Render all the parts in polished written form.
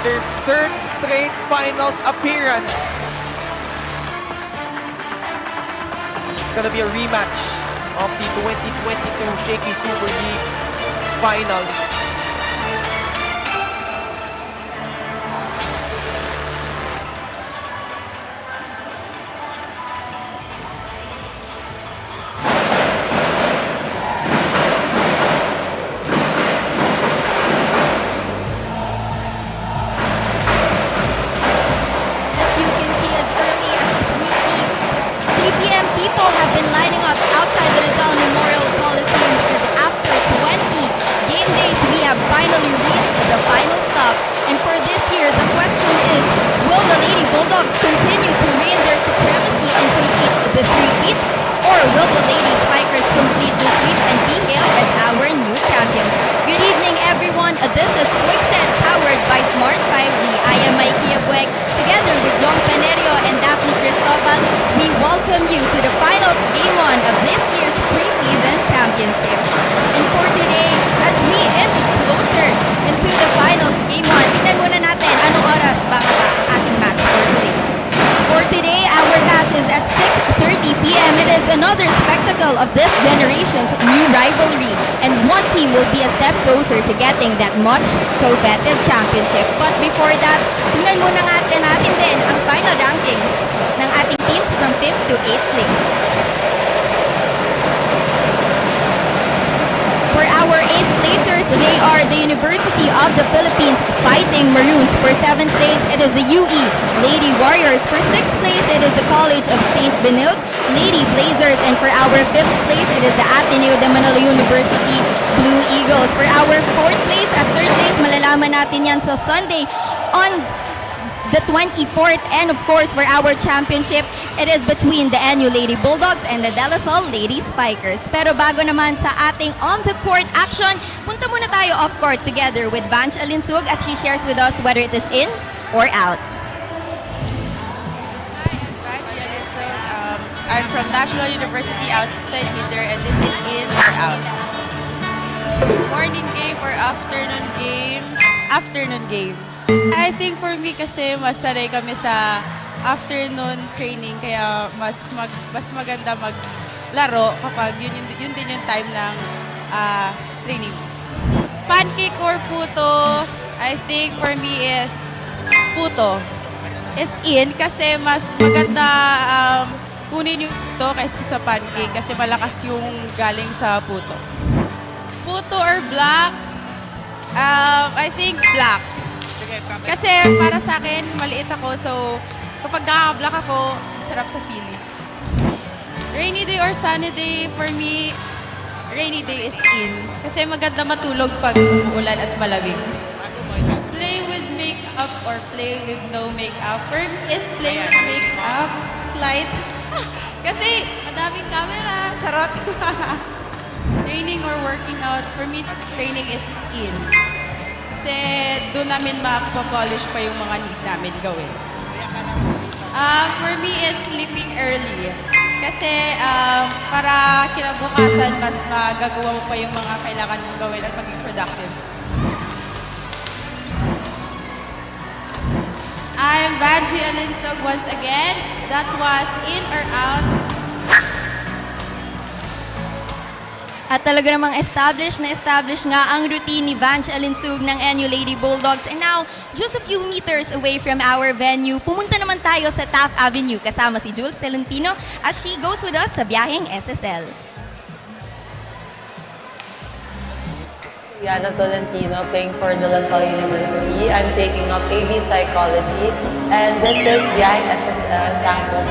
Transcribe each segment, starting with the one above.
their third straight finals appearance. It's gonna be a rematch of the 2022 Shakey Super League Finals. People have been lining up outside the Salle Memorial Coliseum because after 20 game days, we have finally reached the final stop. And for this year, the question is, will the Lady Bulldogs continue to reign their supremacy and complete the three-peat? Or will the Lady Spikers complete the sweep and be hailed as our new champions? Good evening, everyone. This is Quickset, powered by Smart 5G. I am Mikey Abuek. Together with John Panerio and Daphne Cristobal, we welcome you to the finals game 1 of this year's preseason championship. And for today, as we inch closer into the finals game 1, tingnan muna natin anong oras ba ang ating match for today. For today, our match is at 6:30 p.m. It is another spectacle of this generation's new rivalry, and one team will be a step closer to getting that much coveted championship. But before that, tingnan muna natin din ang final rankings ng ating teams from 5th to 8th place. For our 8th placers, they are the University of the Philippines Fighting Maroons. For 7th place, it is the UE Lady Warriors. For 6th place, it is the College of St. Benilde Lady Blazers. And for our 5th place, it is the Ateneo de Manila University Blue Eagles. For our 4th place at 3rd place, malalaman natin yan sa Sunday on the 24th. And of course, for our championship, it is between the NU Lady Bulldogs and the DLSU Lady Spikers. Pero bago naman sa ating on-the-court action, punta muna tayo off-court together with Vanch Alinsug as she shares with us whether it is in or out. Hi, I'm Vanch Alinsug. I'm from National University outside Inter, and this is in or out. Morning game or afternoon game? Afternoon game. I think for me kasi mas sanay kami sa afternoon training, kaya mas maganda maglaro kapag yun din yung time ng training. Pancake or puto, I think for me is puto. Is in kasi mas maganda kunin yung puto kaysa sa pancake kasi malakas yung galing sa puto. Puto or black, I think black. Kasi para sa akin, maliit ako, so kapag nakaka-black ako, sarap sa feeling. Rainy day or sunny day, for me, rainy day is in. Kasi maganda matulog pag umuulan at malamig. Play with makeup or play with no makeup. For me is play with makeup, slight. Kasi madaming camera, charot. Training or working out, for me, training is in. Kasi doon namin mapapolish pa yung mga need namin gawin. For me is sleeping early. Kasi para kinabukasan, mas magagawa mo pa yung mga kailangan mong gawin at maging productive. I'm Vanji Alinsog once again. That was in or out. At talaga namang establish nga ang routine ni Vanch Alinsug ng NU Lady Bulldogs. And now, just a few meters away from our venue, pumunta naman tayo sa Taft Avenue kasama si Jules Tolentino as she goes with us sa biyaheng SSL. Yana Tolentino, playing for De La Salle University. I'm taking up AB Psychology, and this is biyaheng SSL campus.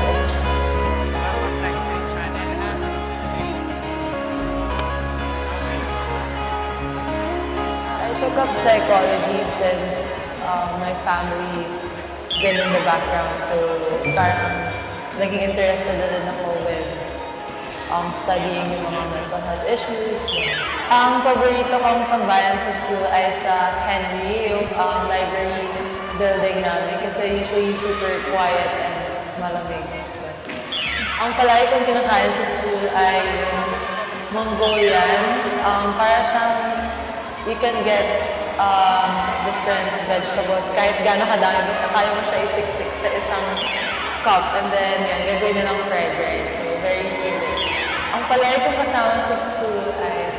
I took up psychology since my family's been in the background, so parang naging interested na din ako with studying yung mga mental health issues. Ang paborito kong tambayan sa school ay sa Henry, yung library building namin, kasi usually super quiet and malamig. Ang palagi kong kinakain sa school ay yung Mongolian. Para siyang you can get different vegetables. Kahit gaano kadami, basta kaya mo siya isiksik sa isang cup. And then, yan, gagawin na ng fried rice. So, very easy. Ang palagi kong kasama sa school ay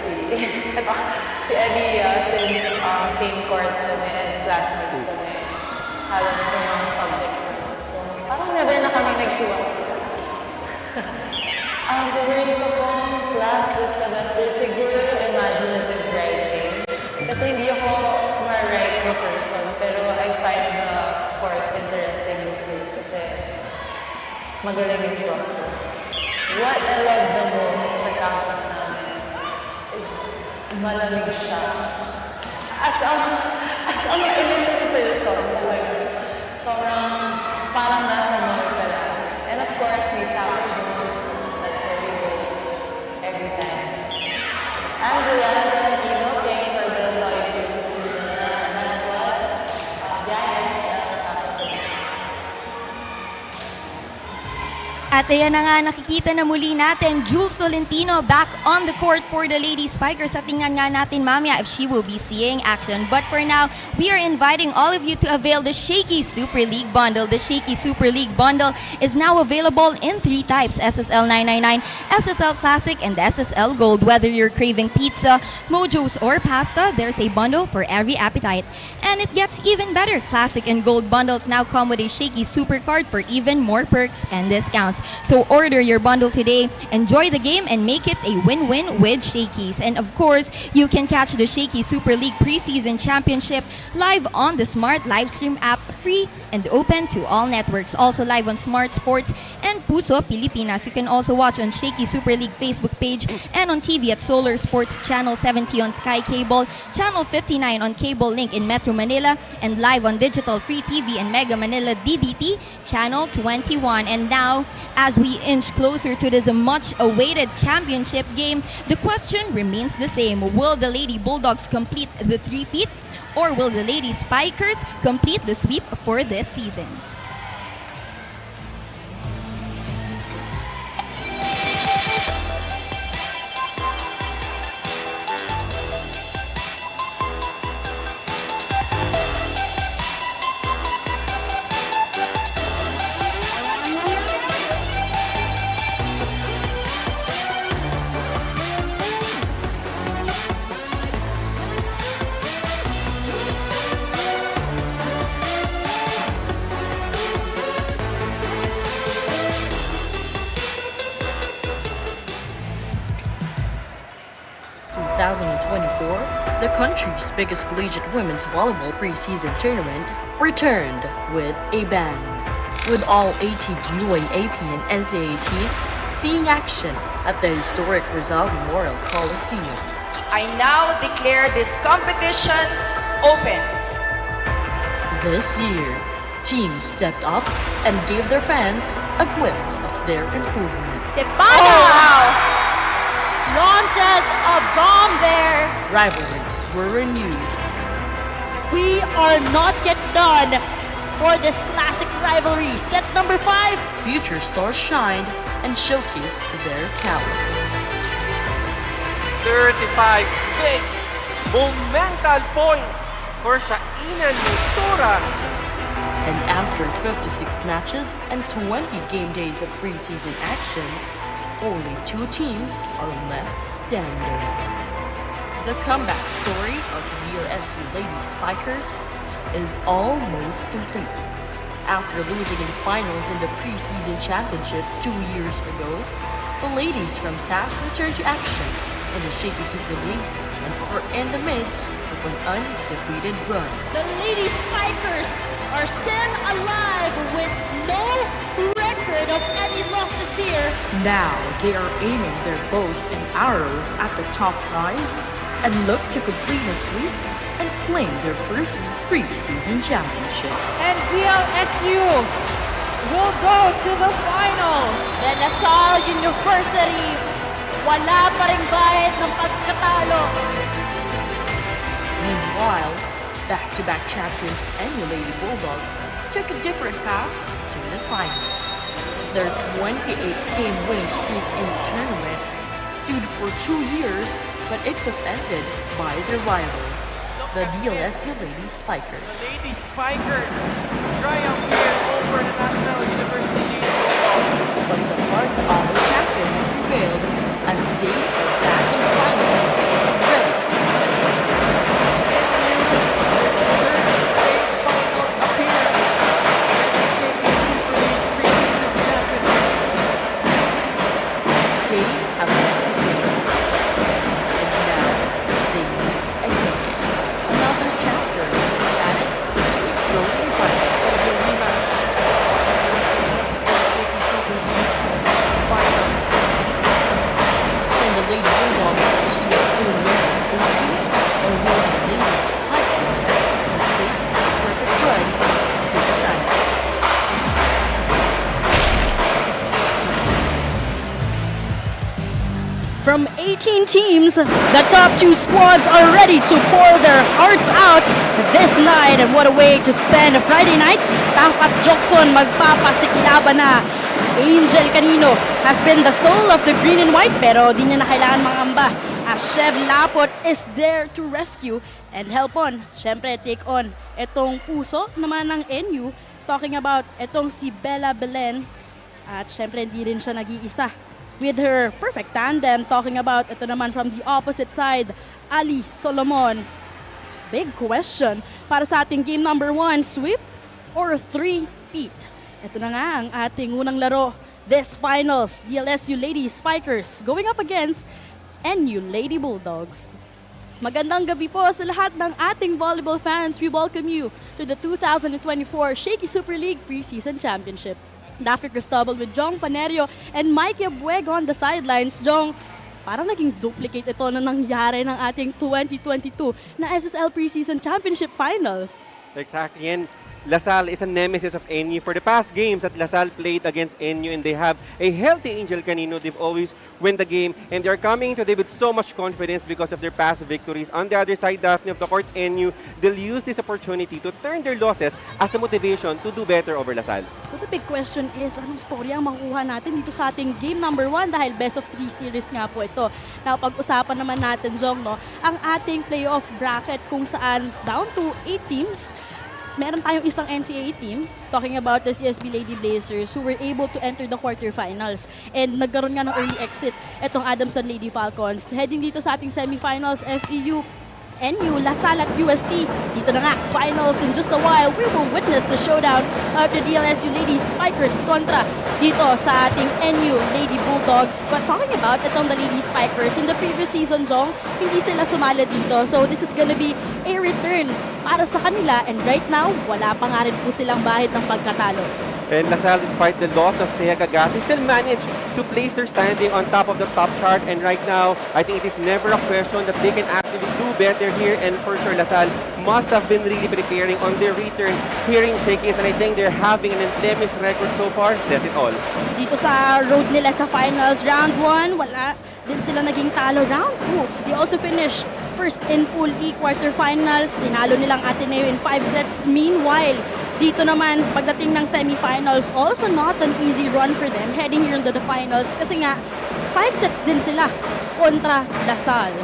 si Elia, since same course kami and classmates kami. Halos sa mga subjects naman. So, parang never na kami nagkiwa. Ang favorite ko pong class this semester, siguro imaginative writing. Kasi hindi ako ma-write na person, pero I find the course interesting this week kasi magaling yung prof ko. What I love the most sa campus namin is malamig siya. As ang elementary person, talaga. Sobrang parang nasa mall ka lang. And of course, may chapel room. That's where we go every time. I'm Juliana Valentino, thank you for the solitude that was At ayan na nga, nakikita na muli natin Jules Tolentino back on the court for the Lady Spikers. At tingnan nga natin mamaya if she will be seeing action. But for now, we are inviting all of you to avail the Shakey Super League Bundle. The Shakey Super League Bundle is now available in 3 types, SSL 999, SSL Classic, and SSL Gold. Whether you're craving pizza, mojos, or pasta, there's a bundle for every appetite. And it gets even better. Classic and Gold bundles now come with a Shakey Super Card for even more perks and discounts. So order your bundle today, enjoy the game, and make it a win-win with Shakey's. And of course, you can catch the Shakey Super League Preseason Championship live on the Smart LiveStream App, free and open to all networks. Also live on Smart Sports and Puso, Pilipinas. You can also watch on Shakey Super League Facebook page and on TV at Solar Sports Channel 70 on Sky Cable, Channel 59 on Cable Link in Metro Manila, and live on Digital Free TV and Mega Manila DDT Channel 21. And now, as we inch closer to this much-awaited championship game, the question remains the same. Will the Lady Bulldogs complete the three-peat, or will the Lady Spikers complete the sweep for this season? The country's biggest collegiate women's volleyball preseason tournament returned with a bang, with all 18 UAAP and NCAA teams seeing action at the historic Rizal Memorial Coliseum. I now declare this competition open. This year, teams stepped up and gave their fans a glimpse of their improvement. Sepana launches a bomb there. Rivalries were renewed. We are not yet done for this classic rivalry. Set number 5. Future stars shined and showcased their talent. 35 big momental points for Shainan Motora. And after 56 matches and 20 game days of preseason action, only 2 teams are left standing. The comeback story of the DLSU Lady Spikers is almost complete. After losing in the finals in the preseason championship 2 years ago, the ladies from TAF returned to action in the Shakey Super League and are in the midst of an undefeated run. The Lady Spikers are still alive with no record of any losses here. Now they are aiming their bows and arrows at the top prize and look to complete a sweep and claim their first preseason championship. And DLSU will go to the finals. And Salle University, wala pa ring bayad ng pagkatalo. Meanwhile, back-to-back champions and the Lady Bulldogs took a different path to the finals. Their 28-game winning streak in the tournament stood for 2 years, but it was ended by their rivals. The the DLSU Lady Spikers. The Lady Spikers triumph here over the National University Lady Bulldogs. But the heart of the champion prevailed as they are back in the finals, ready to Third straight finals appearance. Shakey Super League preseason championship. They have met before, and now they meet again. Another chapter added to a growing rivalry. The rematch of the Shakey Super League finals. And the Lady Bulldogs achieved a win victory, and while the Lady Spikers complete a perfect run to the title. From 18 teams, the top 2 squads are ready to pour their hearts out this night. And what a way to spend a Friday night. Taf at Jokson magpapasiklaban na. Angel Canino has been the soul of the green and white, pero di niya na kailangan mangamba as Chef Lapot is there to rescue and help on. Siyempre, take on etong Puso naman ng NU. Talking about etong si Bella Belen. At siyempre, hindi rin siya nag-iisa with her perfect tandem. Talking about ito naman from the opposite side, Ali Solomon. Big question para sa ating game number 1, sweep or 3-peat? Ito na nga ang ating unang laro this finals, DLSU Lady Spikers going up against NU Lady Bulldogs. Magandang gabi po sa lahat ng ating volleyball fans. We welcome you to the 2024 Shakey Super League Preseason Championship. Daffy Cristobal with Jong Panerio and Mikey Abuego on the sidelines. Jong, parang naging duplicate ito na nangyari ng ating 2022 na SSL Preseason Championship Finals. Exactly, and Salle is a nemesis of NU. For the past games that Salle played against NU, and they have a healthy Angel Canino, they've always win the game, and they're coming today with so much confidence because of their past victories. On the other side, Daphne of the court, NU, they'll use this opportunity to turn their losses as a motivation to do better over Salle. So the big question is, anong story ang makuha natin dito sa ating game number 1 dahil best of 3 series nga po ito. Now, pag-usapan naman natin, Jong, no, ang ating playoff bracket kung saan down to 8 teams, meron tayong isang NCAA team, talking about the CSB Lady Blazers, who were able to enter the quarterfinals. And nagkaroon nga ng early exit itong Adamson Lady Falcons. Heading dito sa ating semifinals, FEU, NU, Salle at UST. Dito na nga, finals in just a while. We will witness the showdown of the DLSU Lady Spikers kontra dito sa ating NU Lady Bulldogs. But talking about itong the Lady Spikers, in the previous season, Jong, hindi sila sumali dito. So this is gonna be a return para sa kanila. And right now, wala pa nga rin po silang bahid ng pagkatalo. And Salle, despite the loss of Thea Gagati, still managed to place their standing on top of the top chart. And right now, I think it is never a question that they can actually do better here. And for sure, Salle must have been really preparing on their return here in Shakey's. And I think they're having an endless record so far. Says it all. Dito sa road nila sa finals, round 1, wala din sila naging talo. Round 2, they also finished first in Pool E quarterfinals. Tinalo nilang Ateneo in 5 sets. Meanwhile, dito naman, pagdating ng semifinals, also not an easy run for them heading here into the finals kasi nga, 5 sets din sila kontra Salle.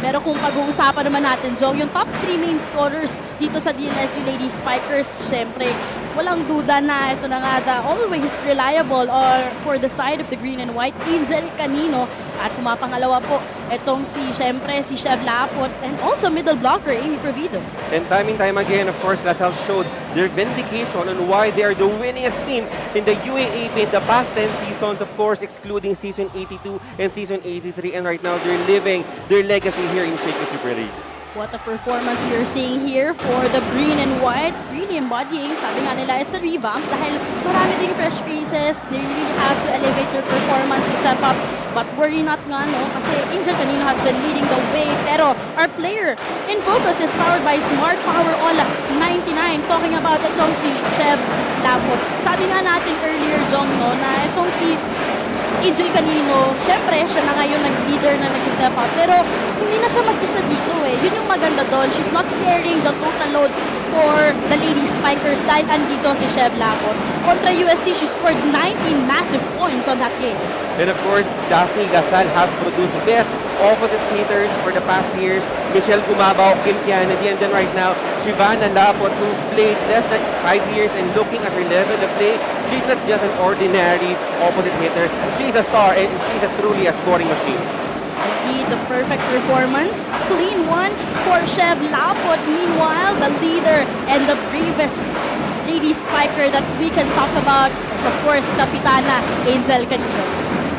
Pero kung pag-uusapan naman natin, Jong, yung top 3 main scorers dito sa DLSU Lady Spikers, syempre, walang duda na ito na nga the always reliable or for the side of the green and white, Angel Canino. At pumapangalawa po, itong syempre, si Chef Lapot and also middle blocker, Amy Provido. And time again, of course, Salle showed their vindication on why they are the winningest team in the UAAP in the past 10 seasons, of course, excluding season 82 and season 83. And right now, they're living their legacy here in Shakey Super League. What a performance we are seeing here for the green and white. Really embodying, sabi nga nila, it's a revamp dahil marami ding fresh faces. They really have to elevate their performance to step up. But worry not nga, no? Kasi Angel Canino has been leading the way. Pero our player in focus is powered by Smart Power All 99. Talking about itong si Chef Lapot. Sabi nga natin earlier, Jong, no, na itong si Angel Canino, syempre, siya na ngayon nag-leader na nag-step up. Pero hindi na siya mag-isa dito eh. Yun yung maganda doon. She's not carrying the total load for the Lady Spikers dahil andito si Chev Lapot. Contra UST, she scored 19 massive points on that game. And of course, Daphne Lasal have produced best opposite hitters for the past years. Michelle Gumabao, Kim Kennedy, and then right now, Shivana Lapot, who played less than 5 years, and looking at her level of play, she's not just an ordinary opposite hitter. She's a star, and she's truly a scoring machine. Indeed, the perfect performance. Clean one for Chev Lapot. Meanwhile, the leader and the bravest Lady Spiker that we can talk about is, of course, Kapitana Angel Canino.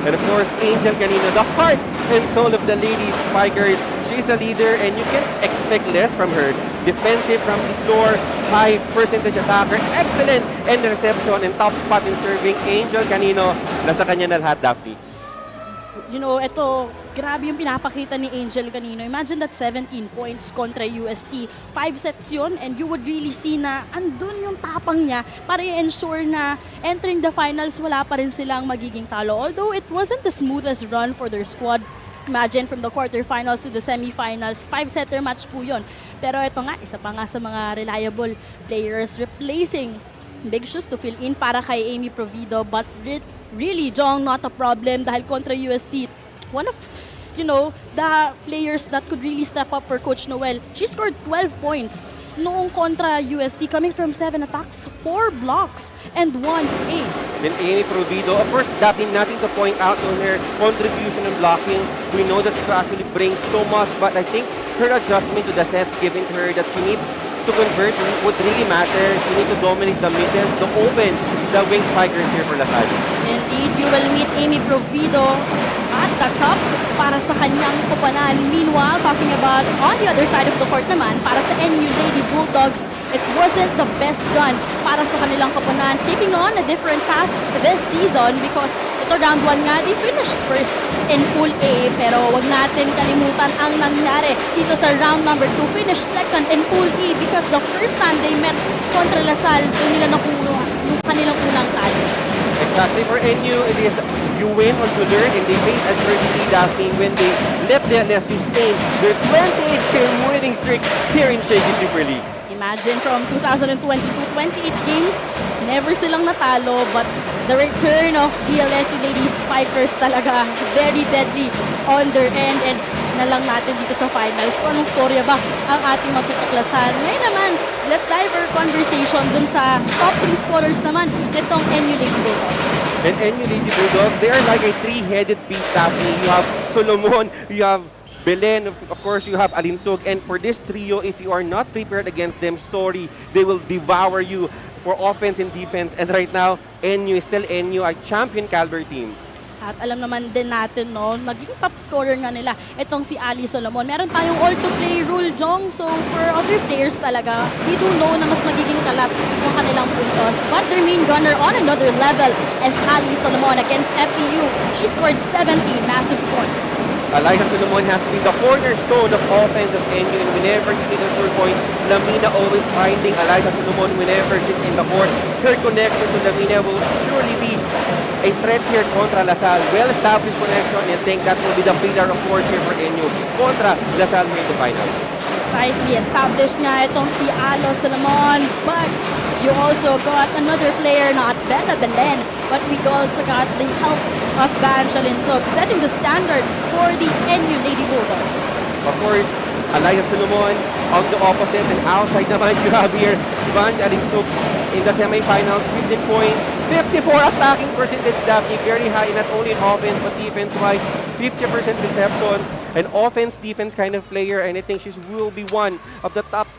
And of course, Angel Canino, the heart and soul of the Lady Spikers. She's a leader, and you can expect less from her. Defensive from the floor, high percentage attacker, excellent end reception, and top spot in serving. Angel Canino, nasa kanya na lahat, Daphne. You know, ito, grabe yung pinapakita ni Angel Canino. Imagine that 17 points kontra UST. 5 sets yun, and you would really see na andun yung tapang niya para i-ensure na entering the finals, wala pa rin silang magiging talo. Although it wasn't the smoothest run for their squad. Imagine from the quarterfinals to the semifinals, 5-setter match po yun. Pero ito nga, isa pa nga sa mga reliable players replacing big shoes to fill in para kay Amy Provido, but really, Jong, not a problem dahil kontra UST, one of, you know, the players that could really step up for Coach Noel. She scored 12 points noong kontra UST, coming from 7 attacks, 4 blocks, and 1 ace. Then Amy Provido, of course, nothing to point out on her contribution in blocking. We know that she could actually bring so much, but I think her adjustment to the sets giving her that she needs to convert would really matter. She needs to dominate the middle, to open the wing spikers here for Lasal. Indeed, you will meet Amy Provido at the top para sa kanyang koponan. Meanwhile, talking about on the other side of the court naman, para sa NU Lady Bulldogs, it wasn't the best run para sa kanilang koponan, taking on a different path this season because ito round 1 nga, they finished first in Pool A, pero wag natin kalimutan ang nangyari dito sa round number 2, finished second in Pool E because the first time they met kontra Lasal, doon nila nakuha yung kanilang unang talo. Exactly. For NU, it is you win or you learn, and they face adversity, Daphne, when they let DLSU sustain their 28-game winning streak here in Shakey Super League. Imagine from 2022, 28 games, never silang natalo, but the return of DLSU Lady Spikers talaga very deadly on their end, and na lang natin dito sa finals kung anong storya ba ang ating matutuklasan. Ngayon naman, let's dive our conversation dun sa top 3 scorers naman nitong NU Lady Bulldogs. And NU Lady Bulldogs, they are like a three-headed beast, Daphne. You have Solomon, you have Belen, of course, you have Alinsog. And for this trio, if you are not prepared against them, sorry, they will devour you for offense and defense. And right now, NU is still NU, a champion caliber team. At alam naman din natin, no, naging top scorer nga nila itong si Ali Solomon. Meron tayong all-to-play rule, Jong. So, for other players talaga, we do know na mas magiging kalat yung kanilang puntos. But their main gunner on another level is Ali Solomon against FEU. She scored 70 massive points. Eliza Solomon has been the cornerstone of offense of NU, and whenever you need a score point, Lamina always finding Eliza Solomon whenever she's in the court. Her connection to Lamina will surely be a threat here contra Lasal. Well-established connection, and I think that will be the pillar of course here for NU contra Lasal here in the finals. Precisely, established nga itong si Alo Solomon, but you also got another player, not Bella Belen, but we also got the help of Evangeline Sog, setting the standard for the NU Lady Bulldogs. Of course, Eliza Solomon on the opposite, and outside naman you have here Evangeline Sog in the semifinals, 15 points, 54 attacking percentage, Daphne, very high, not only in offense but defense-wise, 50% reception, an offense-defense kind of player, and I think she will be one of the top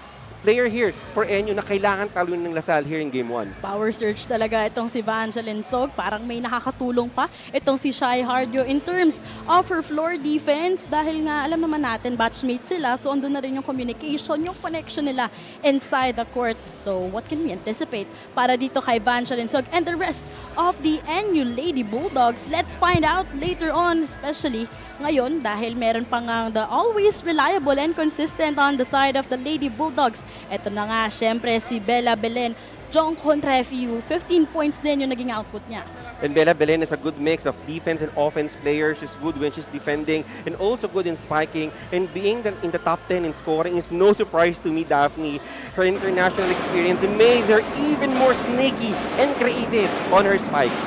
player here for NU na kailangan talunin ng Lasal here in Game 1. Power surge talaga itong si Evangeline Sog. Parang may nakakatulong pa itong si Shai Hardio in terms of her floor defense dahil nga alam naman natin batchmate sila, so andun na rin yung communication, yung connection nila inside the court. So what can we anticipate para dito kay Evangeline Sog and the rest of the NU Lady Bulldogs? Let's find out later on, especially ngayon dahil meron pa nga the always reliable and consistent on the side of the Lady Bulldogs. Ito na nga, syempre si Bella Belen, Jong kontra FEU, 15 points din yung naging output niya. And Bella Belen is a good mix of defense and offense players. She's good when she's defending and also good in spiking. And being in the top 10 in scoring is no surprise to me, Daphne. Her international experience made her even more sneaky and creative on her spikes.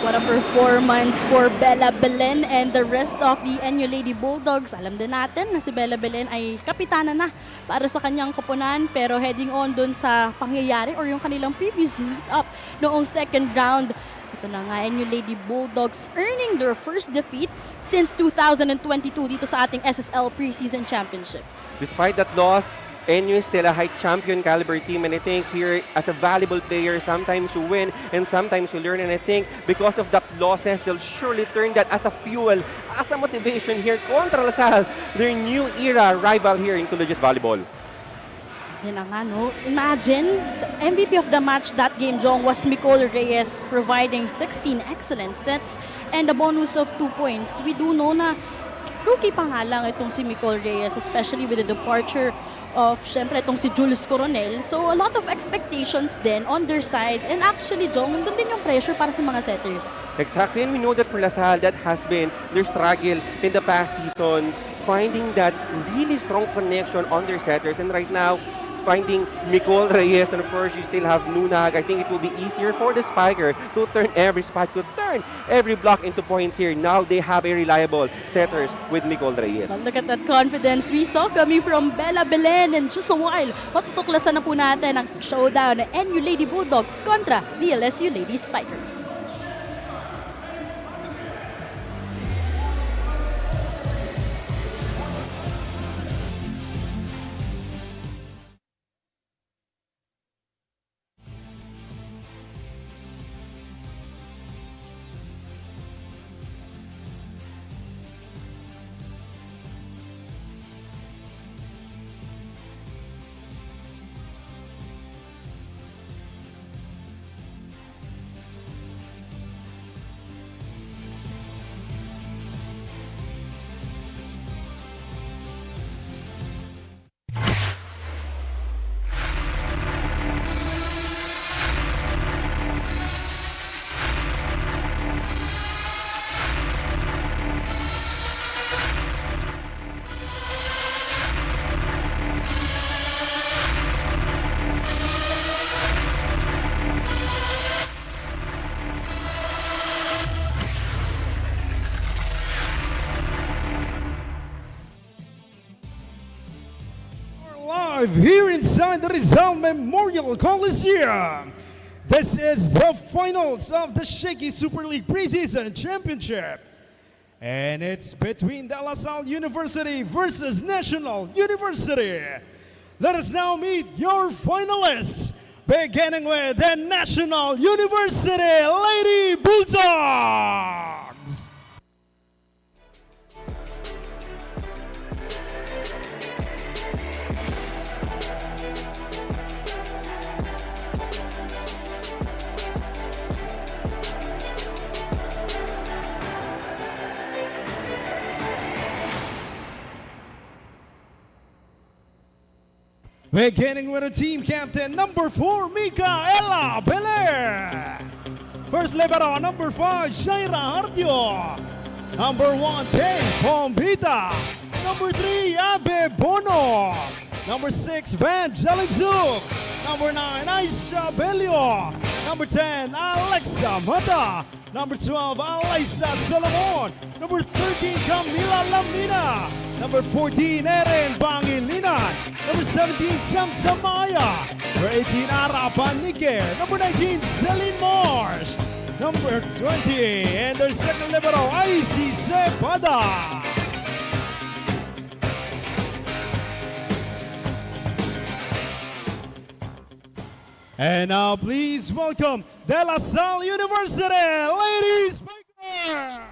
What a performance for Bella Belen and the rest of the NU Lady Bulldogs. Alam din natin na si Bella Belen ay kapitana na para sa kanyang koponan, pero heading on dun sa pangyayari or yung kanilang previous meet-up noong second round. Ito na nga, NU Lady Bulldogs earning their first defeat since 2022 dito sa ating SSL Preseason Championship. Despite that loss, NU is still a high champion caliber team, and I think here as a valuable player, sometimes you win and sometimes you learn, and I think because of that losses, they'll surely turn that as a fuel, as a motivation here contra Salle, their new era rival here in collegiate volleyball. Yan na nga, no? Imagine, the MVP of the match that game, Jong, was Nicole Reyes, providing 16 excellent sets and a bonus of 2 points. We do know na rookie pa nga lang itong si Nicole Reyes, especially with the departure of, syempre, itong si Jules Coronel. So, a lot of expectations then on their side. And actually, Jong, nandun din yung pressure para sa mga setters. Exactly, and we know that for Salle, that has been their struggle in the past seasons, finding that really strong connection on their setters. And right now, finding Nicole Reyes, and of course, you still have Nunag. I think it will be easier for the spiker to turn every spike, to turn every block into points here. Now they have a reliable setters with Nicole Reyes. But look at that confidence we saw coming from Bella Belen. And just a while, matutuklasan na po natin ang showdown ng NU Lady Bulldogs kontra DLSU Lady Spikers. Live here inside the Rizal Memorial Coliseum. This is the finals of the Shakey Super League Preseason Championship. And it's between De La Salle University versus National University. Let us now meet your finalists, beginning with the National University Lady Bulldogs. Beginning with the team captain, number 4, Micaela Belair. First libero, number 5, Shaira Hardio. Number 1, Pei Pombita. Number 3, Abe Bono. Number 6, Van Jalenzuk. Number 9, Aisha Belio. Number 10, Alexa Mata. Number 12, Alaysa Solomon. Number 13, Camila Lamina. Number 14, Erin Pangilinan. Number 17, Cham Chamaya. Number 18, Ara Paniker. Number 19, Celine Marsh. Number 20, and their second libero, Icy Cepada. And now please welcome De La Salle University Ladies Spiker.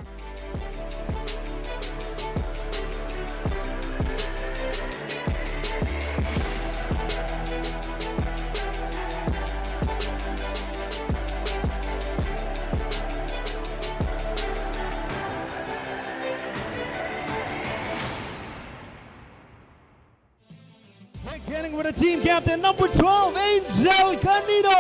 Beginning with the team captain, number 12, Angel Canino.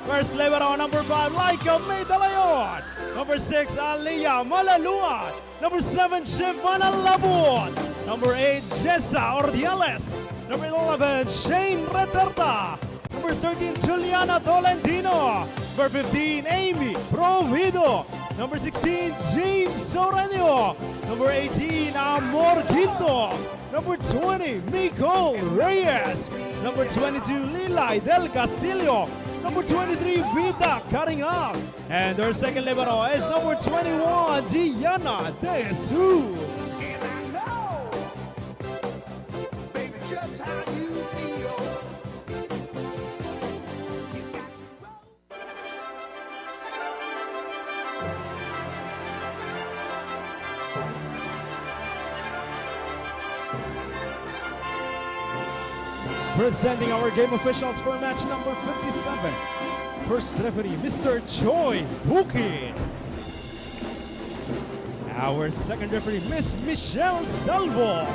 First libero, number 5, Laika May Dalayon. Number 6, Aliyah Malaluan. Number 7, Shivana Labut. Number 8, Jessa Ordiales. Number 11, Shane Reterta. Number 13, Juliana Tolentino. Number 15, Amy Provido. Number 16, James Soranio. Number 18, Amor Quinto. Number 20, Miko Reyes. Number 22, Lilay Del Castillo. Number 23, Vida cutting up. And their second libero is number 21, Diana De Jesus. Presenting our game officials for match number 57. First referee, Mr. Choi Buki. Our second referee, Miss Michelle Salvo.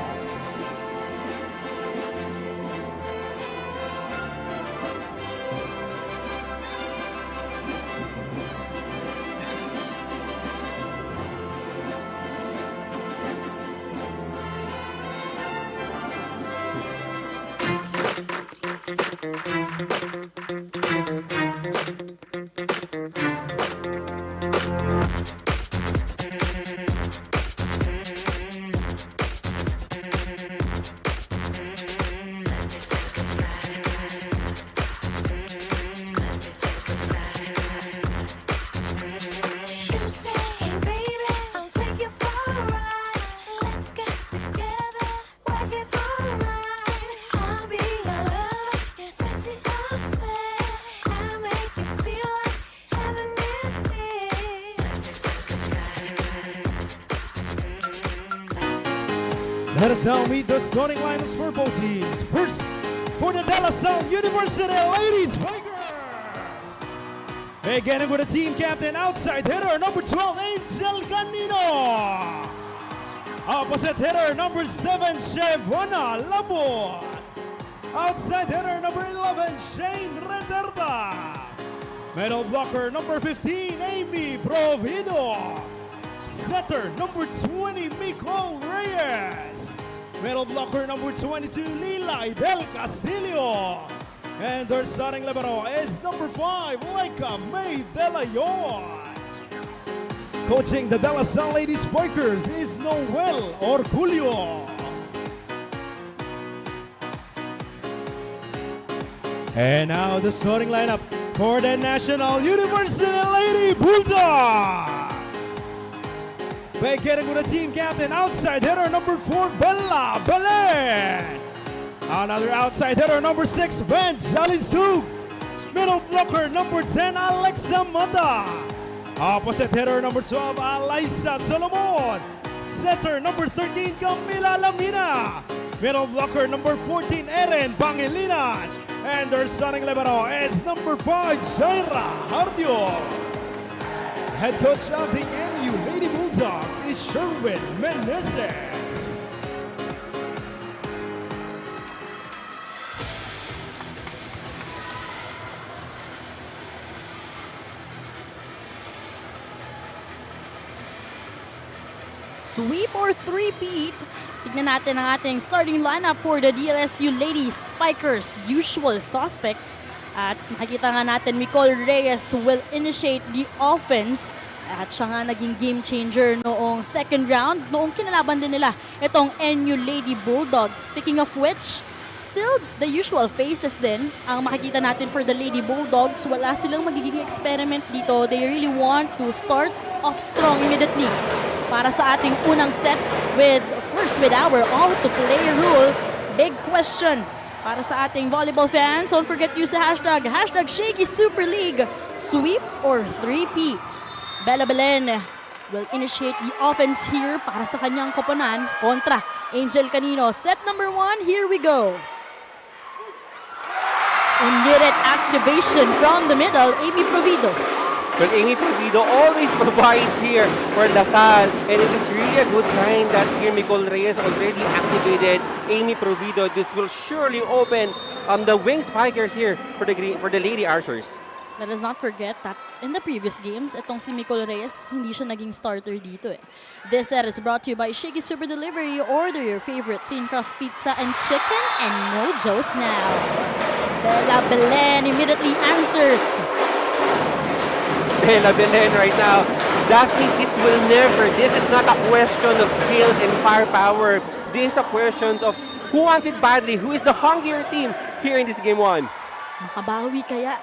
Let us now meet the starting lineups for both teams. First, for the De La Salle University Ladies Tigers. Beginning with the team captain, outside hitter, number 12, Angel Canino. Opposite hitter, number 7, Shevana Labo. Outside hitter, number 11, Shane Reterta. Middle blocker, number 15, Amy Provido. Setter, number 20, Miko Reyes. Middle blocker, number 22, Lilay Del Castillo. And their starting libero is number 5, Laika May Delayon. Coaching the De La Salle Lady Spikers is Noel Orculio. And now the starting lineup for the National University Lady Bulldogs. Beginning with the team captain, outside hitter number 4, Bella Belen. Another outside hitter number 6, Vangeline Sug. Middle blocker number 10, Alexa Mata. Opposite hitter number 12, Alyssa Solomon. Setter number 13, Camila Lamina. Middle blocker number 14, Erin Pangilinan. And their starting libero is number 5, Shaira Hardio. Head coach of the NU Lady Bulldogs is Sherwin Menezes. Sweep or three-peat? Tignan natin ang ating starting lineup for the DLSU Ladies Spikers, usual suspects. At makikita nga natin, Micole Reyes will initiate the offense. At siya nga naging game changer noong second round, noong kinalaban din nila itong NU Lady Bulldogs. Speaking of which, still the usual faces din ang makikita natin for the Lady Bulldogs. Wala silang magiging experiment dito. They really want to start off strong immediately. Para sa ating unang set with, of course, with our all-to-play rule. Big question para sa ating volleyball fans. Don't forget to use the hashtag Shakey Super League. Sweep or three-peat? Bella Belen will initiate the offense here para sa kanyang koponan kontra Angel Canino. Set number 1, here we go. Immediate activation from the middle, Amy Provido. Well, Amy Provido always provides here for LaSalle, and it is really a good sign that here Micole Reyes already activated Amy Provido. This will surely open the wing spikers here for the Lady Archers. Let us not forget that in the previous games, itong si Micol Reyes, hindi siya naging starter dito eh. This set is brought to you by Shakey Super Delivery. Order your favorite thin crust pizza and chicken and mojos now. Bella Belen immediately answers. Bella Belen right now. Daphne, this is not a question of skills and firepower. This is a question of who wants it badly, who is the hungrier team here in this game 1. Makabawi kaya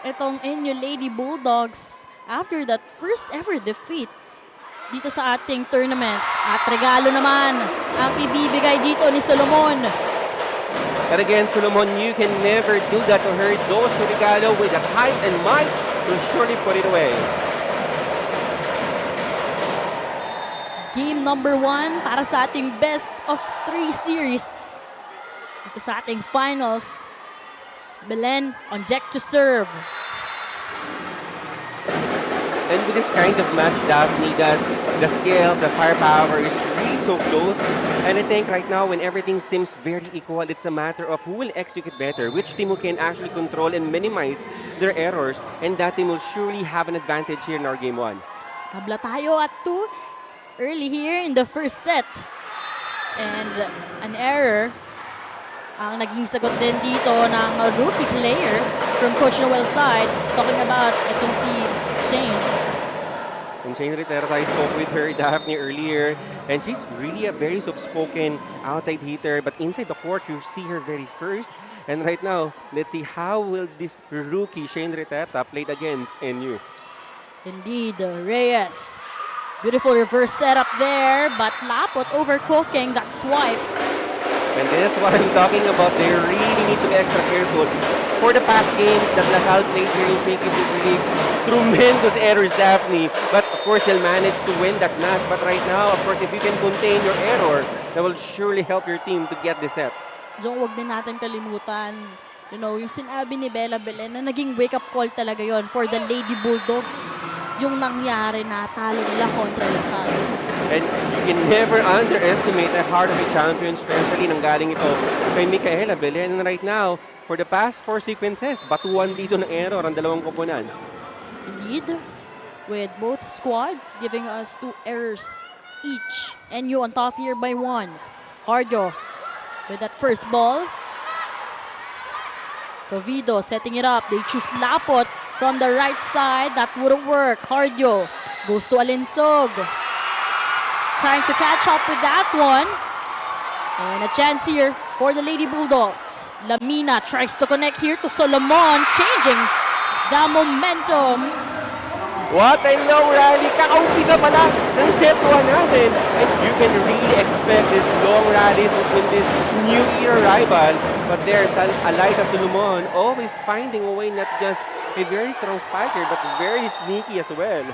itong Enyo Lady Bulldogs after that first ever defeat dito sa ating tournament. At regalo naman ang ibibigay dito ni Solomon. And again, Solomon, you can never do that to her. Those who regalo with that height and might will surely put it away. Game number 1 para sa ating best of 3 series. Ito sa ating finals. Belen on deck to serve. And with this kind of match, Daphne, that the scales, the firepower is really so close. And I think right now, when everything seems very equal, it's a matter of who will execute better, which team who can actually control and minimize their errors, and that team will surely have an advantage here in our game 1. Tabla tayo at 2 early here in the first set. And an error ang naging sagot din dito ng rookie player from Coach Noel's side. Talking about itong si Shane. And Shane Riterta, I spoke with her, Daphne, earlier, and she's really a very soft-spoken outside hitter, but inside the court, you see her very first. And right now, let's see how will this rookie, Shane Riterta, played against NU. Indeed, Reyes. Beautiful reverse setup there, but Lapot overcooking that swipe. And this is what I'm talking about. They really need to be extra careful. For the past games that LaSalle played here in Shakey Super League, tremendous errors, Daphne. But of course, they'll manage to win that match. But right now, of course, if you can contain your error, that will surely help your team to get the set. Diyon, huwag din natin kalimutan, yung sinabi ni Bella Belen na naging wake-up call talaga yon for the Lady Bulldogs. Yung nangyari na talo nila kontra LaSalle. And you can never underestimate the heart of a champion, especially nanggaling ito kay Micaela Belen. And right now, for the past 4 sequences, batuan dito ng error ang dalawang koponan. Indeed, with both squads giving us 2 errors each. NU on top here by 1. Hardio with that first ball. Provido setting it up. They choose Lapot from the right side. That wouldn't work. Hardio goes to Alinsog. Trying to catch up with that one. And a chance here for the Lady Bulldogs. Lamina tries to connect here to Solomon, changing the momentum. What a long rally! Kakaumpisa pa lang ng set 1 natin. And you can really expect this long rallies with this new era rival. But there's Eliza Solomon always finding a way, not just a very strong spiker, but very sneaky as well.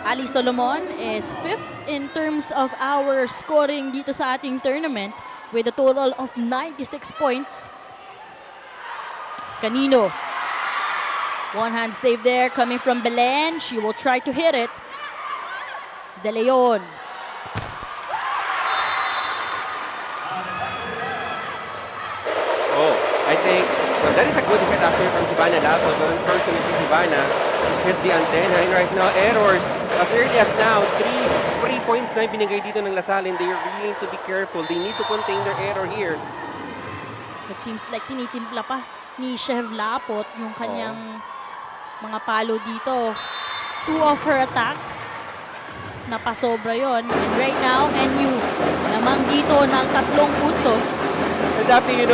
Ali Solomon is 5th in terms of our scoring dito sa ating tournament with a total of 96 points. Canino. One hand save there coming from Belen. She will try to hit it. De Leon. Oh, I think that is a good hit actually from Shibana Lapo. But unfortunately, Shibana hit the antenna. And right now, errors as early as now. 3 points na binigay dito ng LaSalle, and they really need to be careful. They need to contain their error here. It seems like tinitimpla pa ni Chef Lapot yung kanyang mga palo dito. 2 of her attacks, napasobra yon. And right now, NU lamang dito ng 3 puntos. And after, you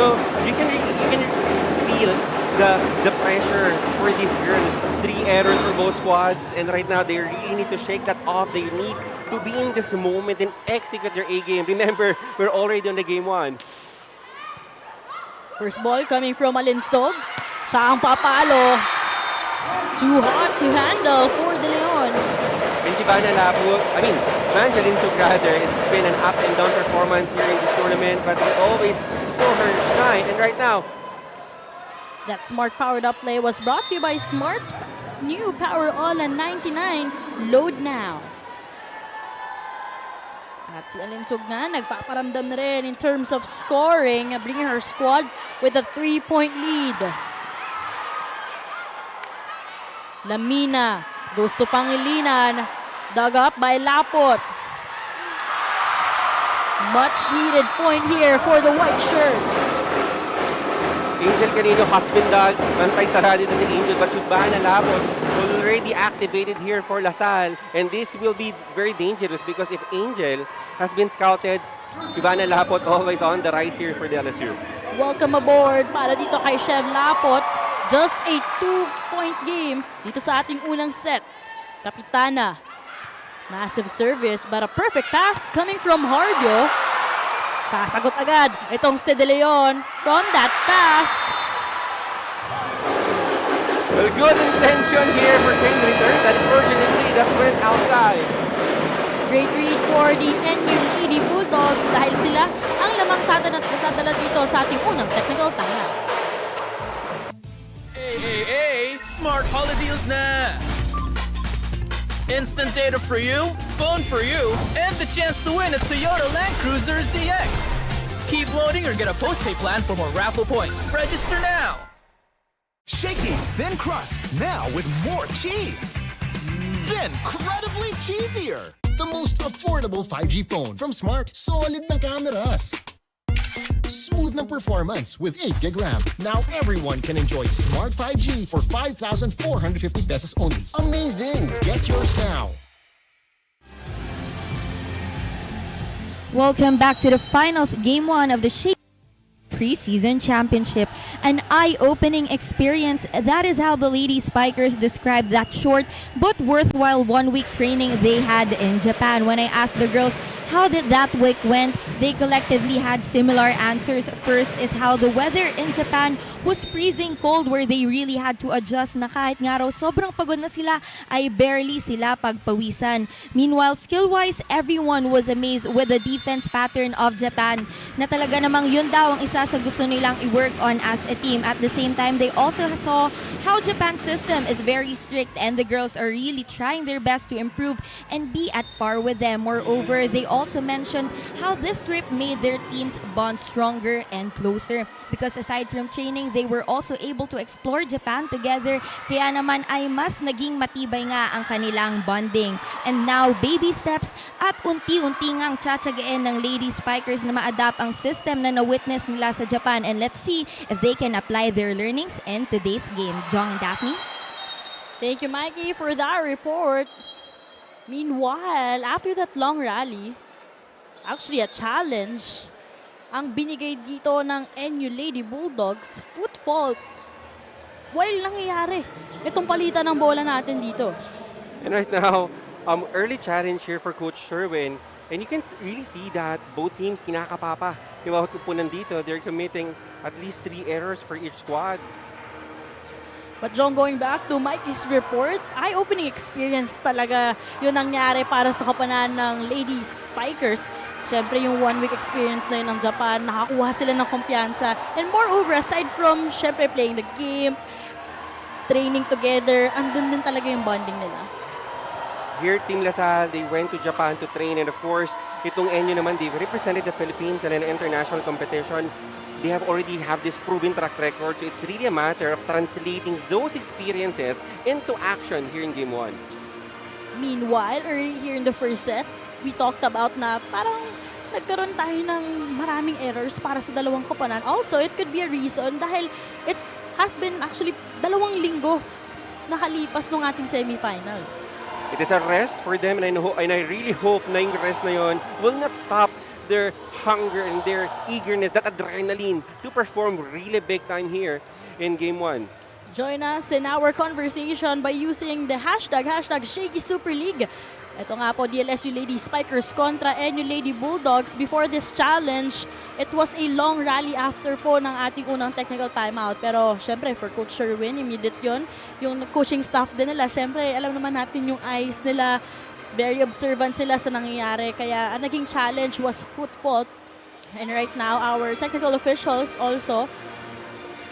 can feel the pressure for these girls. 3 errors for both squads, and right now they really need to shake that off. They need to be in this moment and execute their A game. Remember, we're already on the game 1. First ball coming from Alinsog. Siya ang papalo. Too hot to handle for De Leon. And Shibana Lapo, Manja Linsog rather, it's been an up and down performance here in this tournament, but we always saw her shine. And right now, that smart powered up play was brought to you by Smart's new Power On and 99 Load Now. At si Alinsog nga, nagpaparamdam na rin in terms of scoring, bringing her squad with a 3-point lead. Lamina goes to Pangilinan. Dug up by Lapot. Much needed point here for the white shirts. Angel Canino has been dug. Antay sarado na si Angel, but Shubana Lapot already activated here for LaSalle. And this will be very dangerous because if Angel has been scouted, Shubana Lapot always on the rise here for the DLSU. Welcome aboard para dito kay Chev Lapot. Just a 2-point game dito sa ating unang set. Kapitana. Massive service but a perfect pass coming from Hardio. Sasagot agad itong si De Leon from that pass. Well, good intention here for Shane return. Unfortunately, that went outside. Great read for the NU Lady Bulldogs dahil sila ang lamang sa atin at magdadala dito sa ating unang technical timeout. Hey, Smart Holiday Deals na! Instant data for you, phone for you, and the chance to win a Toyota Land Cruiser ZX. Keep loading or get a postpay plan for more raffle points. Register now! Shakey's Thin Crust, now with more cheese. Then, credibly cheesier. The most affordable 5G phone from Smart. Solid ng cameras. Smooth ng performance with 8 gig RAM. Now everyone can enjoy Smart 5G for 5,450 pesos only. Amazing! Get yours now. Welcome back to the finals, game 1 of the Shakey preseason championship. An eye-opening experience. That is how the Lady Spikers described that short but worthwhile 1-week training they had in Japan. When I asked the girls how did that week went, they collectively had similar answers. First is how the weather in Japan was freezing cold where they really had to adjust na kahit nga raw sobrang pagod na sila ay barely sila pagpawisan. Meanwhile, skill-wise, everyone was amazed with the defense pattern of Japan na talaga namang yun daw ang isa sa gusto nilang i-work on as a team. At the same time, they also saw how Japan's system is very strict and the girls are really trying their best to improve and be at par with them. Moreover, they also mentioned how this trip made their teams bond stronger and closer because aside from training, they were also able to explore Japan together. Kaya naman ay mas naging matibay nga ang kanilang bonding. And now, baby steps at unti-unti ngang tsatsagain ng Lady Spikers na ma-adapt ang system na na-witness nila sa Japan. And let's see if they can apply their learnings in today's game. Jong and Daphne? Thank you, Mikey, for that report. Meanwhile, after that long rally, actually a challenge, ang binigay dito ng NU Lady Bulldogs, foot fault. While nangyayari, itong palitan ng bola natin dito. And right now, early challenge here for Coach Sherwin. And you can really see that both teams kinakapapa. Yung bawat pupunan dito, they're committing at least 3 errors for each squad. But John, going back to Mikey's report, eye-opening experience talaga yun nangyari para sa kapanan ng Lady Spikers. Siyempre yung 1-week experience na yun ng Japan, nakakuha sila ng kumpiyansa. And moreover, aside from siyempre playing the game, training together, andun din talaga yung bonding nila. Here, Team LaSalle, they went to Japan to train. And of course, itong NU naman, they've represented the Philippines in an international competition. They already have this proven track record. So it's really a matter of translating those experiences into action here in Game 1. Meanwhile, early here in the first set, we talked about na parang nagkaroon tayo ng maraming errors para sa dalawang koponan. Also, it could be a reason dahil it has been actually 2 linggo nakalipas ng ating semifinals. It is a rest for them, and I really hope na yung rest na yun will not stop their hunger and their eagerness, that adrenaline to perform really big time here in Game 1. Join us in our conversation by using the hashtag Shakey Super League. Ito nga po, DLSU Lady Spikers kontra NU Lady Bulldogs. Before this challenge, it was a long rally after po ng ating unang technical timeout. Pero syempre, for Coach Sherwin, immediate yun. Yung coaching staff din nila, syempre, alam naman natin yung eyes nila. Very observant sila sa nangyayari. Kaya ang naging challenge was foot fault. And right now, our technical officials also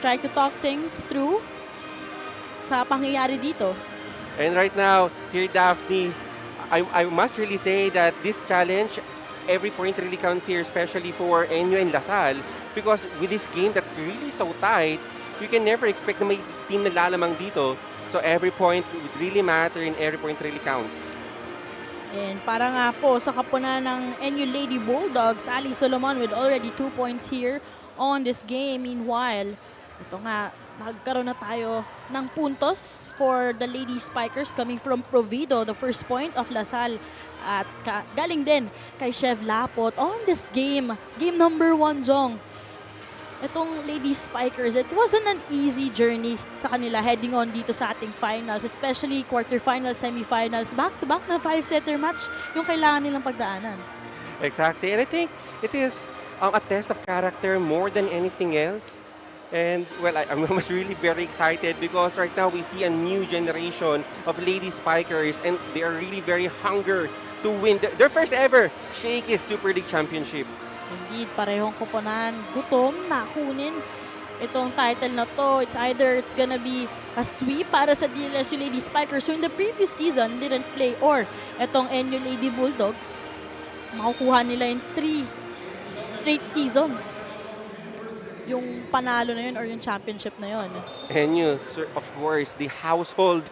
try to talk things through sa pangyayari dito. And right now, here Daphne, I must really say that this challenge, every point really counts here, especially for NU and LaSalle, because with this game that really so tight, you can never expect na may team na lalamang dito So every point would really matter and every point really counts. And para nga po sa kapunan ng NU Lady Bulldogs, Ali Solomon with already 2 points here on this game. Meanwhile, ito nga, nagkaroon na tayo ng puntos for the Lady Spikers coming from Provido, the first point of Salle. At galing din kay Chef Lapot on this game. Game number 1, Jong. Itong Lady Spikers, it wasn't an easy journey sa kanila heading on dito sa ating finals, especially quarterfinals, semifinals, back-to-back na 5-setter match yung kailangan nilang pagdaanan. Exactly, and I think it is a test of character more than anything else. And well, I'm really very excited because right now we see a new generation of Lady Spikers and they are really very hungry to win their first ever Shakey Super League Championship. Indeed, parehong koponan, gutom na kunin itong title na to. It's gonna be a sweep para sa DLSU Lady Spikers who in the previous season didn't play, or itong NU Lady Bulldogs, makukuha nila in 3 straight seasons yung panalo na yun or yung championship na yun. NU, of course, the household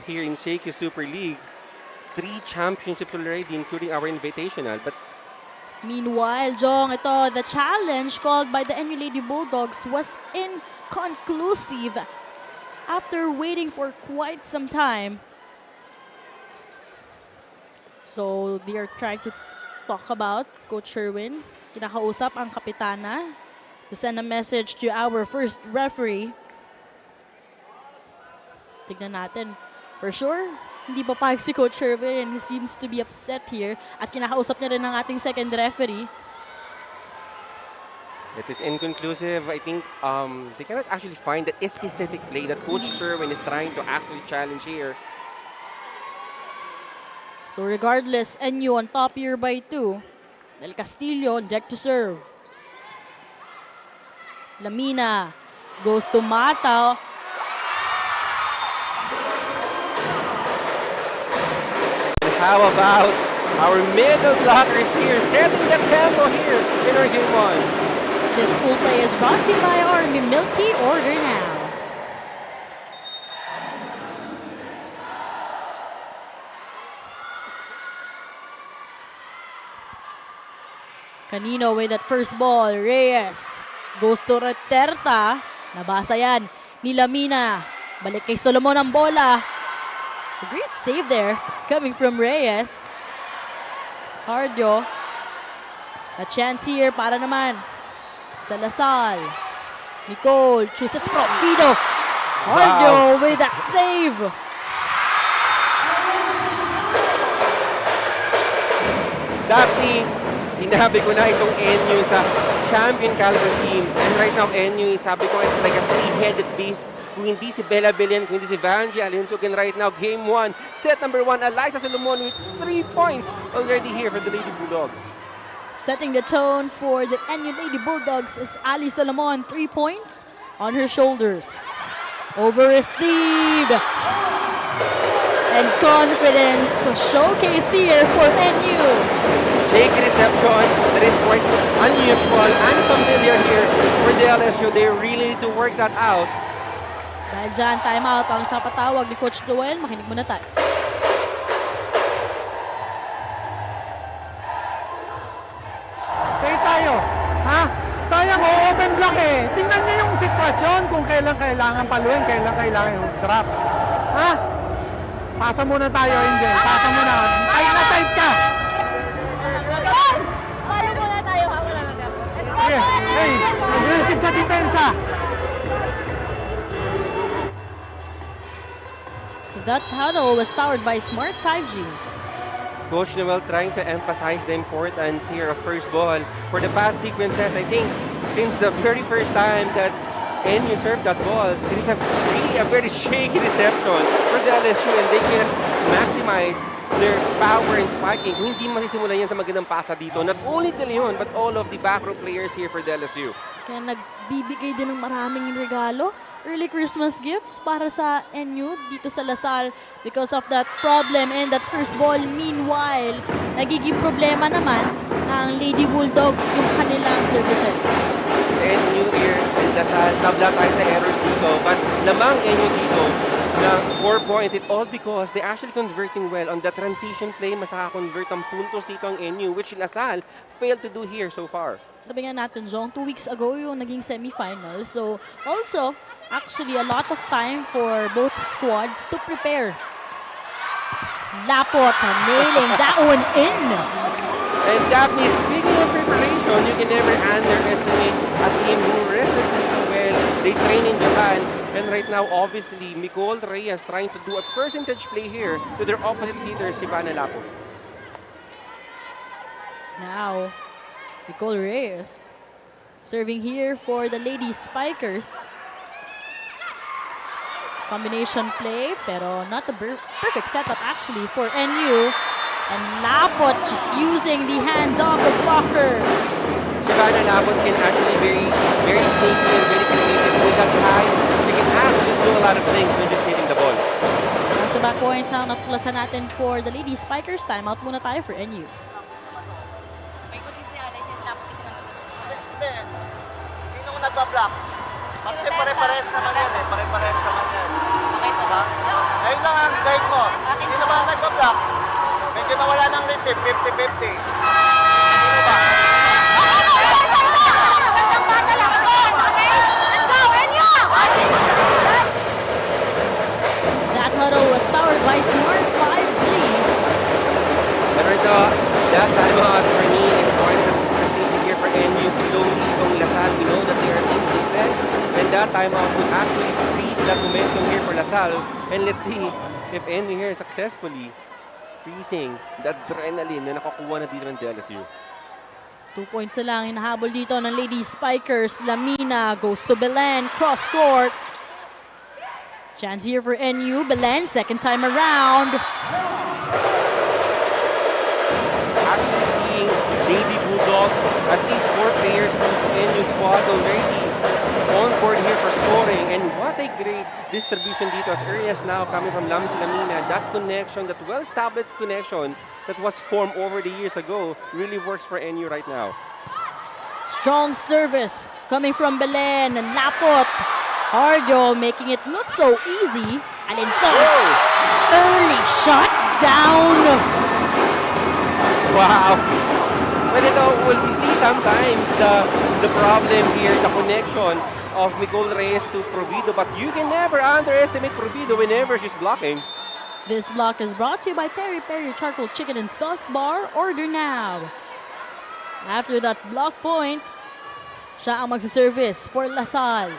here in Shakey Super League. 3 championships already, including our invitational. But meanwhile, Jong, ito, the challenge called by the NU Lady Bulldogs was inconclusive after waiting for quite some time. So, they are trying to talk about Coach Sherwin. Kinakausap ang kapitana to send a message to our first referee. Tignan natin. For sure, hindi pa pahig si Coach Sherwin. He seems to be upset here. At kinakausap niya rin ng ating second referee. it is inconclusive. I think they cannot actually find that specific play that Coach Sherwin is trying to actually challenge here. So regardless, NU on top here by 2. Del Castillo, deck to serve. Lamina goes to Mata. How about our middle blockers here, setting the tempo here in our game 1. This cool play is brought to you by Army Milk Tea. Order now. Kanino with that first ball, Reyes goes to Reterta. Nabasa yan ni Lamina. Balik kay Solomon ang bola. A great save there coming from Reyes. Hardio. A chance here para naman sa Salle. Nicole chooses Provido. Hardio with that save. Daphne, sinabi ko na itong NU sa champion caliber team. And right now, NU, sabi ko, it's like a three-headed beast. Kung hindi si Bella Belen, kung hindi si Vanji Alinsugan right now, game 1, set number 1, Eliza Solomon with 3 points already here for the Lady Bulldogs. Setting the tone for the NU Lady Bulldogs is Ali Solomon, 3 points on her shoulders. Over-received. And confidence showcased here for NU. Shakey reception that is quite unusual and familiar here for the DLSU. They really need to work that out. Dahil dyan, timeout ang napatawag ni Coach Joel. Makinig muna tayo. Say tayo, ha? Sayang, open block eh. Tingnan niyo yung sitwasyon kung kailan kailangan paluin, kailan kailangan yung drop. Ha? Pasa muna tayo, Angel. Pasa muna. Ay, na-tight ka. Palo muna tayo, ha? Wala na dapat. Okay. Hey, aggressive sa depensa. That huddle was powered by Smart 5G. Coach Noel trying to emphasize the importance here of first ball. For the past sequences, I think since the very first time that NU served that ball, it is really a very shaky reception for the LSU and they can maximize their power in spiking. Kung hindi masisimulan yan sa magandang pasa dito, not only De Leon, but all of the back row players here for the LSU. Kaya nagbibigay din ng maraming regalo. Early Christmas gifts para sa NU dito sa Salle because of that problem and that first ball. Meanwhile, nagiging problema naman ng Lady Bulldogs yung kanilang services. NU here and Salle, tabla tayo sa errors dito, but lamang NU dito na 4 point. It all because they actually converting well on the transition play. Mas convert ang puntos dito ang NU, which Lasal failed to do here so far. Sabi nga natin, Jong, 2 weeks ago yung naging semifinals. So, also, actually, a lot of time for both squads to prepare. Lapot, nailing that one in. And Daphne, speaking of preparation, you can never underestimate a team who rested really well. They train in Japan. And right now, obviously, Nicole Reyes trying to do a percentage play here to their opposite hitter, Sivana Lapot. Now, Nicole Reyes serving here for the Lady Spikers. Combination play, pero not the perfect setup actually for NU. And Lapot just using the hands of the blockers. Sivana Lapot can actually very sneaky and very creative with that time. She can actually do a lot of things when just hitting the ball. Back-to-back points ang natuklasan natin for the Lady Spikers. Timeout muna tayo for NU. Sinong nagbablock? Kasi pare-pares naman yan eh. Pare-pares naman yan. Diba? Ngayon lang ang guide mo. Sino ba ang nagbablock? Medyo nawala ng receive, 50-50. Sino ba? That huddle was powered by Smart 5G. But right now, that timeout for me is going to be something here for NU. Slowly itong Lasal, we know that they are being decent. And that timeout would actually freeze that momentum here for Lasal. And let's see if NU here successfully freezing the adrenaline na nakukuha na dito ng DLSU. 2 points na lang hinahabol dito ng Lady Spikers. Lamina goes to Belen, cross court. Chance here for NU. Belen, second time around. Actually seeing Lady Bulldogs, at least 4 players from NU squad already on board here for scoring. And what a great distribution dito as early as now coming from Lamsi Lamina. That connection, that well-established connection that was formed over the years ago really works for NU right now. Strong service coming from Belen. Lapot. Hardio making it look so easy. Alinson. Early shot down. Wow. But ito, will we see sometimes the problem here, the connection of Nicole Reyes to Provido. But you can never underestimate Provido whenever she's blocking. This block is brought to you by Peri Peri Charcoal Chicken and Sauce Bar. Order now. After that block point, siya ang magsiservice for Lasal.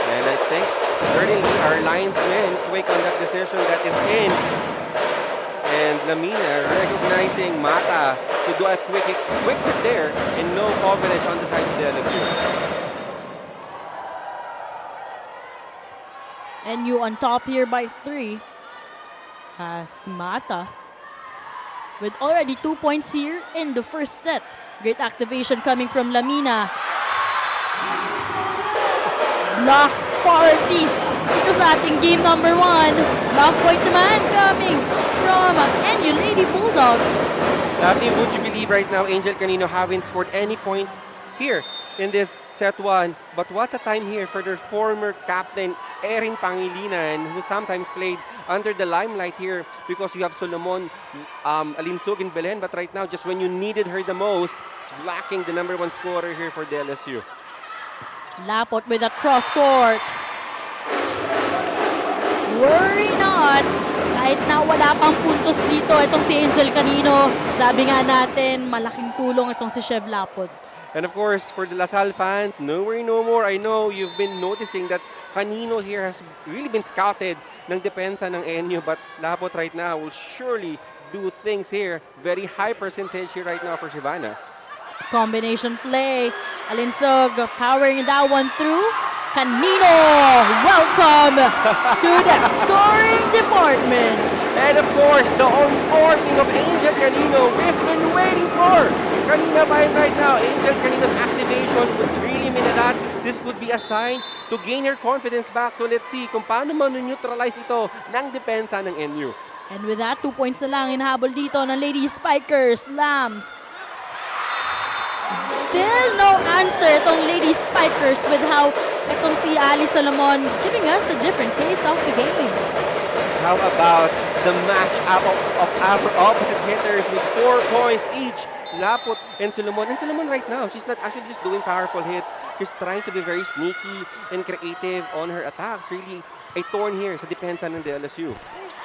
And I think certainly our linesmen quick on that decision that is in. And Lamina recognizing Mata to do a quick hit there and no coverage on the side of the LSU. NU on top here by 3 has Mata with already 2 points here in the first set. Great activation coming from Lamina. Block party ito sa ating game number 1. Block point naman coming from NU Lady Bulldogs. Daphne, would you believe right now Angel Canino haven't scored any point here in this set 1? But what a time here for their former captain, Erin Pangilinan, who sometimes played under the limelight here because you have Solomon Alinsug in Belen. But right now, just when you needed her the most, blocking the number 1 scorer here for DLSU. Lapot with a cross court. Worry not. Kahit na wala pang puntos dito, itong si Angel Canino, sabi nga natin, malaking tulong itong si Chev Lapot. And of course, for the LaSalle fans, no worry no more. I know you've been noticing that Canino here has really been scouted ng depensa ng NU, but Lapot right now will surely do things here. Very high percentage here right now for Shivana. Combination play. Alinsog powering that one through. Canino, welcome to the scoring department. And of course, the onboarding of Angel Canino we've been waiting for. Kanina pa right now, Angel Canino's activation would really mean a lot. This could be a sign to gain her confidence back. So let's see kung paano man-neutralize ito ng depensa ng NU. And with that, 2 points na lang hinahabol dito ng Lady Spikers. Lambs Still no answer itong Lady Spikers with how itong si Ali Solomon giving us a different taste of the game. How about the match up of opposite hitters with 4 points each? Lapot and Solomon. And Solomon right now, she's not actually just doing powerful hits. She's trying to be very sneaky and creative on her attacks. Really a thorn here sa depensa ng DLSU.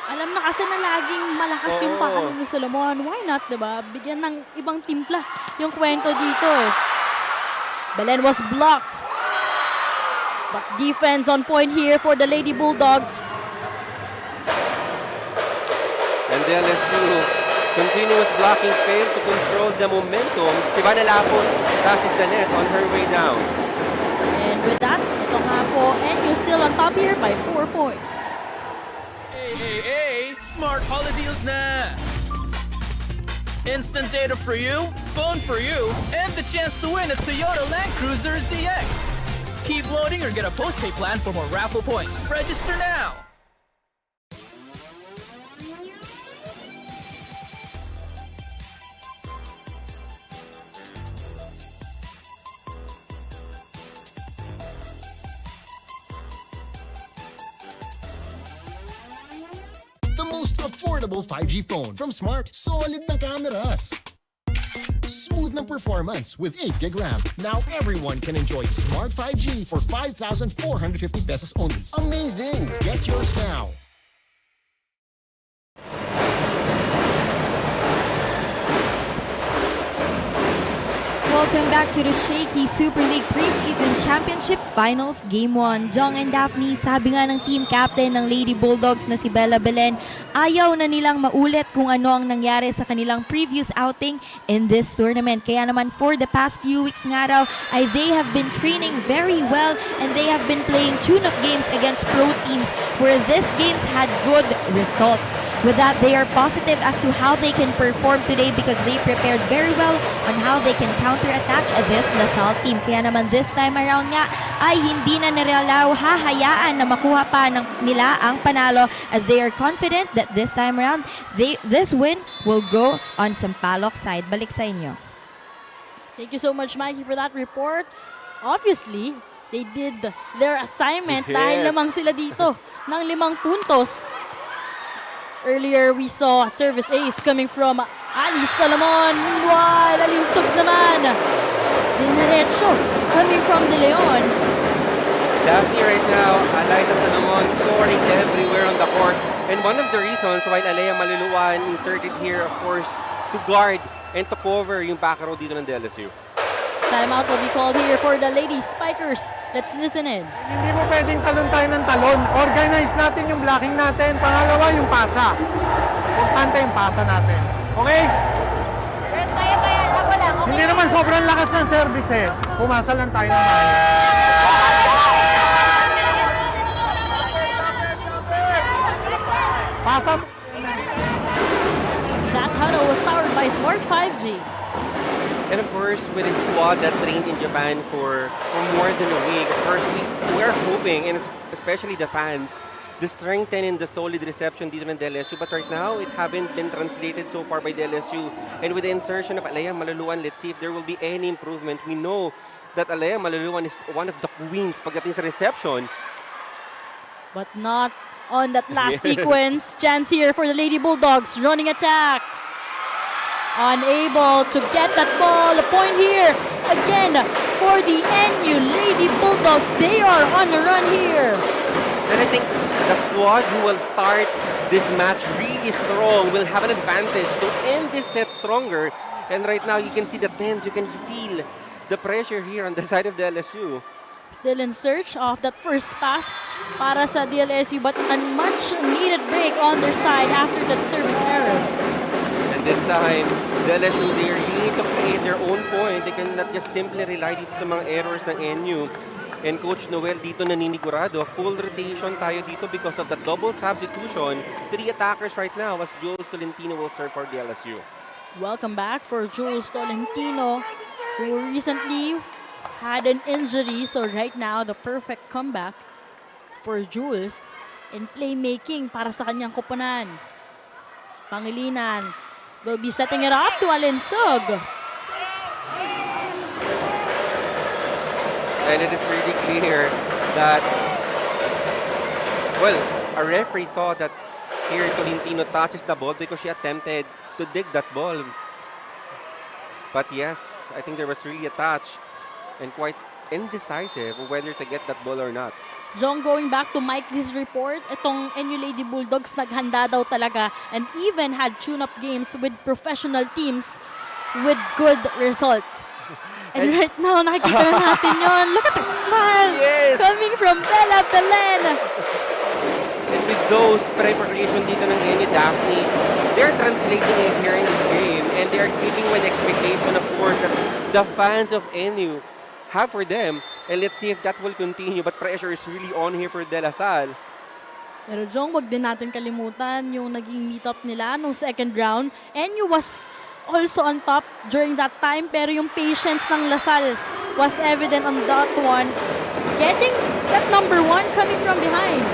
Alam na kasi na laging malakas yung palo ni Solomon. Why not, diba? Bigyan ng ibang timpla yung kwento dito. Belen was blocked. But defense on point here for the Lady Bulldogs. And DLSU continuous blocking failed to control the momentum. Ivana Lapot touches the net on her way down. And with that, ito nga po, and you're still on top here by 4 points. Hey, Smart Holiday Deals na! Instant data for you, phone for you, and the chance to win a Toyota Land Cruiser ZX. Keep loading or get a postpaid plan for more raffle points. Register now! The most affordable 5G phone from Smart. Solid ng cameras. Smooth ng performance with 8 gig RAM. Now everyone can enjoy Smart 5G for 5,450 pesos only. Amazing! Get yours now. Welcome back to the Shakey Super League Preseason Championship Finals Game 1. Jong and Daphne, sabi nga ng team captain ng Lady Bulldogs na si Bella Belen, ayaw na nilang maulit kung ano ang nangyari sa kanilang previous outing in this tournament. Kaya naman for the past few weeks nga raw, ay they have been training very well and they have been playing tune-up games against pro teams where these games had good results. With that, they are positive as to how they can perform today because they prepared very well on how they can counterattack this Salle team. Kaya naman this time around nga ay hindi na nila hahayaan na makuha pa nila ang panalo as they are confident that this time around this win will go on Sampaloc side. Balik sa inyo. Thank you so much, Mikey, for that report. Obviously, they did their assignment dahil lamang sila dito ng 5 puntos. Earlier, we saw a service ace coming from Ali Solomon. Meanwhile, alinsog naman. Dinaretso coming from De Leon. Daphne right now, Eliza Solomon scoring everywhere on the court. And one of the reasons why Alea Maluluan inserted here, of course, to guard and to cover yung back row dito ng DLSU. Timeout will be called here for the Lady Spikers. Let's listen in. Hindi mo pwedeng talon tayo ng talon. Organize natin yung blocking natin. Pangalawa, yung pasa. Importante yung pasa natin. Okay? Girls, kaya pa yan. Ako lang. Okay. Hindi naman sobrang lakas ng service eh. Pumasa lang tayo ng maayos. Pasa. That huddle was powered by Smart 5G. And of course, with a squad that trained in Japan for more than a week, of course, we're hoping, and especially the fans, the strengthen and the solid reception dito ng DLSU. But right now, it haven't been translated so far by DLSU. And with the insertion of Alea Maluluan, let's see if there will be any improvement. We know that Alea Maluluan is one of the queens pagdating sa reception. But not on that last sequence. Chance here for the Lady Bulldogs. Running attack. Unable to get that ball. A point here again for the NU Lady Bulldogs. They are on the run here. And I think the squad who will start this match really strong will have an advantage to end this set stronger. And right now you can see the tense, you can feel the pressure here on the side of the LSU. Still in search of that first pass para sa DLSU, but a much needed break on their side after that service error. This time, the LSU, they really need to create their own point. They cannot just simply rely dito sa mga errors ng NU. And Coach Noel dito naninigurado. Full rotation tayo dito because of the double substitution. 3 attackers right now as Jules Tolentino will serve for the LSU. Welcome back for Jules Tolentino, who recently had an injury. So right now, the perfect comeback for Jules in playmaking para sa kanyang koponan. Pangilinan will be setting it up to Alinsog. And it is really clear that, well, a referee thought that here Tolentino touches the ball because she attempted to dig that ball. But yes, I think there was really a touch and quite indecisive whether to get that ball or not. Jong, going back to Mikey's report, itong NU Lady Bulldogs naghanda daw talaga and even had tune-up games with professional teams with good results. And right now, nakikita na natin yon. Look at that smile coming from Bella Belen. And with those preparation dito ng NU Daphne, they're translating it here in this game and they're giving an expectation, of course, that the fans of NU have for them. And let's see if that will continue. But pressure is really on here for De La Salle. Pero Jong, wag din natin kalimutan yung naging meet-up nila nung second round. NU was also on top during that time. Pero yung patience ng La Salle was evident on that one. Getting set number 1 coming from behind.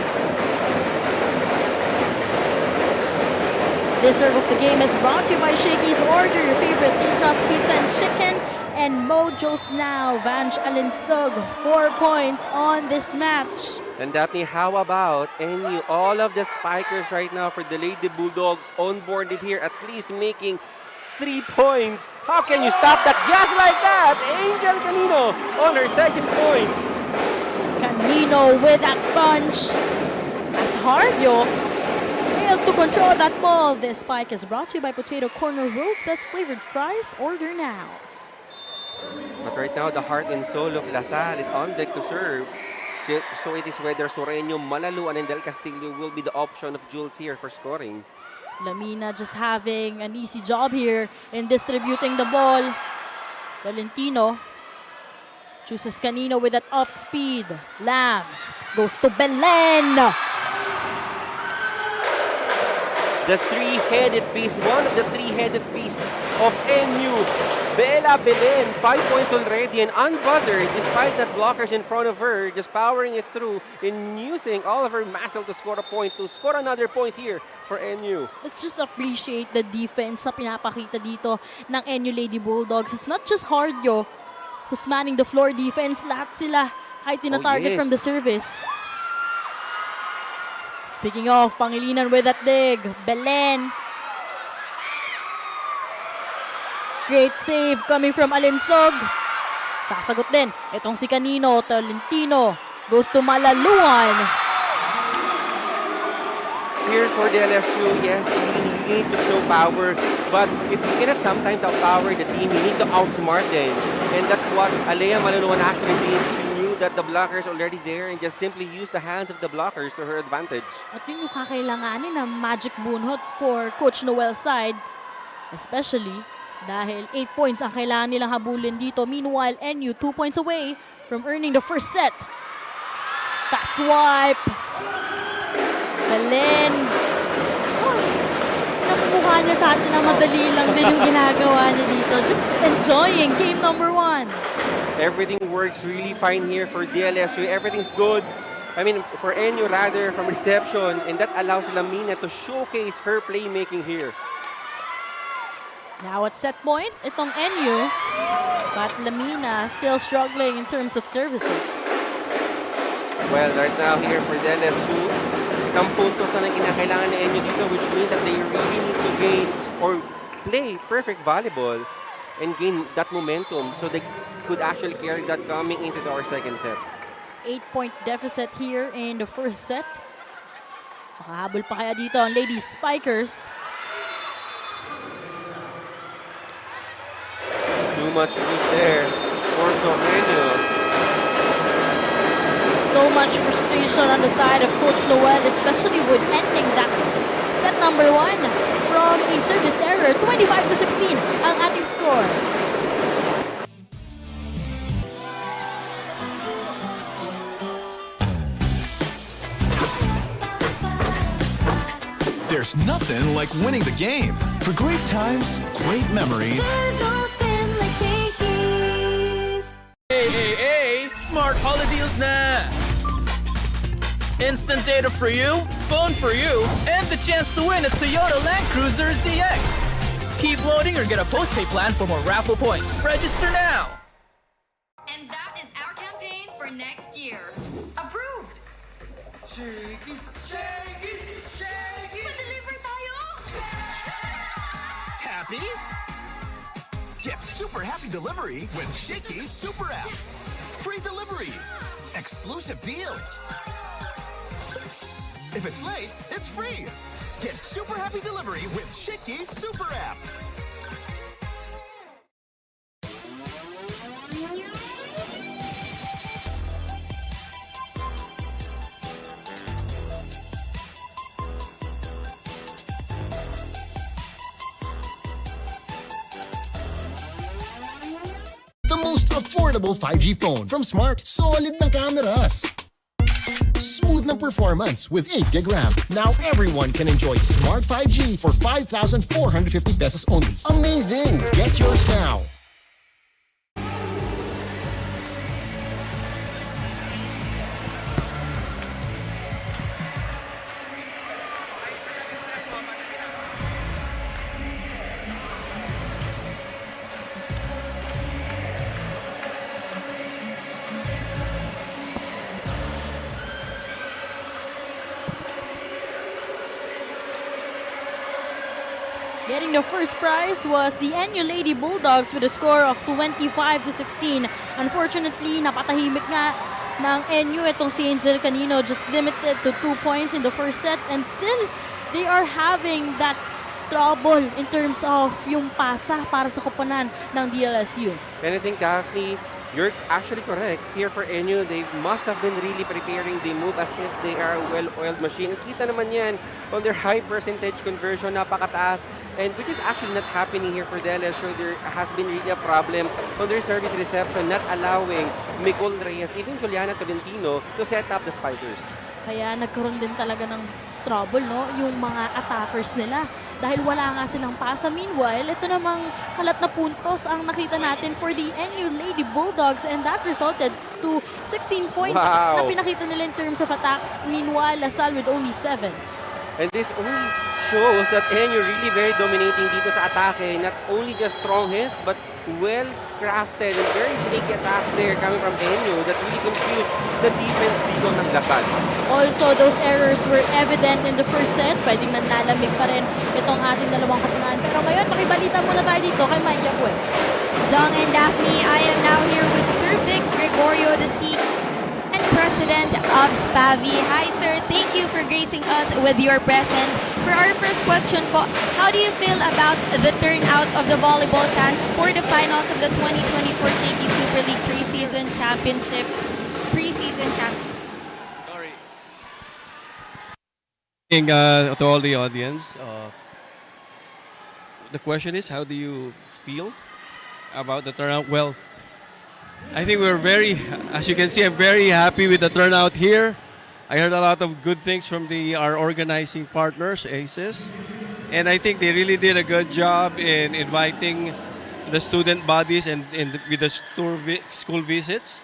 This serve of the game is brought to you by Shakey's. Order your favorite thin-crust pizza and chicken. And Mojo's now, Vange Alinsug, 4 points on this match. And Daphne, how about NU? All of the spikers right now for the Lady Bulldogs onboarded here, at least making 3 points. How can you stop that just like that? Angel Canino on her second point. Canino with that punch. As Hardio failed to control that ball. This spike is brought to you by Potato Corner, world's best flavored fries. Order now. But right now, the heart and soul of La Salle is on deck to serve. So it is whether Soreño, Malaluan, and Del Castillo will be the option of Jules here for scoring. Lamina just having an easy job here in distributing the ball. Valentino chooses Canino with that off speed. Lambs goes to Belen. The three-headed beast, one of the three-headed beasts of NU. Bella Belen, 5 points already and unbothered despite that blockers in front of her, just powering it through and using all of her muscle to score a point, to score another point here for NU. Let's just appreciate the defense na pinapakita dito ng NU Lady Bulldogs. It's not just Hardio who's manning the floor defense. Lahat sila kahit tina-target from the service. Speaking of, Pangilinan with that dig. Belen. Great save coming from Alinsog. Sasagot din. Itong si Canino. Tolentino goes to Malaluan. Here for DLSU, yes, you need to show power. But if you cannot sometimes outpower the team, you need to outsmart them. And that's what Alea Malaluan actually did. She knew that the blockers already there and just simply used the hands of the blockers to her advantage. At yun yung kakailanganin ng magic bunhot for Coach Noel's side. Especially dahil 8 points ang kailangan nilang habulin dito. Meanwhile, NU 2 points away from earning the first set. Fast swipe. Belen. Nakamukha niya sa atin na madali lang din yung ginagawa niya dito. Just enjoying game number 1. Everything works really fine here for DLSU. Everything's good. I mean, for NU rather, from reception. And that allows Lamina to showcase her playmaking here. Now at set point, itong NU, but Lamina still struggling in terms of services. Well, right now here for DLSU, isang puntos na kinakailangan ng NU dito, which means that they really need to gain or play perfect volleyball and gain that momentum so they could actually carry that coming into our second set. 8-point deficit here in the first set. Makahabol pa kaya dito ang Lady Spikers. Too much loose there for Soreño. So much frustration on the side of Coach Noel, especially with ending that set number 1 from a service error. 25-16 ang ating score. There's nothing like winning the game. For great times, great memories. Hey, Smart Holiday Deals na! Instant data for you, phone for you, and the chance to win a Toyota Land Cruiser ZX. Keep loading or get a postpay plan for more raffle points. Register now! And that is our campaign for next year. Approved! Pa-deliver tayo! Happy? Get super happy delivery with Shakey's Super App. Free delivery. Exclusive deals. If it's late, it's free. Get super happy delivery with Shakey's Super App. The most affordable 5G phone from Smart. Solid ng cameras. Smooth ng performance with 8 gig RAM. Now everyone can enjoy Smart 5G for 5,450 pesos only. Amazing! Get yours now. Getting the first prize was the NU Lady Bulldogs with a score of 25-16. Unfortunately, napatahimik nga ng NU itong si Angel Canino, just limited to 2 points in the first set, and still they are having that trouble in terms of yung pasa para sa koponan ng DLSU. And I think, Daphne, you're actually correct. Here for NU, they must have been really preparing. They move as if they are a well-oiled machine. Kita naman yan on their high percentage conversion, napakataas. And which is actually not happening here for DLSU. There has been really a problem on their service reception, not allowing Nicole Reyes, even Juliana Tolentino, to set up the spiders. Kaya nagkaroon din talaga ng trouble, no? Yung mga attackers nila. Dahil wala nga silang pasa. Meanwhile, ito namang kalat na puntos ang nakita natin for the NU Lady Bulldogs, and that resulted to 16 points na pinakita nila in terms of attacks. Meanwhile, Salle with only 7. And this only shows that NU really very dominating dito sa atake. Not only just strong hits, but well-crafted and very sneaky attacks there coming from NU that really confused the defense dito ng Lasal. Also, those errors were evident in the first set. Pwedeng nanlalamig pa rin itong ating dalawang kapunan. Pero ngayon, makibalita muna tayo dito kay Mike Yapue. Jong and Daphne, I am now here with Sir Vic Gregorio, the CEO and President of SPAVI. Hi, sir. Thank you for gracing us with your presence. For our first question po, how do you feel about the turnout of the volleyball fans for the finals of the 2024 Shakey Super League Preseason Championship? Sorry. To all the audience, the question is, how do you feel about the turnout? Well, I think we're as you can see, I'm very happy with the turnout here. I heard a lot of good things from our organizing partners, ACES, and I think they really did a good job in inviting the student bodies and with the school visits.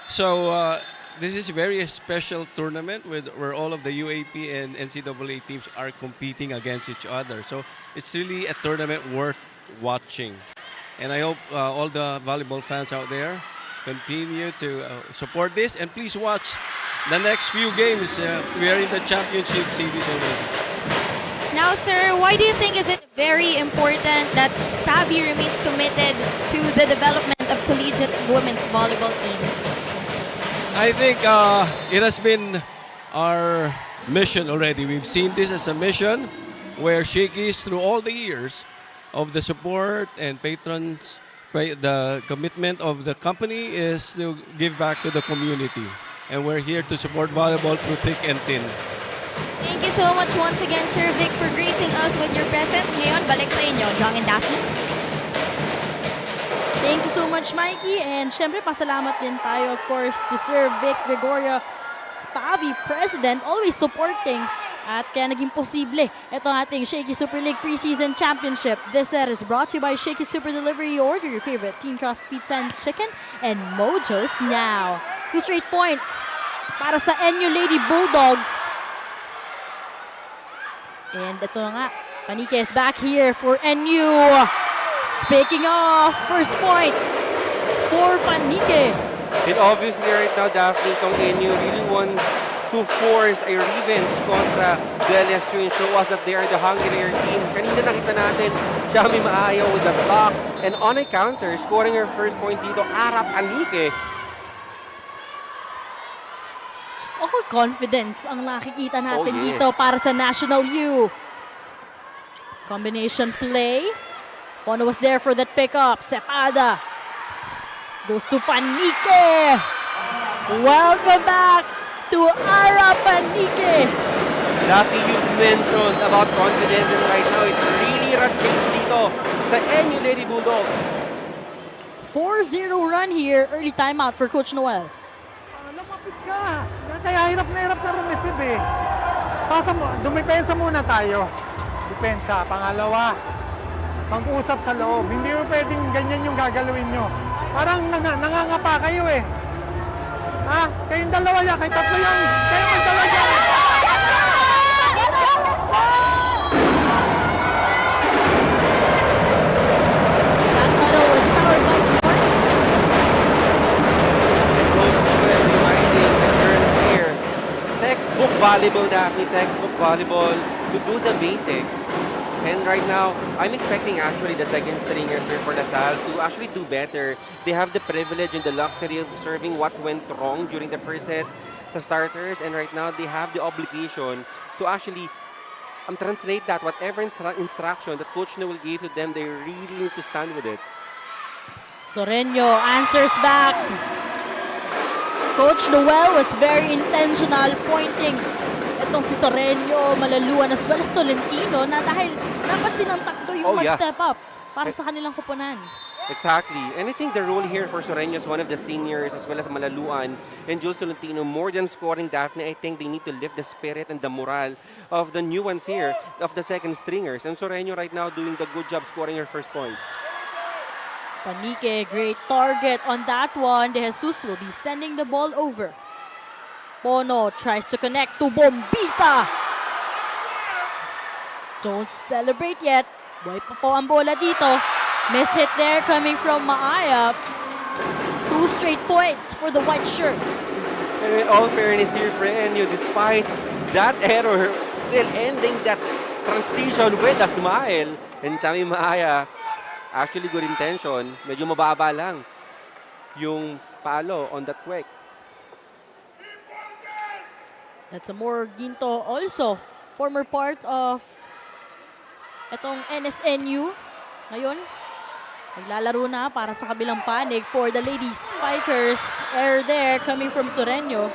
So this is a very special tournament where all of the UAP and NCAA teams are competing against each other. So it's really a tournament worth watching. And I hope all the volleyball fans out there continue to support this. And please watch the next few games. We are in the championship series already. Now, sir, why do you think is it very important that SPAVI remains committed to the development of collegiate women's volleyball teams? I think it has been our mission already. We've seen this as a mission where Shakey's, through all the years of the support and patrons, the commitment of the company is to give back to the community. And we're here to support volleyball through thick and thin. Thank you so much once again, Sir Vic, for gracing us with your presence. Ngayon, balik sa inyo, Jong and Daphne. Thank you so much, Mikey. And syempre, pasalamat din tayo, of course, to Sir Vic Gregorio, SPAVI President, always supporting. At kaya naging posible itong ating Shakey Super League Preseason Championship. This set is brought to you by Shakey Super Delivery. Order your favorite Teen Crust Pizza and Chicken and Mojo's now. 2 straight points para sa NU Lady Bulldogs. And ito na nga, Panike is back here for NU. Speaking of, first point for Panike. And obviously right now, Daphne, itong NU really wants to force a revenge kontra DLSU and show us that they are the hungrier team. Kanina nakita natin, Jami Maayaw with the block. And on a counter, scoring her first point dito, Arap Anike. Just all confidence ang nakikita natin yes. dito para sa National U. Combination play. Pono was there for that pickup. Sepada goes to Panike. Welcome back to Ara Panike. Lucky you mentioned about confidence, and right now it's really rat chase dito sa NU Lady Bulldogs. 4-0 run here. Early timeout for Coach Noel. Lumapit ka. Kaya hirap na hirap ka rumesib eh. Dumipensa muna tayo. Depensa. Pangalawa, pag-usap sa loob. Hindi mo pwedeng ganyan yung gagalawin nyo. Parang nangangapa kayo eh. Ha? Kayong dalawa yan, kay tatlo yan. Kayong dalawa yan. That huddle was powered by Smart. Reminding the girls here, textbook volleyball, Daphne, textbook volleyball, to do the basic. And right now, I'm expecting actually the second stringers here for Salle to actually do better. They have the privilege and the luxury of observing what went wrong during the first set sa starters. And right now, they have the obligation to actually translate that. Whatever instruction that Coach Noel gave to them, they really need to stand with it. Soreño answers back. Coach Noel was very intentional, pointing itong si Soreño, Malaluan as well as Tolentino na dahil dapat silang takbo yung mag-step up para sa kanilang kupunan. Exactly. And I think the role here for Soreño is one of the seniors as well as Malaluan and Jules Tolentino. More than scoring, Daphne, I think they need to lift the spirit and the morale of the new ones here, of the second stringers. And Soreño right now doing the good job scoring her first point. Panike, great target on that one. De Jesus will be sending the ball over. Pono tries to connect to Bombita. Don't celebrate yet. Buhay pa po ang bola dito. Miss hit there coming from Maaya. 2 straight points for the white shirts. And in all fairness here for NU, despite that error, still ending that transition with a smile. And Chami Maaya, actually good intention. Medyo mababa lang yung palo on that quick. That's a more Ginto also. Former part of itong NSNU. Ngayon, naglalaro na para sa kabilang panig for the ladies spikers. Error there coming from Soreño.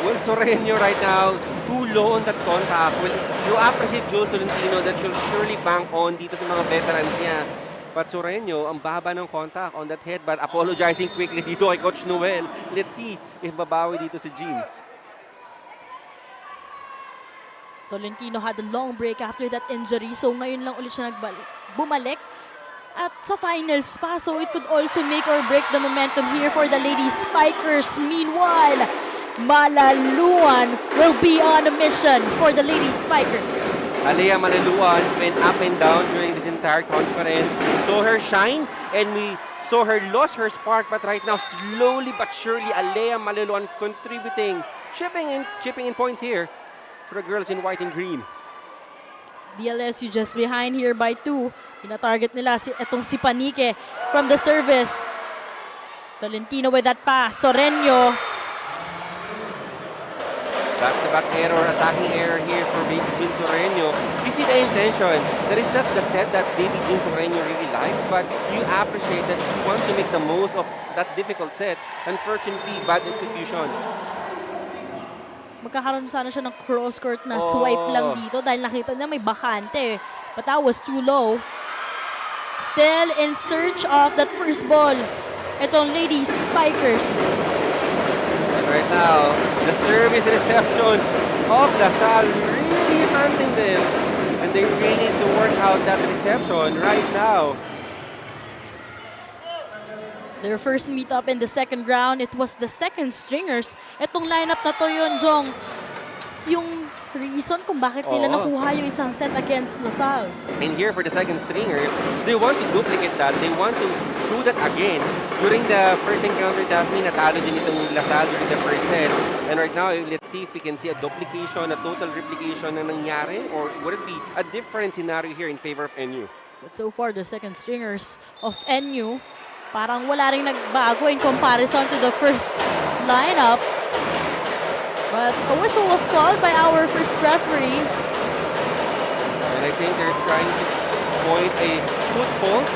Well, Soreño right now, too low on that contact. Well, you appreciate Jules Tolentino that she'll surely bank on dito sa mga veterans niya. But Soreño, ang baba ng contact on that head, but apologizing quickly dito kay Coach Noel. Let's see if babawi dito si Jean. Tolentino had a long break after that injury, so ngayon lang ulit siya bumalik. At sa finals pa, so it could also make or break the momentum here for the ladies spikers. Meanwhile, Malaluan will be on a mission for the ladies spikers. Alea Malaluan went up and down during this entire conference. We saw her shine and we saw her lose her spark, but right now, slowly but surely, Alea Malaluan contributing, chipping in points here for the girls in white and green. DLSU just behind here by 2. Ina-target nila itong si Panike from the service. Tolentino with that pass. Soreño. Back-to-back error, attacking error here for Baby Jean Soreño. You see the intention. That is not the set that Baby Jean Soreño really likes, but you appreciate that she wants to make the most of that difficult set. Unfortunately, bad execution. Magkakaroon sana siya ng cross-court na swipe lang dito dahil nakita niya may bakante. But that was too low. Still in search of that first ball. Itong ladies spikers. And right now, the service reception of Salle really hunting them. And they really need to work out that reception right now. Their first meet-up in the second round, it was the second stringers. Itong lineup na to yun, Jong, yung reason kung bakit nila nakuha yung isang set against Salle. And here for the second stringers, they want to duplicate that. They want to do that again. During the first encounter, Daphne, natalo din itong LaSalle during the first set. And right now, let's see if we can see a duplication, a total replication na nangyari, or would it be a different scenario here in favor of NU? But so far, the second stringers of NU, parang wala ring nagbago in comparison to the first lineup. But a whistle was called by our first referee. And I think they're trying to point a foot fault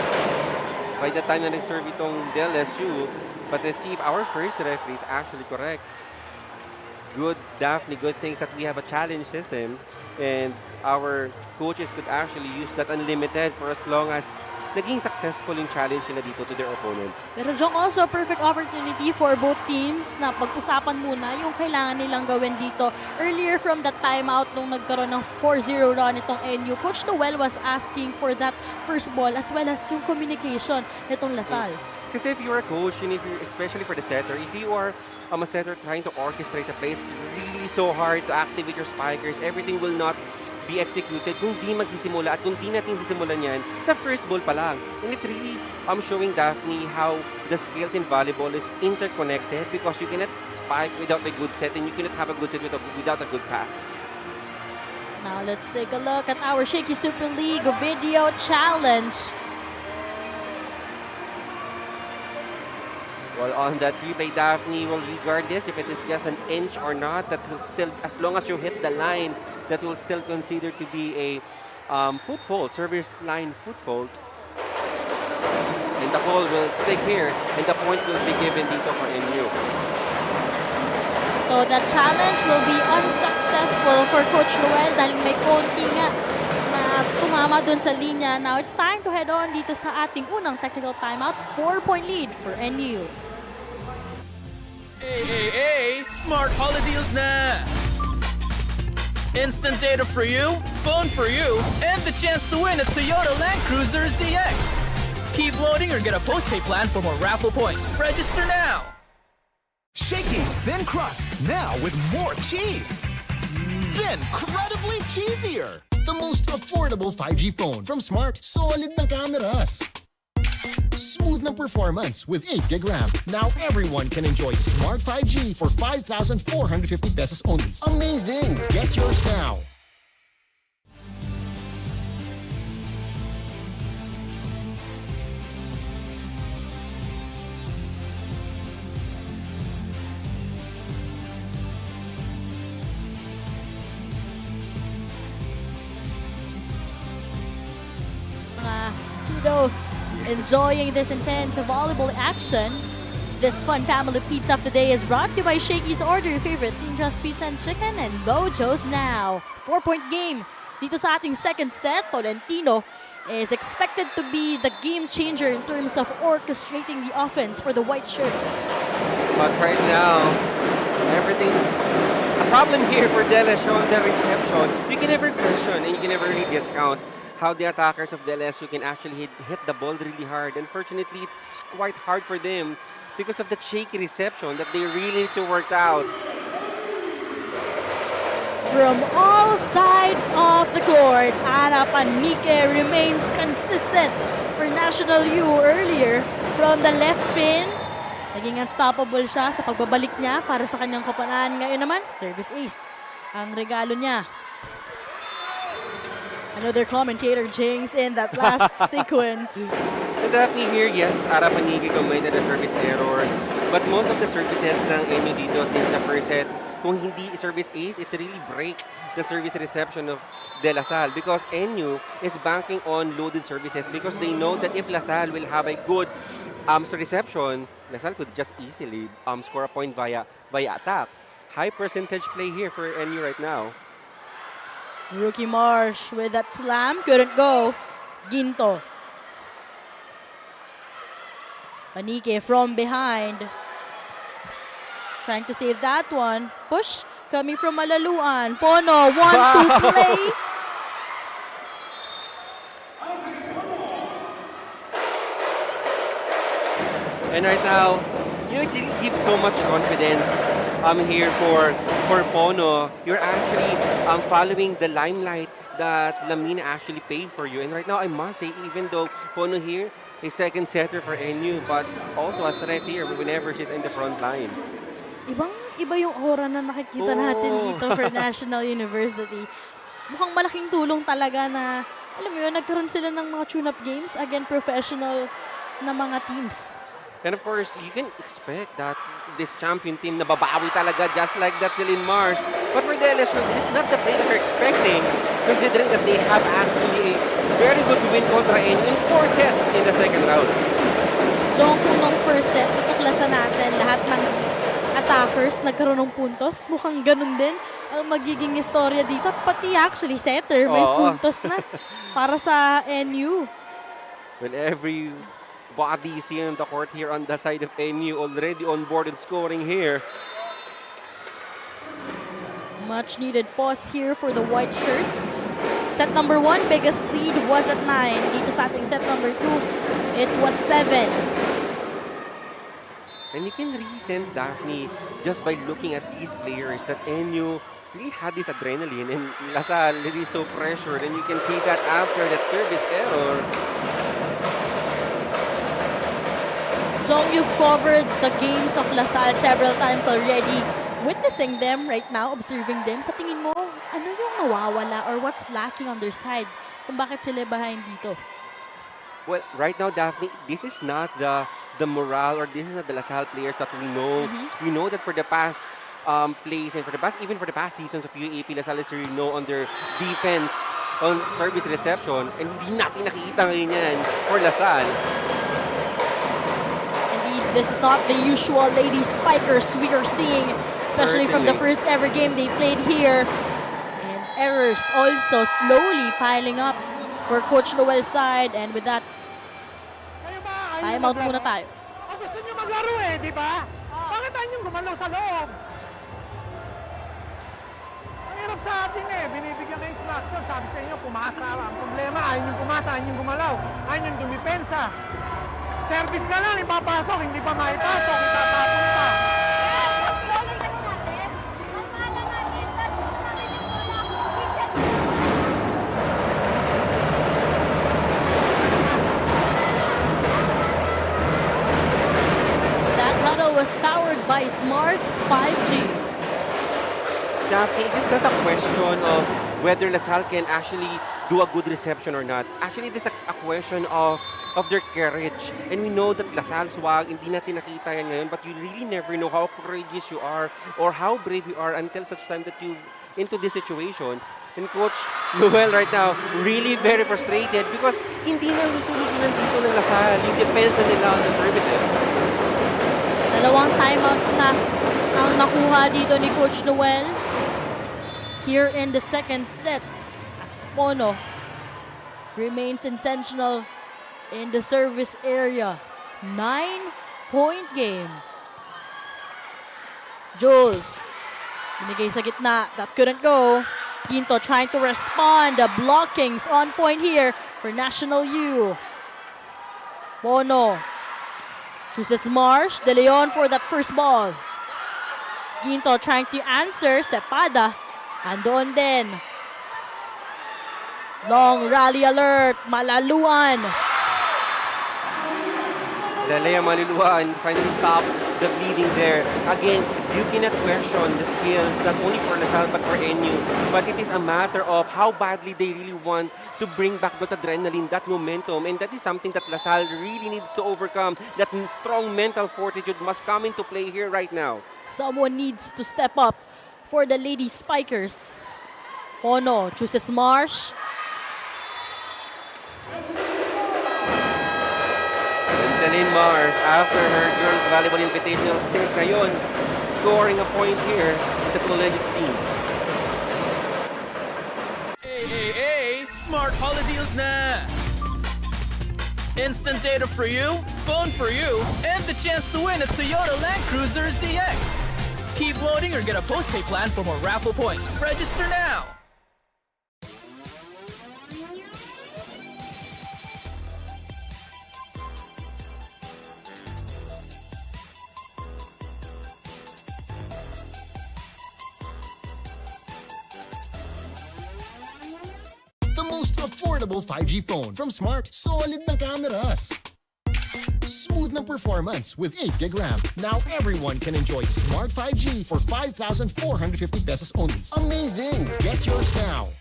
by the time na nag-serve itong DLSU. But let's see if our first referee is actually correct. Good, Daphne, good things that we have a challenge system. And our coaches could actually use that unlimited for as long as naging successful yung challenge nila dito to their opponent. Pero Jong, also a perfect opportunity for both teams na pag-usapan muna yung kailangan nilang gawin dito. Earlier from the timeout nung nagkaroon ng 4-0 run itong NU, Coach Noel was asking for that first ball as well as yung communication nitong LaSalle. Kasi if you're a coach, and if you're, especially for the setter, if you are a setter trying to orchestrate a play, it's really so hard to activate your spikers. Everything will not be executed kung di magsisimula at kung di natin sisimulan yan sa first ball pa lang. And it really showing Daphne how the skills in volleyball is interconnected because you cannot spike without a good set and you cannot have a good set without a good pass. Now let's take a look at our Shakey Super League video challenge. Well, on that replay, Daphne will regard this if it is just an inch or not. That will still, as long as you hit the line, that will still consider to be a foot fault, service line foot fault. And the ball will stick here, and the point will be given dito for NU. So the challenge will be unsuccessful for Coach Noel dahil may konti nga na tumama dun sa linya. Now it's time to head on dito sa ating unang technical timeout. 4-point lead for NU. Hey, Smart Holiday deals na! Instant data for you, phone for you, and the chance to win a Toyota Land Cruiser ZX. Keep loading or get a postpay plan for more raffle points. Register now! Shakey's Thin Crust, now with more cheese. Then, incredibly cheesier. The most affordable 5G phone from Smart. Solid ng kameras. Smooth ng performance with 8 gig RAM. Now everyone can enjoy Smart 5G for 5,450 pesos only. Amazing! Get yours now. Kudos. Enjoying this intense volleyball action. This fun family pizza of the day is brought to you by Shakey's. Order your favorite thin crust pizza and chicken and Bojo's now. 4-point game. Dito sa ating second set, Tolentino is expected to be the game changer in terms of orchestrating the offense for the white shirts. But right now, everything's a problem here for DLSU on the reception. You can never question and you can never really discount how the attackers of DLSU can actually hit the ball really hard. Unfortunately, it's quite hard for them because of the shaky reception that they really need to work out. From all sides of the court, Ana Panike remains consistent for National U earlier. From the left pin, naging unstoppable siya sa pagbabalik niya para sa kanyang koponan. Ngayon naman, service ace ang regalo niya. Another commentator jinx in that last sequence. And Daphne here, yes, Ara Panigi committed a service error. But most of the services ng NU dito since the first set, kung hindi service ace, it really break the service reception of De La Salle because NU is banking on loaded services because they know that if La Salle will have a good reception, La Salle could just easily score a point via attack. High percentage play here for NU right now. Rookie Marsh with that slam. Couldn't go. Ginto. Panike from behind. Trying to save that one. Push coming from Malaluan. Pono, 1-2 play. And right now, you know, it really gives so much confidence here for Pono. You're actually following the limelight that Lamina actually paid for you. And right now, I must say, even though Pono here a second setter for NU, but also a threat here whenever she's in the front line. Iba yung aura na nakikita natin dito for National University. Mukhang malaking tulong talaga na, alam mo yun, nagkaroon sila ng mga tune-up games against professional na mga teams. And of course, you can expect that this champion team nababawi talaga just like that Celine Marsh. But for DLSU, this is not the play that they're expecting, considering that they have actually a very good win kontra NU in 4 sets in the second round. So kung nung first set, tutuklasan natin lahat ng attackers nagkaroon ng puntos. Mukhang ganun din ang magiging istorya dito. Pati actually setter, may puntos na para sa NU. When every body you see on the court here on the side of NU already on board and scoring here. Much needed pause here for the white shirts. Set number 1, biggest lead was at 9. Dito sa ating set number 2, it was 7. And you can really sense, Daphne, just by looking at these players, that NU really had this adrenaline, and LaSalle really so pressured, and you can see that after that service error. Jong, you've covered the games of LaSalle several times already. Witnessing them right now, observing them, sa tingin mo, ano yung nawawala or what's lacking on their side? Kung bakit sila behind dito? Well, right now, Daphne, this is not the morale, or this is not the LaSalle players that we know. We know that for the past plays and even for the past seasons of UAP, LaSalle is really known on their defense, on service reception, and hindi natin nakikita ngayon yan for LaSalle. This is not the usual lady spikers we are seeing, especially from the first ever game they played here. And errors also slowly piling up for Coach Noel's side. And with that, timeout muna tayo. Gusto niyo maglaro eh, di ba? Bakit tayo yung gumalaw sa loob? Ang hirap sa atin eh, binibigyan ng instruction. Sabi sa inyo, pumasa. Ang problema, ayun yung pumasa, ayun yung gumalaw, ayun yung dumipensa. Service na lang, ipapasok, hindi pa maipasok, itatapon pa. That huddle was powered by Smart 5G. Daphne, it is not a question of whether LaSalle can actually do a good reception or not. Actually, it is a question of their courage. And we know that LaSalle swag, hindi natin nakita yan ngayon, but you really never know how courageous you are or how brave you are until such time that you're into this situation. And Coach Noel right now, really very frustrated because hindi na lusolusyonan dito ng LaSalle. Yung depensa nila on the services. Dalawang timeouts na ang nakuha dito ni Coach Noel here in the second set as Pono remains intentional in the service area. 9-point game. Jules, binigay sa gitna. That couldn't go. Quinto trying to respond. The blockings on point here for National U. Pono chooses Marsh. De Leon for that first ball. Quinto trying to answer. Cepada. Andoon din. Long rally alert. Malaluan. Lalea Maluluan finally stopped the bleeding there. Again, you cannot question the skills not only for LaSalle but for NU. But it is a matter of how badly they really want to bring back that adrenaline, that momentum. And that is something that LaSalle really needs to overcome. That strong mental fortitude must come into play here right now. Someone needs to step up for the Lady Spikers. Pono chooses Marsh. Celine Marsh, after her girls volleyball invitational stint ngayon, scoring a point here at the collegiate scene. Hey, Smart Holiday deals na! Instant data for you, phone for you, and the chance to win a Toyota Land Cruiser ZX. Keep loading or get a postpaid plan for more raffle points. Register now! The most affordable 5G phone from Smart. Solid ng cameras. ng performance with 8 gig RAM. Now everyone can enjoy Smart 5G for 5,450 pesos only. Amazing! Get yours now.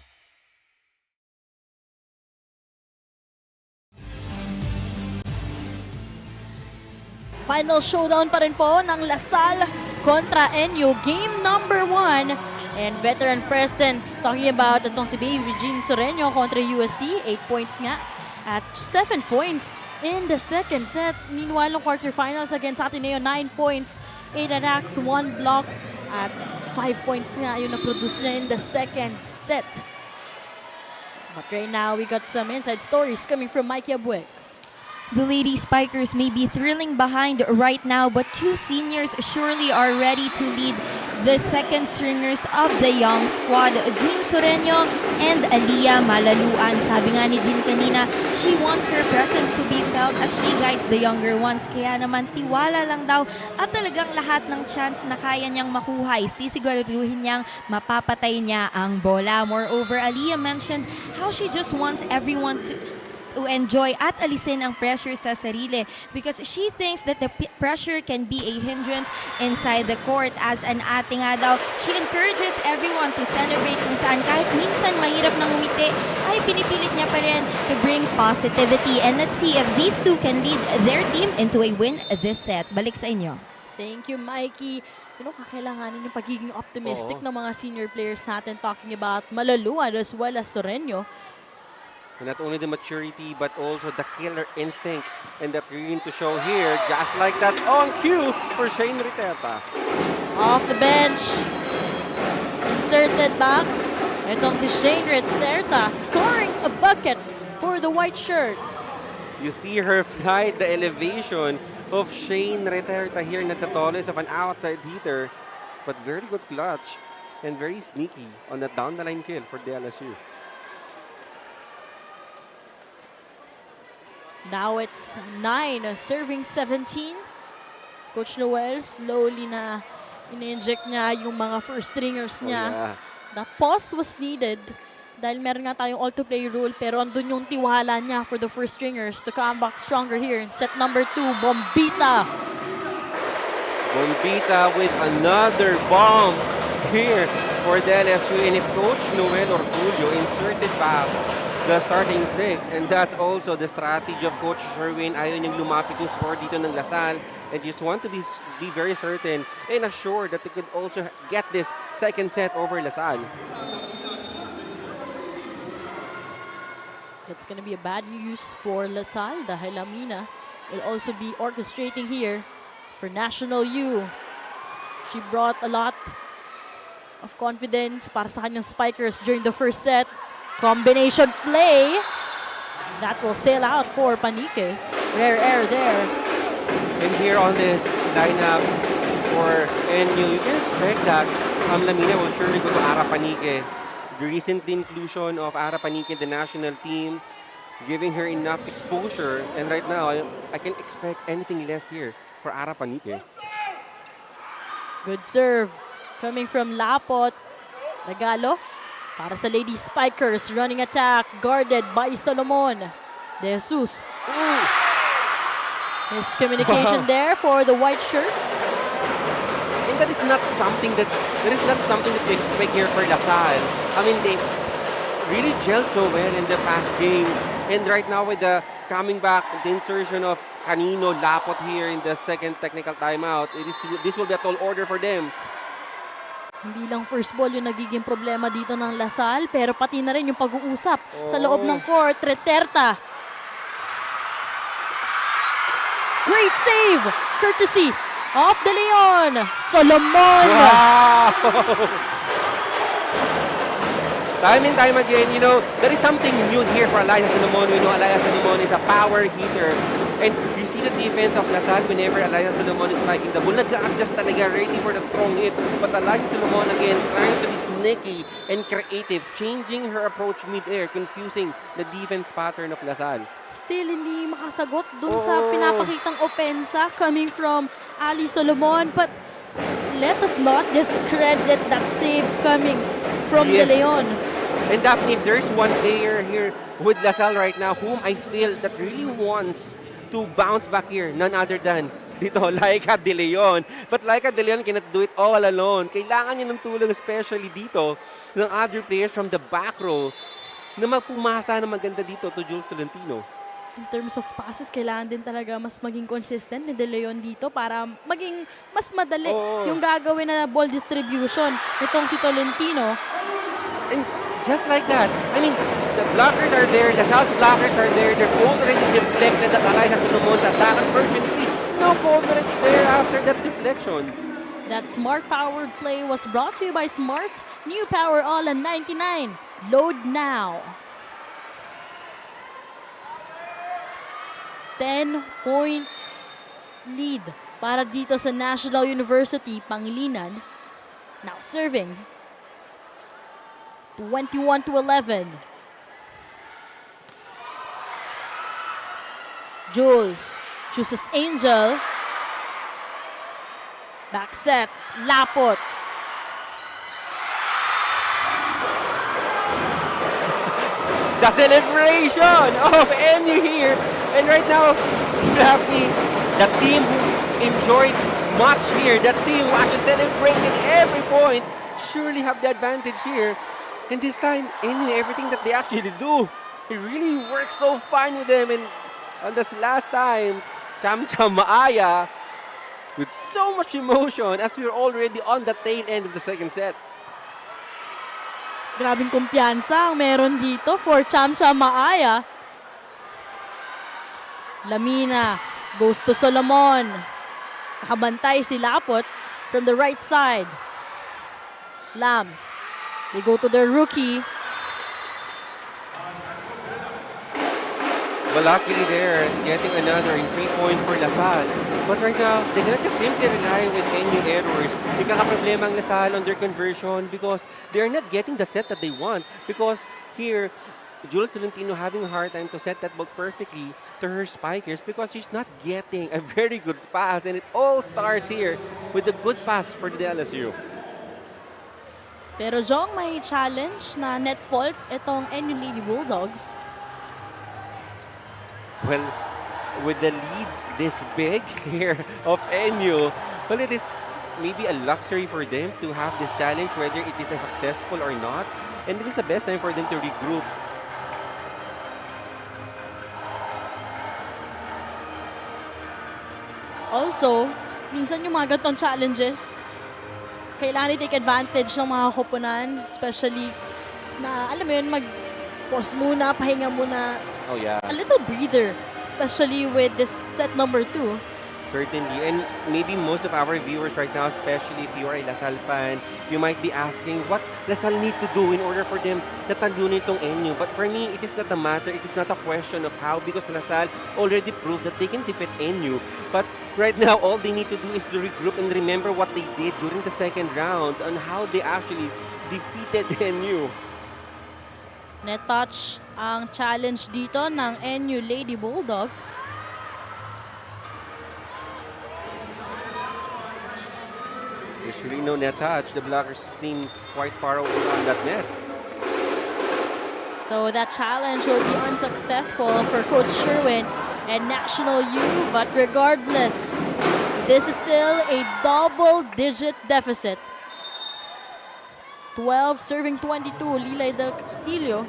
Final showdown pa rin po ng Salle kontra NU. Game number 1. And veteran presence, talking about itong si Baby Jean Soreño kontra UST. 8 points nga at 7 points in the second set. Meanwhile, ng quarterfinals against Ateneo, 9 points, 8 attacks, 1 block, at 5 points nga yung na-produce niya in the second set. But right now, we got some inside stories coming from Mikey Abuek. The Lady Spikers may be thrilling behind right now, but two seniors surely are ready to lead the second stringers of the young squad, Jean Soreño and Aliyah Malaluan. Sabi nga ni Jean kanina, she wants her presence to be felt as she guides the younger ones. Kaya naman tiwala lang daw at talagang lahat ng chance na kaya niyang makuha ay sisiguraduhin niyang mapapatay niya ang bola. Moreover, Aliyah mentioned how she just wants everyone to enjoy at alisin ang pressure sa sarili because she thinks that the pressure can be a hindrance inside the court. As an ate nga daw, she encourages everyone to celebrate kung saan kahit minsan mahirap nang umiti ay pinipilit niya pa rin to bring positivity. And let's see if these two can lead their team into a win this set. Balik sa inyo. Thank you, Mikey. Kakailanganin yung pagiging optimistic ng mga senior players natin, talking about Malaluan as well as Soreño. And not only the maturity, but also the killer instinct and the feeling to show here, just like that on cue for Shane Riteta. Off the bench, inserted back. Itong si Shane Riteta scoring a bucket for the white shirts. You see her flight, the elevation of Shane Riteta here, not the tallest of an outside hitter, but very good clutch and very sneaky on that down the line kill for DLSU. Now it's 9, serving 17. Coach Noel, slowly na in-inject niya yung mga first stringers niya. Oh, yeah. That pause was needed dahil meron nga tayong all-to-play rule, pero andun yung tiwala niya for the first stringers to come back stronger here in set number 2. Bombita! Bombita with another bomb here for DLSU. And if Coach Noel or Julio inserted back the starting 6, and that's also the strategy of Coach Sherwin. Ayaw niyang lumapit yung score dito ng Salle, and just want to be very certain and assured that they could also get this second set over Salle. It's gonna be a bad news for Salle dahil Amina will also be orchestrating here for National U. She brought a lot of confidence para sa kanyang spikers during the first set. Combination play. That will sail out for Panique. Rare air there. And here on this lineup for NU, you can expect that Lamina will surely go to Ara Panique. The recent inclusion of Ara Panique in the national team, giving her enough exposure. And right now, I can't expect anything less here for Ara Panique. Good serve coming from Lapot. Regalo para sa Lady Spikers. Running attack guarded by Solomon De Jesus. Miscommunication there for the white shirts. And that is not something that we expect here for Salle. I mean, they really gelled so well in the past games. And right now with the coming back, the insertion of Canino Lapot here in the second technical timeout, this will be a tall order for them. Hindi lang first ball yung nagiging problema dito ng Salle, pero pati na rin yung pag-uusap sa loob ng court. Riteta. Great save! Courtesy of De Leon. Solomon! Wow! Time and time again, there is something new here for Elias Solomon. We know Elias Solomon is a power hitter. And you see the defense of Salle whenever Elias Solomon is spiking the ball. Nag-adjust talaga, ready for the strong hit. But Elias Solomon again trying to be sneaky and creative, changing her approach mid-air, confusing the defense pattern of Salle. Still hindi makasagot dun sa pinapakitang opensa coming from Ali Solomon. But let us not discredit that save coming from De Leon. And Daphne, if there's one player here with Salle right now whom I feel that really wants to bounce back here. None other than dito, Laika De Leon. But Laika De Leon cannot do it all alone. Kailangan niya ng tulong, especially dito, ng other players from the back row na magpumasa na maganda dito to Jules Tolentino. In terms of passes, kailangan din talaga mas maging consistent ni De Leon dito para maging mas madali yung gagawin na ball distribution nitong si Tolentino. And just like that, I mean, the blockers are there, the Sal's blockers are there, they're already deflected at Alaika Solomon's attack. Unfortunately, no coverage there after that deflection. That smart powered play was brought to you by Smart. New power all on 99. Load now. 10-point lead para dito sa National University Pangilinan. Now serving. 21-11. Jules chooses Angel. Back set. Lapot. The celebration of NU here. And right now, Daphne, the team who enjoyed much here, the team who actually celebrated every point, surely have the advantage here. And this time, everything that they actually do, it really works so fine with them. And on this last time, Cham Cham Maaya, with so much emotion as we're already on the tail end of the second set. Grabing kumpiyansa ang meron dito for Cham Cham Maaya. Lamina goes to Solomon. Nakabantay si Lapot from the right side. Lambs. They go to their rookie. Well, luckily they're getting another in 3-point for LaSalle. But right now, they cannot just simply rely with NU errors. Ikakaproblema ang LaSalle on their conversion because they're not getting the set that they want. Because here, Jules Tolentino having a hard time to set that ball perfectly to her spikers because she's not getting a very good pass. And it all starts here with a good pass for the DLSU. Pero Jong, may challenge na net fault itong NU Lady Bulldogs. Well, with the lead this big here of NU, well, it is maybe a luxury for them to have this challenge, whether it is successful or not. And it is the best time for them to regroup. Also, minsan yung mga ganitong challenges, kailangan i-take advantage ng mga koponan, especially na, alam mo yun, mag-pause muna, pahinga muna. Oh, yeah. A little breather, especially with this set number 2. Certainly. And maybe most of our viewers right now, especially if you are a LaSalle fan, you might be asking what LaSalle need to do in order for them na talunin itong NU. But for me, it is not a matter, it is not a question of how, because LaSalle already proved that they can defeat NU. But right now, all they need to do is to regroup and remember what they did during the second round and how they actually defeated NU. Net touch ang challenge dito ng NU Lady Bulldogs. There's really no net touch. The blocker seems quite far away on that net. So that challenge will be unsuccessful for Coach Sherwin and National U. But regardless, this is still a double-digit deficit. 12 serving 22, Lilay Del Castillo.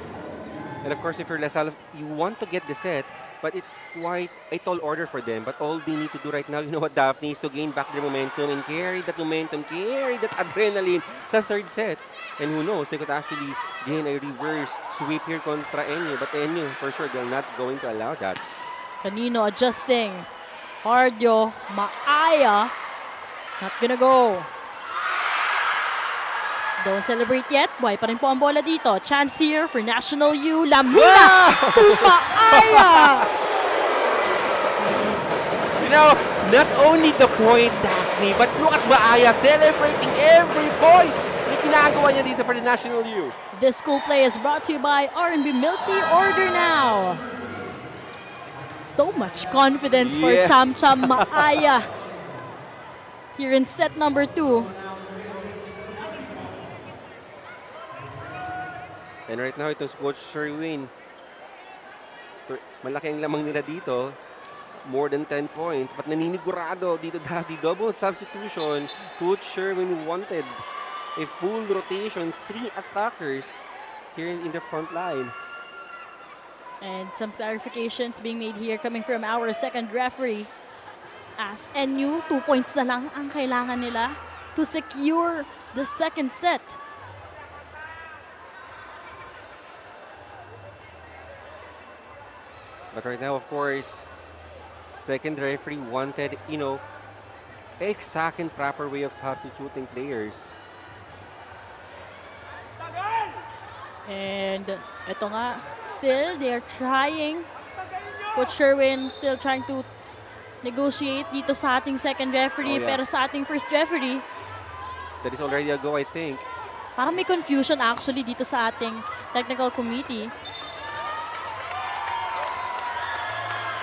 And of course, if you're LaSalle, you want to get the set, but it's quite a tall order for them. But all they need to do right now, you know what, Daphne, is to gain back their momentum and carry that momentum, carry that adrenaline sa third set. And who knows, they could actually gain a reverse sweep here contra NU. But NU, for sure, they're not going to allow that. Kanino adjusting. Hardyo, Maaya, not gonna go. Don't celebrate yet. Buhay pa rin po ang bola dito. Chance here for National U. Lamina to Maaya. You know, not only the point, Daphne, but look at Maaya celebrating every point na ginagawa niya dito for the National U. This school play is brought to you by R&B Milk Tea. Order now. So much confidence for Cham Cham Maaya here in set number 2. And right now, itong Coach Sherwin, malaki ang lamang nila dito. more than 10 points. But naninigurado dito Daffy. Double substitution. Coach Sherwin wanted a full rotation. 3 attackers here in the front line. And some clarifications being made here coming from our second referee. As NU, 2 points na lang ang kailangan nila to secure the second set. But right now, of course, second referee wanted, exact and proper way of substituting players. And ito nga, still, they are trying. Coach Sherwin still trying to negotiate dito sa ating second referee. Pero sa ating first referee, that is already a go, I think. parang may confusion actually dito sa ating technical committee.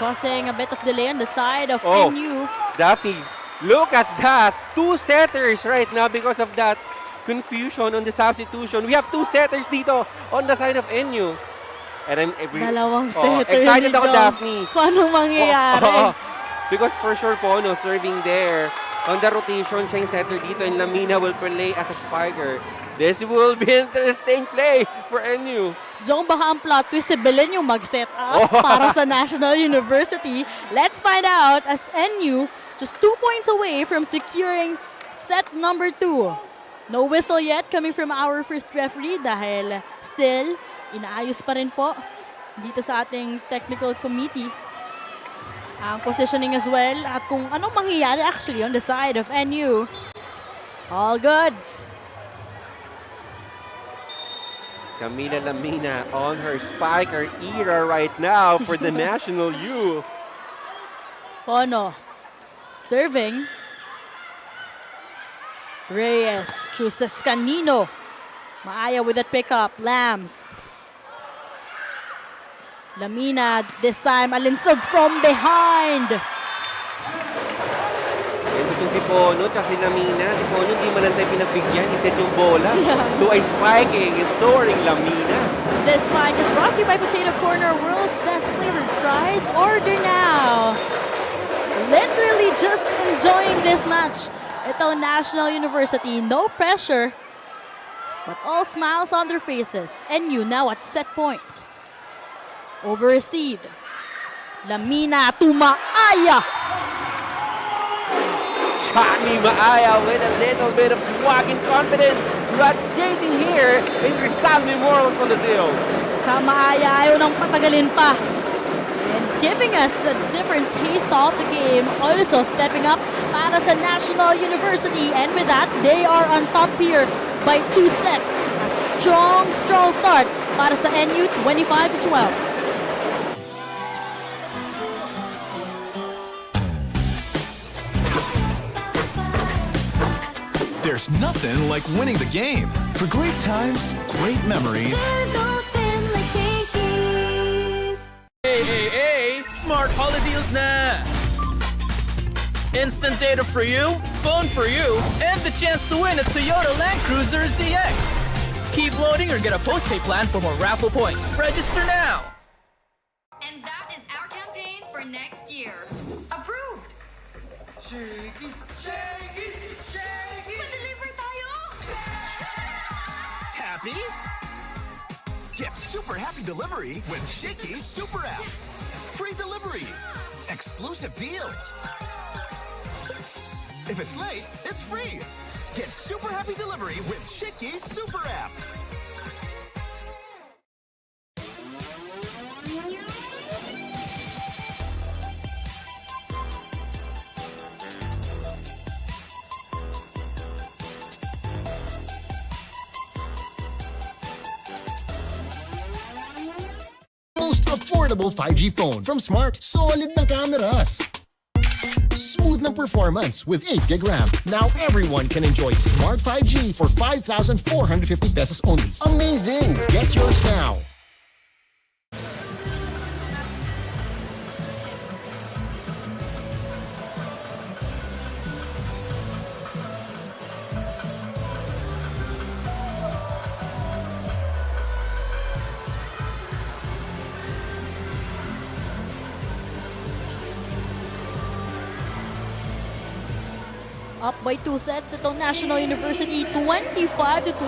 Causing a bit of delay on the side of NU. Daphne, look at that. 2 setters right now because of that confusion on the substitution. We have 2 setters dito on the side of NU. And I'm Dalawang setter. Excited ako, Daphne. Paano mangyayari? Because for sure, Pono serving there. On the rotation, siya yung setter dito, and Lamina will play as a spiker. This will be interesting play for NU. Diyan baka ang plot twist si Belen yung mag-set up para sa National University. Let's find out as NU just 2 points away from securing set number 2. No whistle yet coming from our first referee dahil still inaayos pa rin po dito sa ating technical committee ang positioning as well at kung anong mangyayari actually on the side of NU. All goods. Camila Lamina on her spiker era right now for the National U. Pono serving. Reyes chooses Canino. Maaya with that pickup. Lambs. Lamina this time alinsog from behind. Ito si Pono at si Lamina. Si Pono hindi manantay pinagbigyan. Instead yung bola to a spiking and soaring Lamina. This spike is brought to you by Potato Corner, world's best flavored fries. Order now. Literally just enjoying this match. Ito National University, no pressure, but all smiles on their faces. NU now at set point. Over receive. Lamina to Maaya. Chani Maaya with a little bit of swag and confidence. Radiating here in Rizal Memorial Coliseum. Sa Maaya ayaw nang patagalin pa. And giving us a different taste of the game. Also stepping up para sa National University. And with that, they are on top here by 2 sets. A strong start para sa NU 25-12. There's nothing like winning the game. For great times, great memories. There's nothing like Shakey's. Hey, Smart Holiday Deals na! Instant data for you, phone for you, and the chance to win a Toyota Land Cruiser ZX. Keep loading or get a postpaid plan for more raffle points. Register now! And that is our campaign for next year. Approved. Shakey's. Pa-deliver tayo. Happy? Get super happy delivery with Shakey's Super App. Free delivery. Exclusive deals. If it's late, it's free. Get super happy delivery with Shakey's Super App. Most affordable 5G phone from Smart. Solid ng cameras. Smooth ng performance with 8 gig RAM. Now everyone can enjoy Smart 5G for 5,450 pesos only. Amazing! Get yours now. Up by 2 sets itong National University, 25-12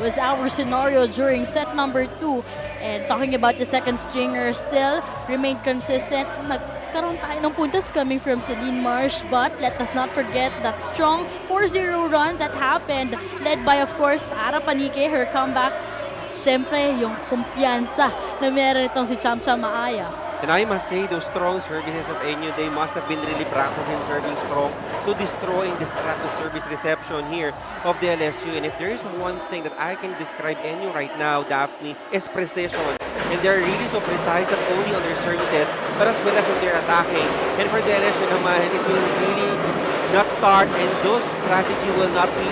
was our scenario during set number 2. And talking about the second stringer, still remained consistent. Nagkaroon tayo ng puntos coming from Celine Marsh, but let us not forget that strong 4-0 run that happened, led by of course Ara Panique, her comeback. Siyempre, yung kumpiyansa na meron itong si Cham Cham Maaya. And I must say, those strong services of Enyo, they must have been really practicing serving strong to destroy and distract the service reception here of the DLSU. And if there is one thing that I can describe Enyo right now, Daphne, is precision. And they're really so precise not only on their services, but as well as on their attacking. And for the DLSU naman, it will really not start, and those strategy will not be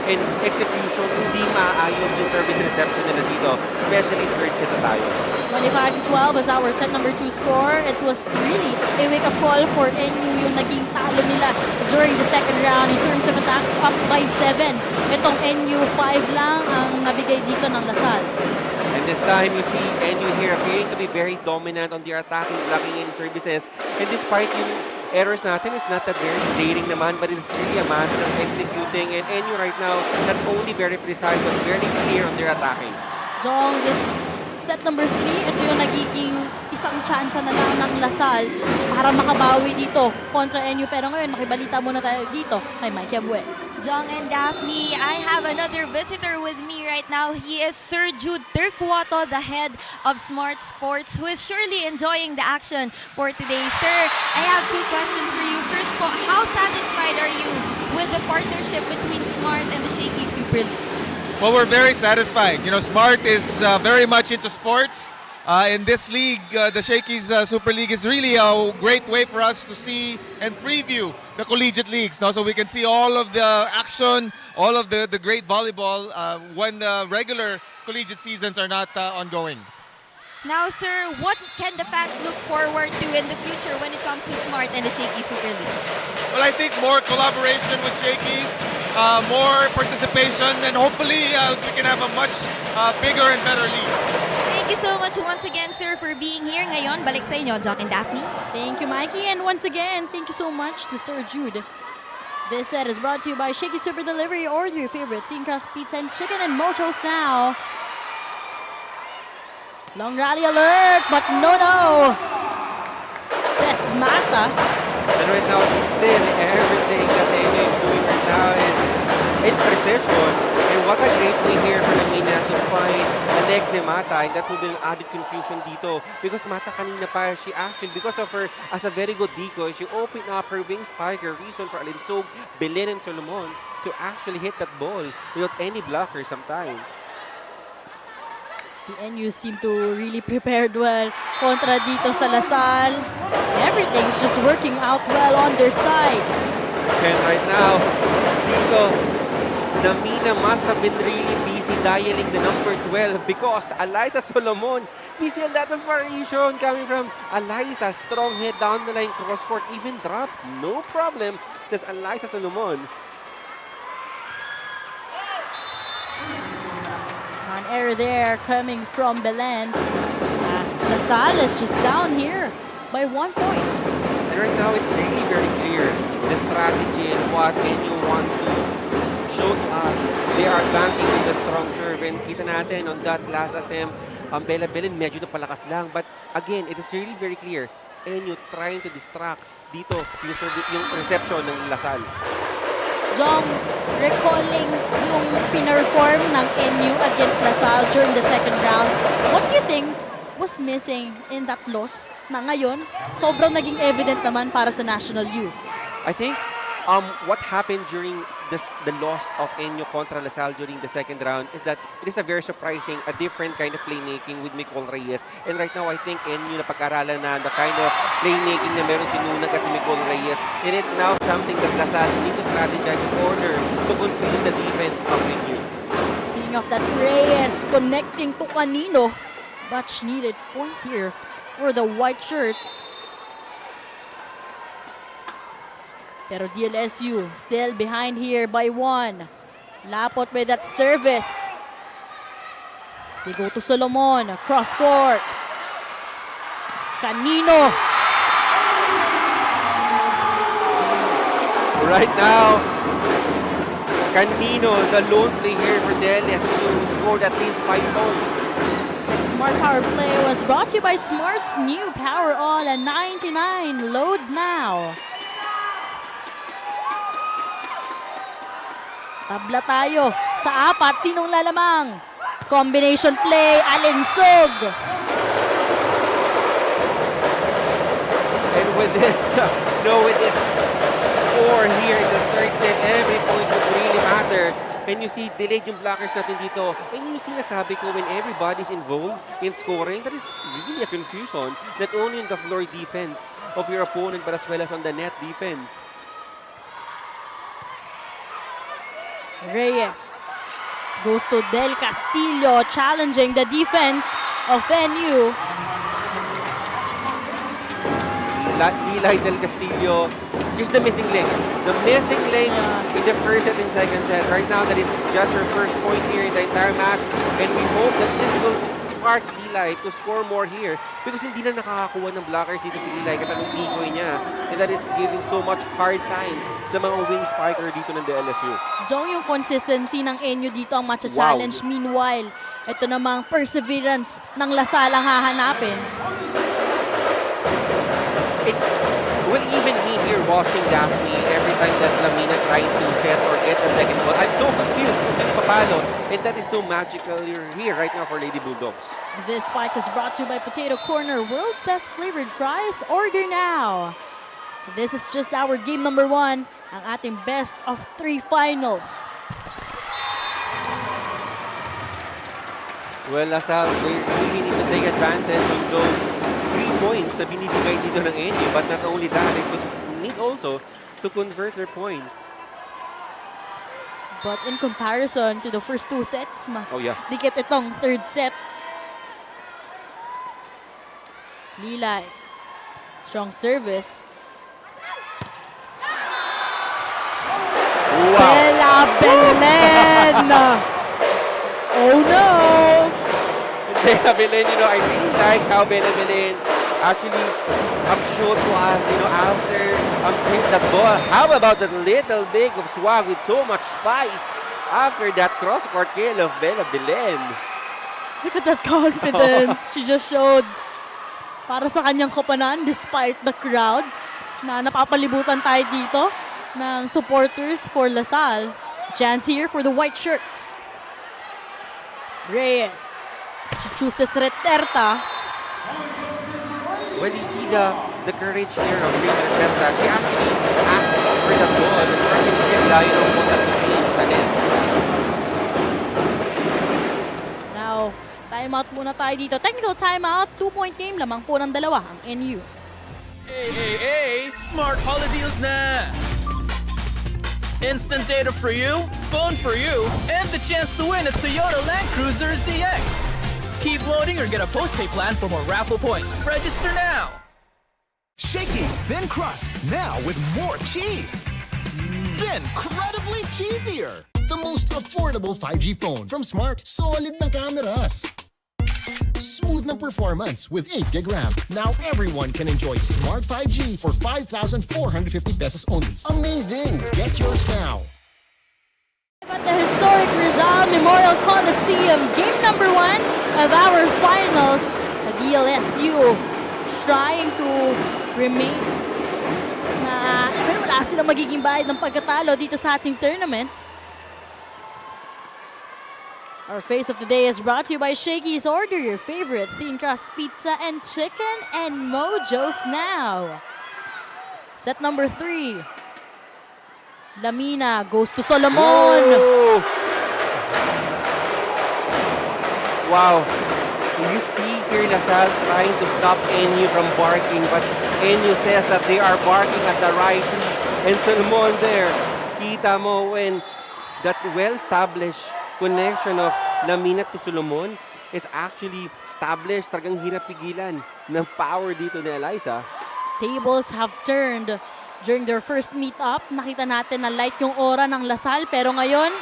in execution. Hindi maayos yung service reception nila dito, especially third set na tayo. 25-12 as our set number 2 score. It was really a wake-up call for NU yung naging talo nila during the second round in terms of attacks, up by 7. Itong NU 5 lang ang nabigay dito ng Lasal. And this time you see NU here appearing to be very dominant on their attacking, blocking in services. And despite yung errors natin, it's not that very glaring naman, but it's really a matter of executing. And NU right now, not only very precise, but very clear on their attacking. Jong, this set number 3, ito yung nagiging isang tsansa na lang ng Lasal para makabawi dito kontra NU. Pero ngayon, makibalita muna tayo dito kay Mike Abue. Jong and Daphne, I have another visitor with me right now. He is Sir Jude Turcuato, the head of Smart Sports, who is surely enjoying the action for today. Sir, I have 2 questions for you. First po, how satisfied are you with the partnership between Smart and the Shakey Super League? Well, we're very satisfied. You know, Smart is very much into sports. In this league, the Shakey's Super League is really a great way for us to see and preview the collegiate leagues. No? So we can see all of the action, all of the great volleyball when the regular collegiate seasons are not ongoing. Now, sir, what can the fans look forward to in the future when it comes to Smart and the Shakey Super League? Well, I think more collaboration with Shakey's, more participation, and hopefully we can have a much bigger and better league. Thank you so much once again, sir, for being here ngayon. Balik sa inyo, Jock and Daphne. Thank you, Mikey. And once again, thank you so much to Sir Jude. This set is brought to you by Shakey Super Delivery. Order your favorite thin crust pizza and chicken and mochos now. Long rally alert, but no. Says Mata. And right now, still, everything that Enyo is doing right now is in precision. And what a great way here for Lamina to find Alexia Mata. And that will be an added confusion dito. Because Mata kanina pa, she actually, because of her, as a very good decoy, she opened up her wing spiker, reason for Alinsog, Belen, and Solomon to actually hit that ball without any blocker sometimes. The NU seem to really prepared well kontra dito sa Lasal. Everything's just working out well on their side. And right now, dito, Lamina must have been really busy dialing the number 12 because Eliza Solomon, we see a lot of variation coming from Eliza. Strong hit down the line, cross court, even drop. No problem, says Eliza Solomon. An error there coming from Belen. As Lasal is just down here by 1 point. And right now, it's really very clear the strategy and what NU wants to show to us. They are banking with the strong serve. And kita natin on that last attempt, Bella Belen medyo napalakas lang. But again, it is really very clear. NU trying to distract dito yung reception ng Lasal. Jong, recalling yung pinerform ng NU against Lasal during the second round, what do you think was missing in that loss na ngayon sobrang naging evident naman para sa National U? I think what happened during the loss of NU contra Lasal during the second round is that it is a very surprising, a different kind of playmaking with Nicole Reyes. And right now, I think NU napag-aralan na the kind of playmaking na meron si Nunag at si Nicole Reyes. And it's now something that Lasal need to strategize in order to confuse the defense of NU. Speaking of that, Reyes connecting to kanino. Much needed point here for the white shirts. Pero DLSU still behind here by 1. Lapot with that service. They go to Solomon, cross court. Kanino. Right now, Canino, the lone player for DLSU, scored at least 5 points. That Smart Power Play was brought to you by Smart's new Power All and 99. Load now. Tabla tayo sa 4. Sinong lalamang? Combination play, Alinsog. And with this, with this score here in the third set, every point would really matter. And you see, delayed yung blockers natin dito. And you see, nasabi ko, when everybody's involved in scoring, that is really a confusion, not only in the floor defense of your opponent, but as well as on the net defense. Reyes goes to Del Castillo, challenging the defense of NU. Lilay Del Castillo, she's the missing link. The missing link in the first set and second set. Right now, that is just her first point here in the entire match. And we hope that this will spark Lilay to score more here. Because hindi na nakakakuha ng blockers dito si Lilay katanong tikoy niya. And that is giving so much hard time sa mga wing spiker dito ng DLSU. Jong, yung consistency ng NU dito ang matcha-challenge. Wow. Meanwhile, ito namang perseverance ng Lasal ang hahanapin. Well, even me here watching Daphne, every time that Lamina trying to set or get the second ball, I'm so confused kung sino papalo. And that is so magical here right now for Lady Bulldogs. This spike is brought to you by Potato Corner, world's best flavored fries. Order now. This is just our game number 1, ang ating best of 3 finals. Well, Lasal, they really need to take advantage of those 3 points na binibigay dito ng NU. But not only that, they could need also to convert their points. But in comparison to the first 2 sets, mas Oh, yeah. dikit itong third set. Lilay. Strong service. Wow! Bella Belen! Oh no! Bella Belen, I really like how Bella Belen actually showed to us, after taking that ball. How about that little big of swag with so much spice after that cross-court kill of Bella Belen? Look at that confidence she just showed para sa kanyang koponan despite the crowd na napapalibutan tayo dito ng supporters for Lasal. Chance here for the white shirts. Reyes. She chooses Reterta. When you see the courage here of Reterta, she actually asked for that ball and actually put that machine sa net. Now, timeout muna tayo dito. Technical timeout, 2-point game, lamang po ng dalawa ang NU. Hey, Smart Holiday Deals na! Instant data for you, phone for you, and the chance to win a Toyota Land Cruiser ZX. Keep loading or get a postpay plan for more raffle points. Register now! Shakey's Thin Crust, now with more cheese. Then, credibly cheesier. The most affordable 5G phone from Smart. Solid ng cameras. Smooth ng performance with 8 gig RAM. Now everyone can enjoy Smart 5G for 5,450 pesos only. Amazing! Get yours now. At the historic Rizal Memorial Coliseum, game number 1 of our finals, the DLSU trying to remain na wala silang magiging bayad ng pagkatalo dito sa ating tournament. Our face of the day is brought to you by Shakey's. Order your favorite thin crust pizza and chicken and Mojo's now. Set number 3. Lamina goes to Solomon. Whoa. Wow. You see here Lasal trying to stop NU from barking, but NU says that they are barking at the right tree. And Solomon there, kita mo when that well-established connection of Lamina to Solomon is actually established. Talagang hirap pigilan ng power dito ni Eliza. Tables have turned. During their first meet-up, nakita natin na light yung aura ng Lasal, pero ngayon,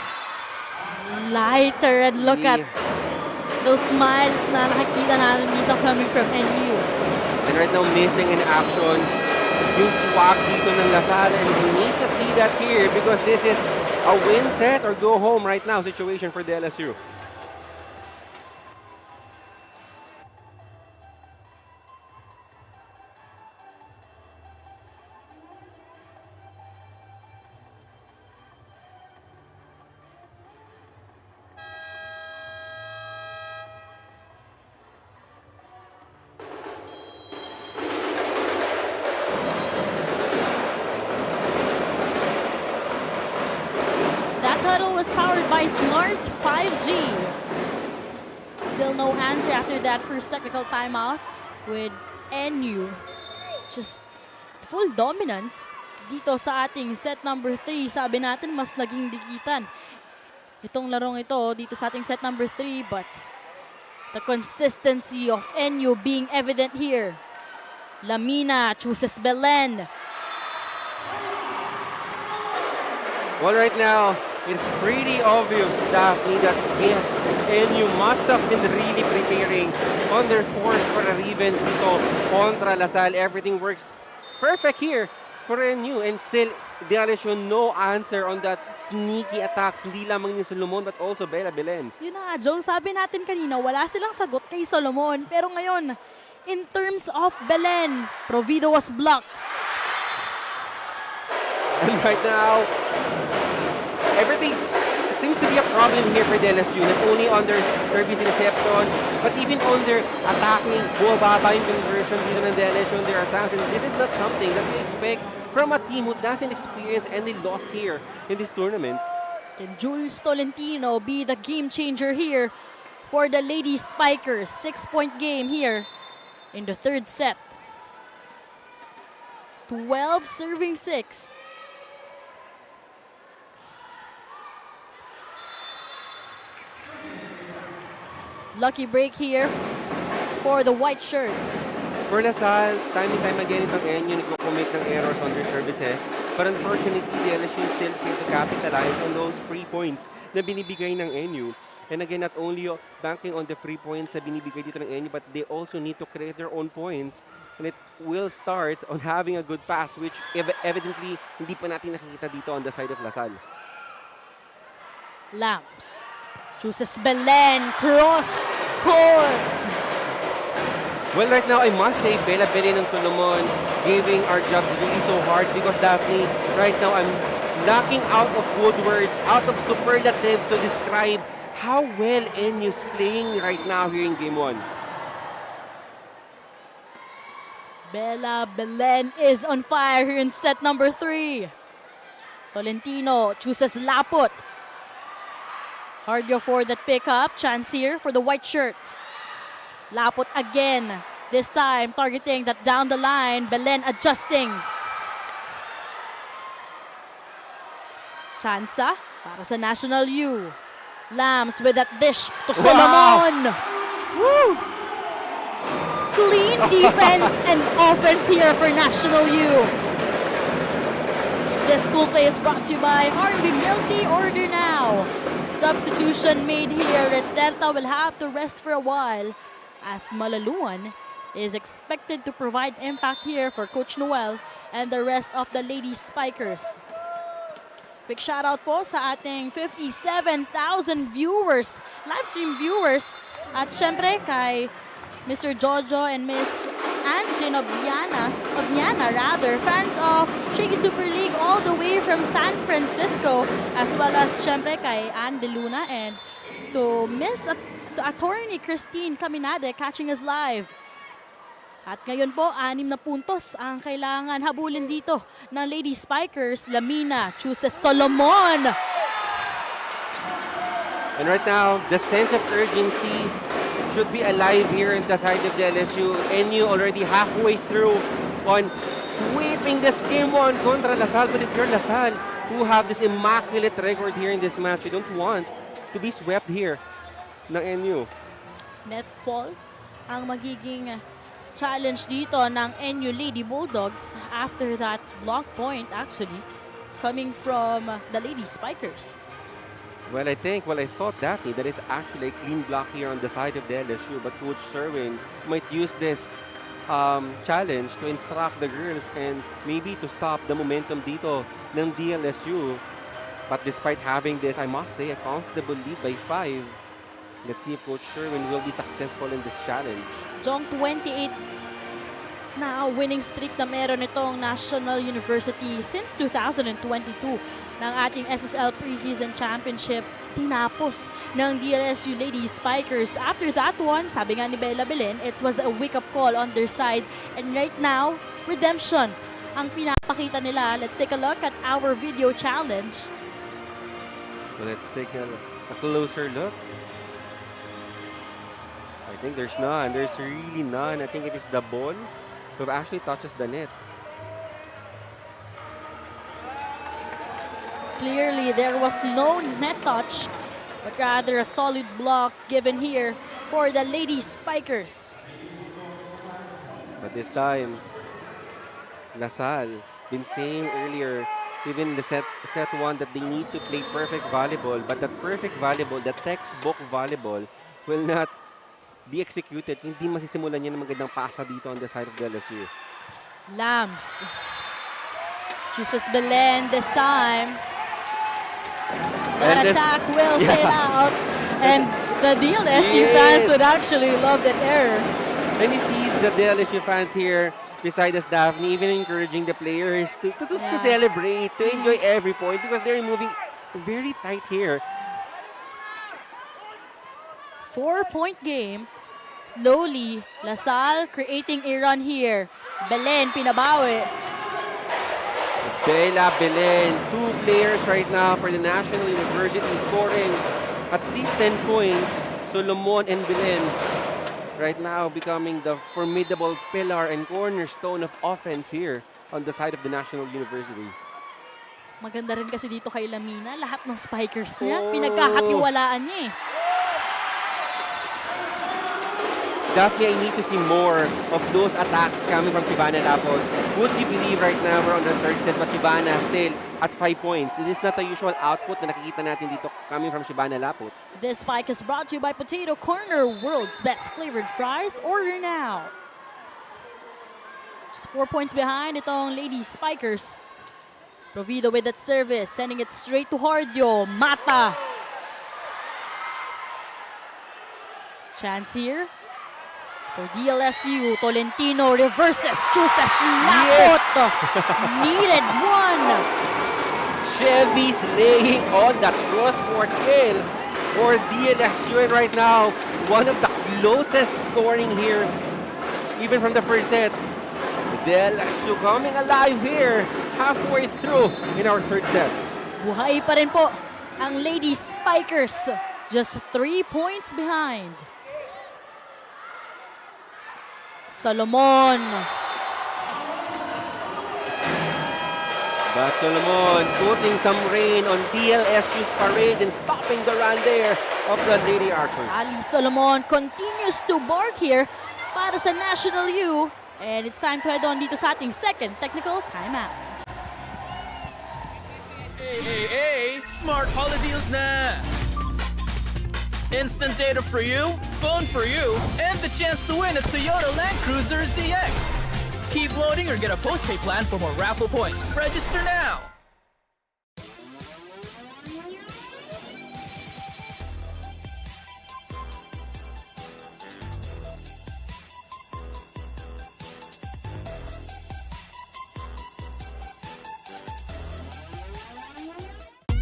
lighter. And look at those smiles na nakikita natin dito coming from NU. And right now, missing in action yung swag dito ng Lasal, and we need to see that here because this is a win set or go home right now situation for DLSU. That huddle was powered by Smart 5G. Still no answer after that first technical timeout with NU. Just full dominance dito sa ating set number 3. Sabi natin mas naging dikitan itong larong ito dito sa ating set number 3, but the consistency of NU being evident here. Lamina chooses Belen. Well, right now, it's pretty obvious, Daphne, that yes, NU must have been really preparing on their force for a revenge dito kontra Lasal. Everything works perfect here for NU, and still, DLSU no answer on that sneaky attacks, hindi lamang ni Solomon but also Bella Belen. Yun na nga, Jong, sabi natin kanina, wala silang sagot kay Solomon. Pero ngayon, in terms of Belen, Provido was blocked. And right now, everything seems to be a problem here for DLSU, not only on their service reception, but even on their attacking. Bumababa yung conversion dito ng DLSU on their attacks, and this is not something that we expect from a team who doesn't experience any loss here in this tournament. Can Jules Tolentino be the game changer here for the Lady Spikers? 6-point game here in the third set. 12 serving 6. Lucky break here for the white shirts. For Lasal, time and time again itong NU nagko-commit ng errors on their services. But unfortunately, DLSU still fail to capitalize on those free points na binibigay ng NU. And again, not only banking on the free points na binibigay dito ng NU, but they also need to create their own points. And it will start on having a good pass, which evidently hindi pa natin nakikita dito on the side of Lasal. Lamps chooses Belen, cross court. Well, right now, I must say, Bella Belen and Solomon giving our jobs really so hard because, Daphne, right now, I'm knocking out of good words, out of superlatives to describe how well NU's playing right now here in Game 1. Bella Belen is on fire here in set number 3. Tolentino chooses Laput. Hardyo for that pickup. Chance here for the white shirts. Laput again. This time targeting that down the line. Belen adjusting. Chansa para sa National U. Lambs with that dish to Solomon. Woo! Clean defense and offense here for National U. This school play is brought to you by R&B Milky Order Now. Substitution made here. Reterta will have to rest for a while as Malaluan is expected to provide impact here for Coach Noel and the rest of the Lady Spikers. Quick shout out po sa ating 57,000 viewers, live stream viewers, at syempre kay Mr. Jojo and Miss Angie Obiana, fans of Shakey Super League all the way from San Francisco, as well as syempre kay Ann De Luna and to Miss Attorney Christine Caminade catching us live. At ngayon po, 6 na puntos ang kailangan habulin dito ng Lady Spikers. Lamina chooses Solomon. And right now, the sense of urgency should be alive here on the side of the LSU. NU already halfway through on sweeping this game 1 contra Lasal. But if you're Lasal, who have this immaculate record here in this match, you don't want to be swept here ng NU. Net fall ang magiging challenge dito ng NU Lady Bulldogs after that block point actually coming from the Lady Spikers. Well, I thought, Daphne, that is actually a clean block here on the side of the LSU, but Coach Sherwin might use this challenge to instruct the girls and maybe to stop the momentum dito ng DLSU. But despite having this, I must say, a comfortable lead by 5. Let's see if Coach Sherwin will be successful in this challenge. Jong 28 na winning streak na meron itong National University since 2022 ng ating SSL Preseason Championship. Tinapos ng DLSU Ladies Spikers. After that one, sabi nga ni Bella Belen, it was a wake-up call on their side. And right now, redemption ang pinapakita nila. Let's take a look at our video challenge. So let's take a closer look. I think there's none. There's really none. I think it is the ball who actually touches the net. Clearly, there was no net touch, but rather a solid block given here for the Ladies Spikers. But this time, LaSalle been saying earlier, even in the set 1, that they need to play perfect volleyball. But that perfect volleyball, the textbook volleyball, will not be executed. Hindi masisimulan niya ng magandang pasa dito on the side of DLSU. Lambs chooses Belen this time. That attack will sail out, and the DLSU fans would actually love that error. And you see the DLSU fans here beside us, Daphne, even encouraging the players to celebrate, to enjoy every point because they're moving very tight here. 4-point game. Slowly, LaSalle creating a run here. Belen pinabawi. Bella Belen, 2 players right now for the National University scoring at least 10 points. Solomon and Belen right now becoming the formidable pillar and cornerstone of offense here on the side of the National University. Maganda rin kasi dito kay Lamina, lahat ng spikers niya, pinagkakatiwalaan niya eh. Daphne, I need to see more of those attacks coming from Chibana Lapot. Would you believe right now we're on the 3rd set, but Chibana still at 5 points. It is not the usual output na nakikita natin dito coming from Chibana Lapot. This spike is brought to you by Potato Corner, world's best flavored fries. Order now. Just 4 points behind itong Ladies Spikers. Provido with that service, sending it straight to Hardyo. Mata. Chance here for DLSU. Tolentino reverses, chooses Lapot. Needed one. Chevy's laying on that cross-court kill for DLSU. And right now, one of the closest scoring here, even from the first set. DLSU coming alive here, halfway through in our 3rd set. Buhay pa rin po ang Ladies Spikers. Just 3 points behind. Solomon. But Solomon putting some rain on DLSU's parade and stopping the run there of the Lady Archers. Ali Solomon continues to bark here para sa National U. And it's time to head on dito sa ating 2nd technical timeout. Hey, Smart Holiday Deals na! Instant data for you, phone for you, and the chance to win a Toyota Land Cruiser ZX. Keep loading or get a postpaid plan for more raffle points. Register now!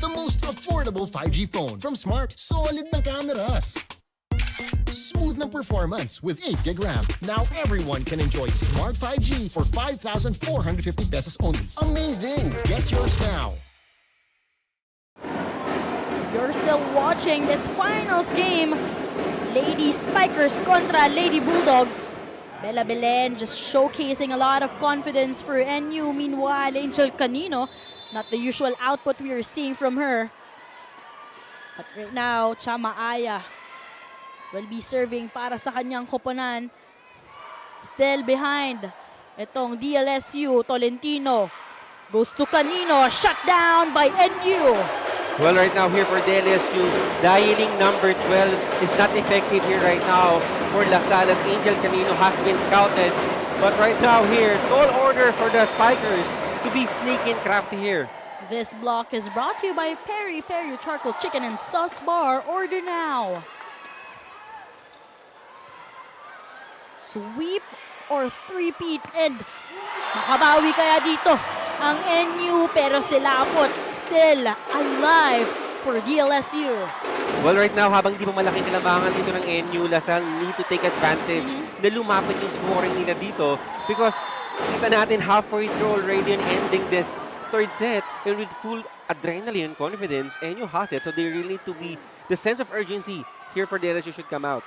The most affordable 5G phone from Smart. Solid ng cameras. Smooth ng performance with 8 gig RAM. Now everyone can enjoy Smart 5G for 5,450 pesos only. Amazing! Get yours now. You're still watching this finals game. Lady Spikers contra Lady Bulldogs. Bella Belen just showcasing a lot of confidence for NU. Meanwhile, Angel Canino, not the usual output we are seeing from her. But right now, Chama Aya will be serving para sa kanyang koponan. Still behind. Itong DLSU, Tolentino. Goes to Canino, shut down by NU. Well, right now here for DLSU, dialing number 12 is not effective here right now for LaSalle as Angel Canino has been scouted. But right now here, tall order for the Spikers to be sneaky and crafty here. This block is brought to you by Peri Peri Charcoal Chicken and Sauce Bar. Order now. Sweep or three-peat, and makabawi kaya dito ang NU, pero sila po still alive for DLSU. Well, right now, habang di pa malaking kalamangan dito ng NU, Lasal need to take advantage na lumapit yung scoring nila dito because kita natin halfway through already and ending this third set and with full adrenaline and confidence, NU has it. So they really need to be, the sense of urgency here for DLSU should come out.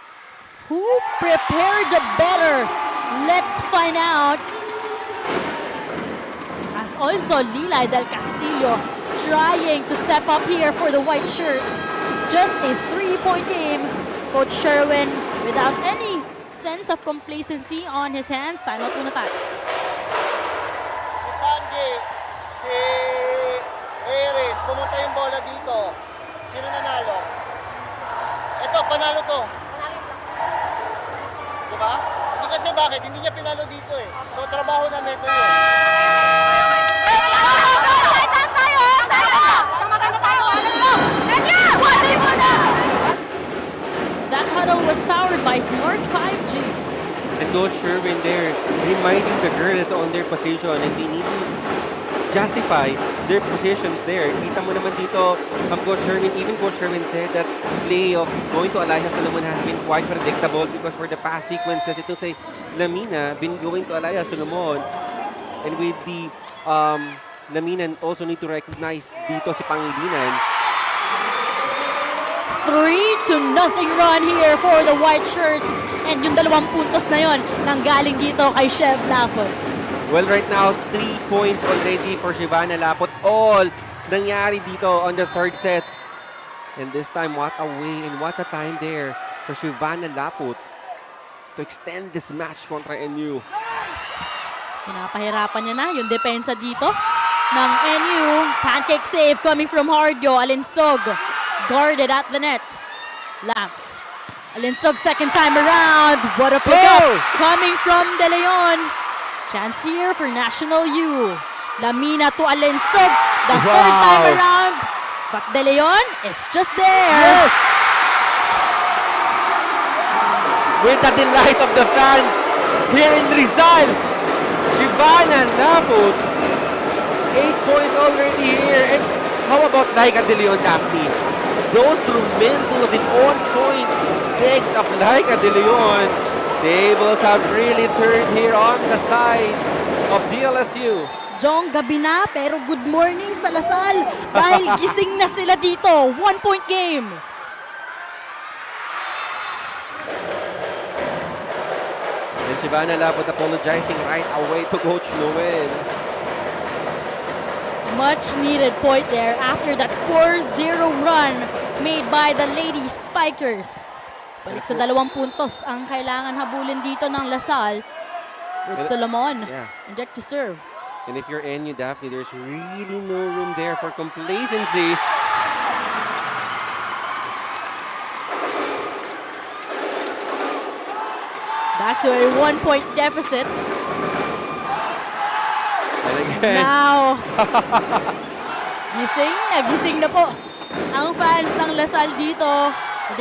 Who prepared better? Let's find out. As also Lilay del Castillo trying to step up here for the white shirts. Just a 3-point game. Coach Sherwin without any sense of complacency on his hands. Time out muna tayo. Si Panji, si Erin, pumunta yung bola dito. Sino nanalo? Ito, panalo to. Diba? Hindi kasi bakit? Hindi niya pinalo dito eh. So, trabaho na neto yun. That huddle was powered by Smart 5G. And Coach Sherwin there reminding the girls on their position and they need to justify their positions there. Kita mo naman dito, Coach Sherwin, even Coach Sherwin said that play of going to Alaya Solomon has been quite predictable because for the past sequences, ito say Lamina been going to Alaya Solomon. And with the Lamina also need to recognize dito si Pangilinan. 3-0 run here for the white shirts. And yung 2 puntos na yon nanggaling dito kay Chev Lapot. Well, right now, 3 points already for Shivana Lapot. All nangyari dito on the third set. And this time, what a way and what a time there for Shivana Lapot to extend this match kontra NU. Pinapahirapan niya na yung depensa dito ng NU. Pancake save coming from Hardyo. Alinsog guarded at the net. Lamps. Alinsog second time around. What a pickup coming from De Leon. Chance here for National U. Lamina to Alinsog. The third time around. But De Leon is just there. Yes! With the delight of the fans here in Rizal. Shivana Lapot. 8 points already here. And how about Laika De Leon, Daphne? Those tremendous and on-point legs of Laika De Leon. Tables have really turned here on the side of DLSU. Jong, gabi na, pero good morning sa Lasal dahil gising na sila dito. 1-point game. And Shivana Lapot apologizing right away to Coach Noel. Much needed point there after that 4-0 run made by the Lady Spikers. Balik sa 2 puntos ang kailangan habulin dito ng Lasal with Solomon. Inject to serve. And if you're NU, Daphne, there's really no room there for complacency. Back to a 1-point deficit. And again. Now, gising na po ang fans ng Lasal dito.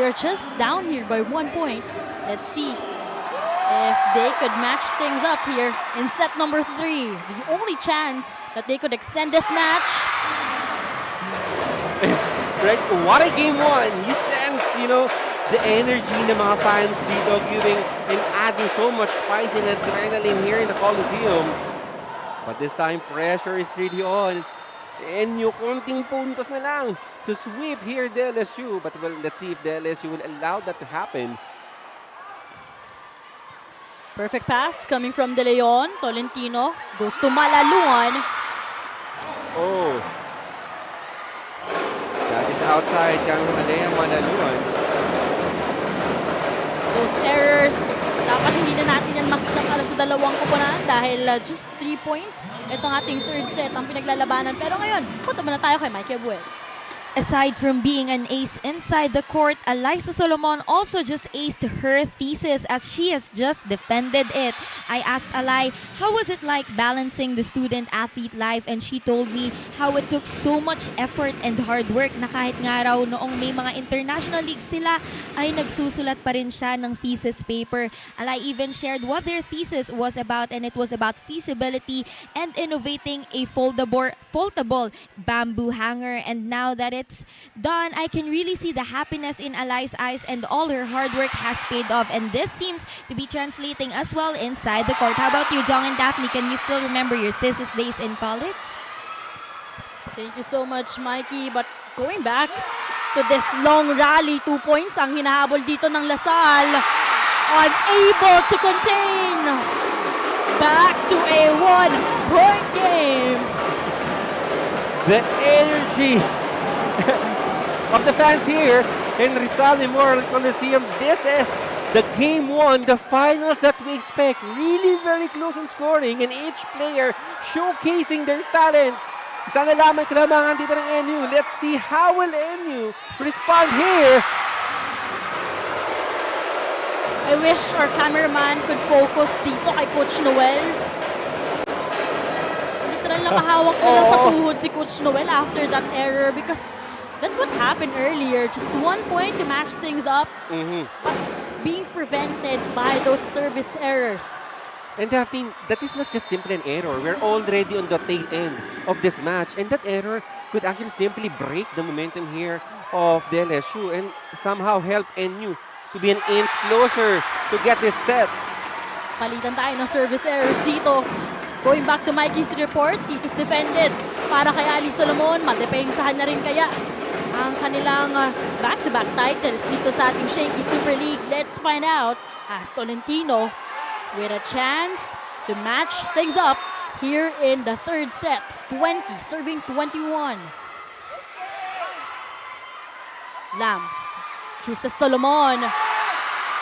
They're just down here by 1 point. Let's see if they could match things up here in set number 3. The only chance that they could extend this match. Right, what a game 1. You sense, the energy ng mga fans dito giving and adding so much spice and adrenaline here in the Coliseum. But this time, pressure is really on. And yung konting puntos na lang to sweep here DLSU. But well, let's see if DLSU will allow that to happen. Perfect pass coming from De Leon. Tolentino goes to Malaluan. Oh. That is outside kang Alea Malaluan. Those errors, dapat hindi na natin yan makita para sa 2 koponan dahil just 3 points. Ito ang ating third set ang pinaglalabanan. Pero ngayon, punta muna tayo kay Mike Buel. Aside from being an ace inside the court, Eliza Solomon also just aced her thesis as she has just defended it. I asked Alay, how was it like balancing the student-athlete life? And she told me how it took so much effort and hard work na kahit nga raw noong may mga international leagues sila, ay nagsusulat pa rin siya ng thesis paper. Alay even shared what their thesis was about, and it was about feasibility and innovating a foldable bamboo hanger. And now that it's done, I can really see the happiness in Alay's eyes, and all her hard work has paid off, and this seems to be translating as well inside the court. How about you, Jong and Daphne? Can you still remember your thesis days in college? Thank you so much, Mikey. But going back to this long rally, 2 points ang hinahabol dito ng Lasal. Unable to contain. Back to a 1-point game. The energy of the fans here in Rizal Memorial Coliseum. This is the game 1, the finals that we expect. Really very close in scoring, and each player showcasing their talent. Isa na lamang kailangan dito ng NU. Let's see how will NU respond here. I wish our cameraman could focus dito kay Coach Noel. Literal na kahawak na lang sa tuhod si Coach Noel after that error, because that's what happened earlier. Just 1 point to match things up, but being prevented by those service errors. And Daphne, that is not just simply an error. We're already on the tail end of this match, and that error could actually simply break the momentum here of DLSU and somehow help NU to be an inch closer to get this set. Palitan tayo ng service errors dito. Going back to Mikey's report, this is defended para kay Ali Solomon. Madepensahan na rin kaya ang kanilang back-to-back titles dito sa ating Shakey Super League. Let's find out as Tolentino with a chance to match things up here in the third set. 20 serving 21. Lambs chooses Solomon.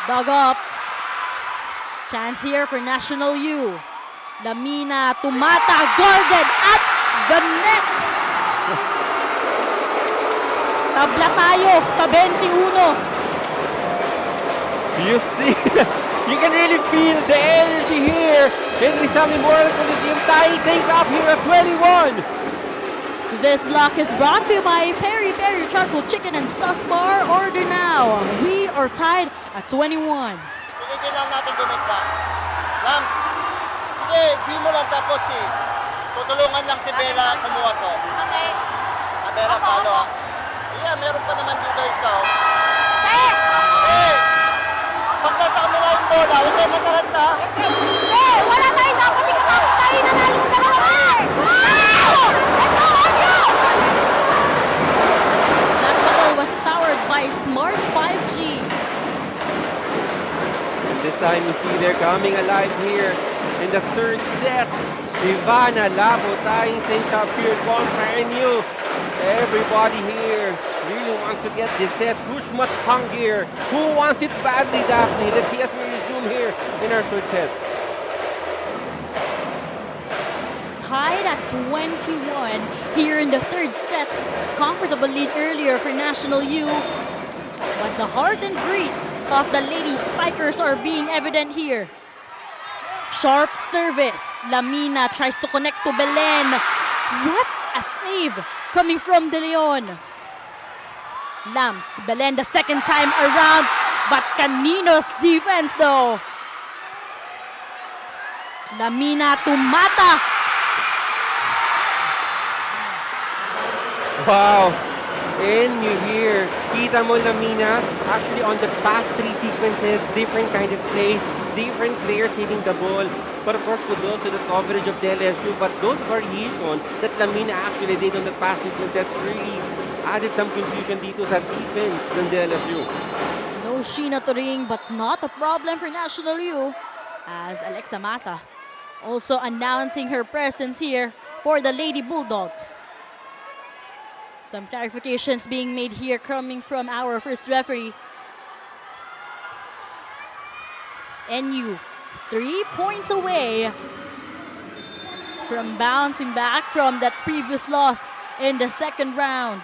Dug up. Chance here for National U. Lamina, Tumata, guarded at the net. Tabla tayo sa 21. You see, you can really feel the energy here in Rizal Memorial Coliseum, tying things up here at 21. This block is brought to you by Peri Peri Charcoal Chicken and Sauce Bar. Order now. We are tied at 21. Pilitin lang natin gumita. Lams, sige, B mo lang tapos tutulungan lang si Bella kumuha to. Okay. Bella, follow. Yeah, meron pa naman dito isa. Pag nasa kamila yung bola, huwag kayo mataranta. Wala tayo dapat ikatapos tayo nanalo ng dalawa. That battle was powered by Smart 5G. This time you see they're coming alive here in the third set. Ivana Labo tying things up here contra NU. Everybody here really wants to get this set. Who's much hungrier? Who wants it badly, Daphne? Let's see as we resume here in our third set. Tied at 21 here in the third set. Comfortable lead earlier for National U. But the heart and grit of the Lady Spikers are being evident here. Sharp service. Lamina tries to connect to Belen. What a save coming from De Leon. Lams, Belen the second time around, but Canino's defense though. Lamina, Tumata. Wow. And you hear, kita mo Lamina, actually on the past 3 sequences, different kind of plays, different players hitting the ball. But of course, kudos to the coverage of DLSU. But those variations that Lamina actually did on the past sequences really added some confusion dito sa defense ng DLSU. No Sheena to ring, but not a problem for National U, as Alexa Mata also announcing her presence here for the Lady Bulldogs. Some clarifications being made here coming from our first referee. NU 3 points away from bouncing back from that previous loss in the second round.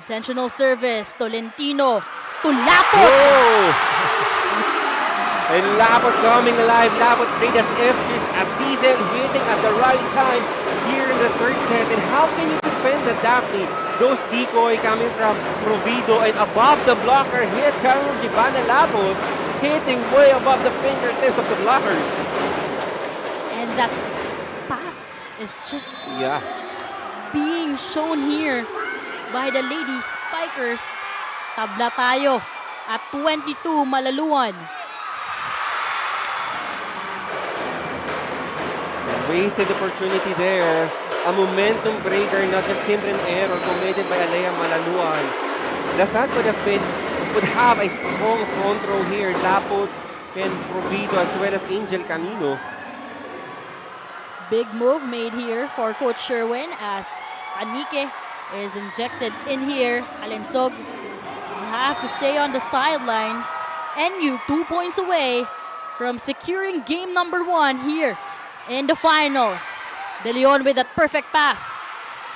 Intentional service. Tolentino. Tulapot. Oh! And Lapot coming alive. Lapot played as if she's a diesel, hitting at the right time here in the third set. And how can you defend that, Daphne? Those decoy coming from Provido and above the blocker hit comes Ivana Lapot, hitting way above the fingertips of the blockers. And that pass is just Yeah. being shown here by the lady spikers. Tabla tayo at 22 Malaluan. Wasted opportunity there. A momentum breaker, not just simply an error committed by Alea Malaluan. Lasal would have a strong front row here. Lapot and Provido as well as Angel Camino. Big move made here for Coach Sherwin as Anike is injected in here. Alensog will have to stay on the sidelines. NU 2 points away from securing game number 1 here in the finals. De Leon with that perfect pass.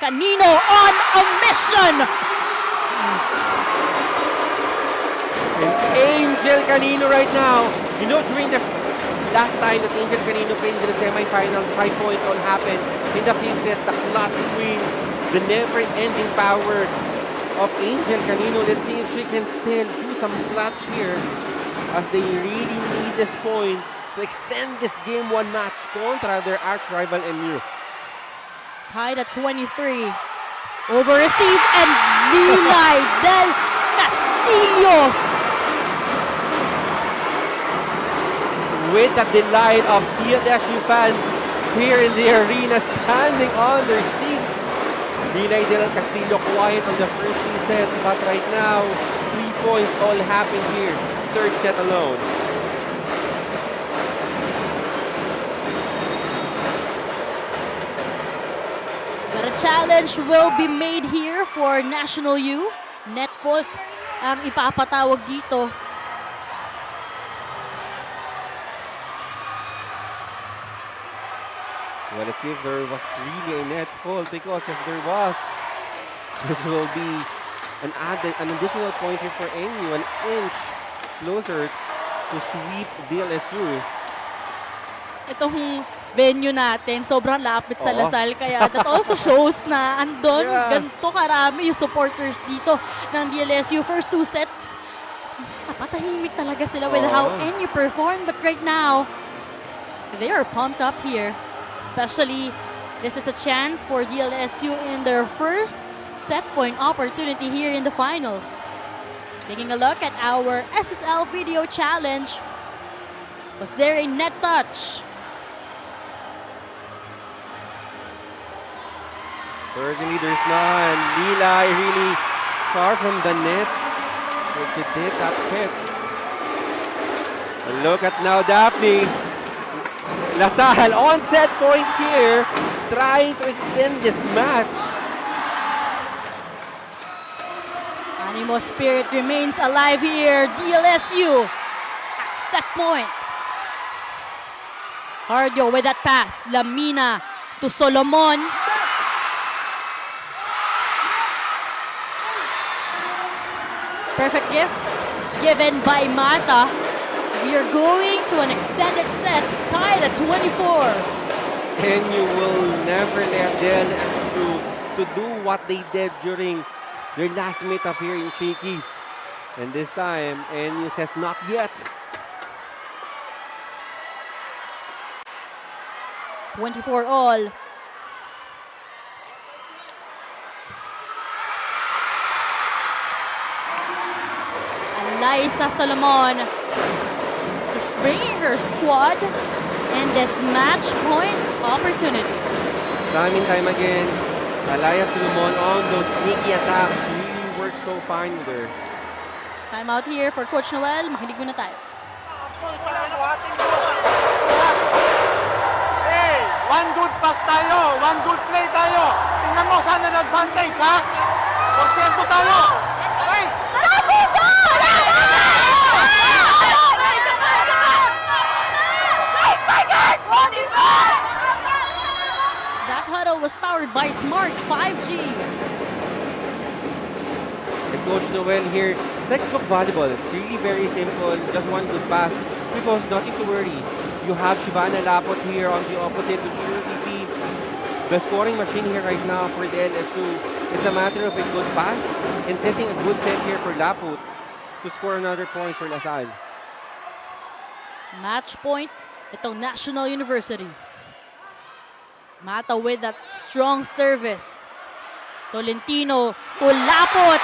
Canino on a mission. And Angel Canino right now. You know, during the last time that Angel Canino played in the semifinals, 5 points all happened in the fifth set. The clutch win, the never-ending power of Angel Canino. Let's see if she can still do some clutch here as they really need this point to extend this game 1 match contra their arch rival NU. Tied at 23. Over receive and Lilay del Castillo. With the delight of DLSU fans here in the arena standing on their seats. Lilay del Castillo quiet on the first 2 sets, but right now 3 points all happened here. Third set alone. But a challenge will be made here for National U. Net fault ang ipapatawag dito. Well, let's see if there was really a net fault, because if there was, this will be an additional point here for NU, an inch closer to sweep DLSU. Itong venue natin, sobrang lapit sa Oo. Lasal. Kaya that also shows na andon, Yeah. ganito karami yung supporters dito ng DLSU. First 2 sets, napatahimik talaga sila with how Oo. NU performed. But right now, they are pumped up here. Especially, this is a chance for DLSU in their first set point opportunity here in the finals. Taking a look at our SSL video challenge. Was there a net touch? Certainly there's none. Lilay really far from the net. But she did that hit. And look at now Daphne. LaSalle on set point here, trying to extend this match. Animo spirit remains alive here. DLSU at set point. Hardio with that pass. Lamina to Solomon. Perfect gift given by Mata. We are going to an extended set, tied at 24. And you will never let DLSU to do what they did during their last meetup here in Shakey's. And this time, NU says not yet. 24 all. Liza Solomon just bringing her squad and this match point opportunity. Time and time again, Alaya Solomon on those sneaky attacks really works so fine with her. Time out here for Coach Noel. Makinig muna tayo. Hey, one good pass tayo, one good play tayo. Tingnan mo saan ang advantage, ha? Porsyento tayo. Okay? Tara, Puso! That huddle was powered by Smart 5G. Coach Noel here. Textbook volleyball. It's really very simple. Just one good pass. Because nothing to worry. You have Shivana Lapot here on the opposite to surely be the scoring machine here right now for the DLSU. It's a matter of a good pass and setting a good set here for Lapot to score another point for LaSalle. Match point, itong National University. Mata with that strong service. Tolentino to Lapot.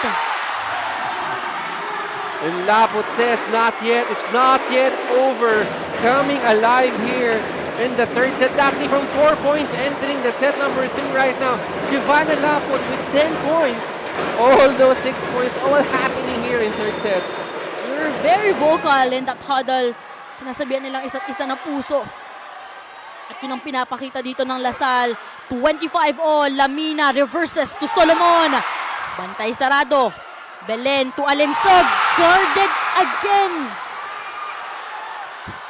And Lapot says, not yet. It's not yet over. Coming alive here in the third set. Daphne from 4 points entering the set number 3 right now. Shivana Lapot with 10 points. All those 6 points all happening here in third set. You're very vocal in that huddle. Sinasabihan nilang isa't isa na puso. At yun ang pinapakita dito ng LaSalle. 25-all, Lamina reverses to Solomon. Bantay sarado. Belen to Alensog. Guarded again.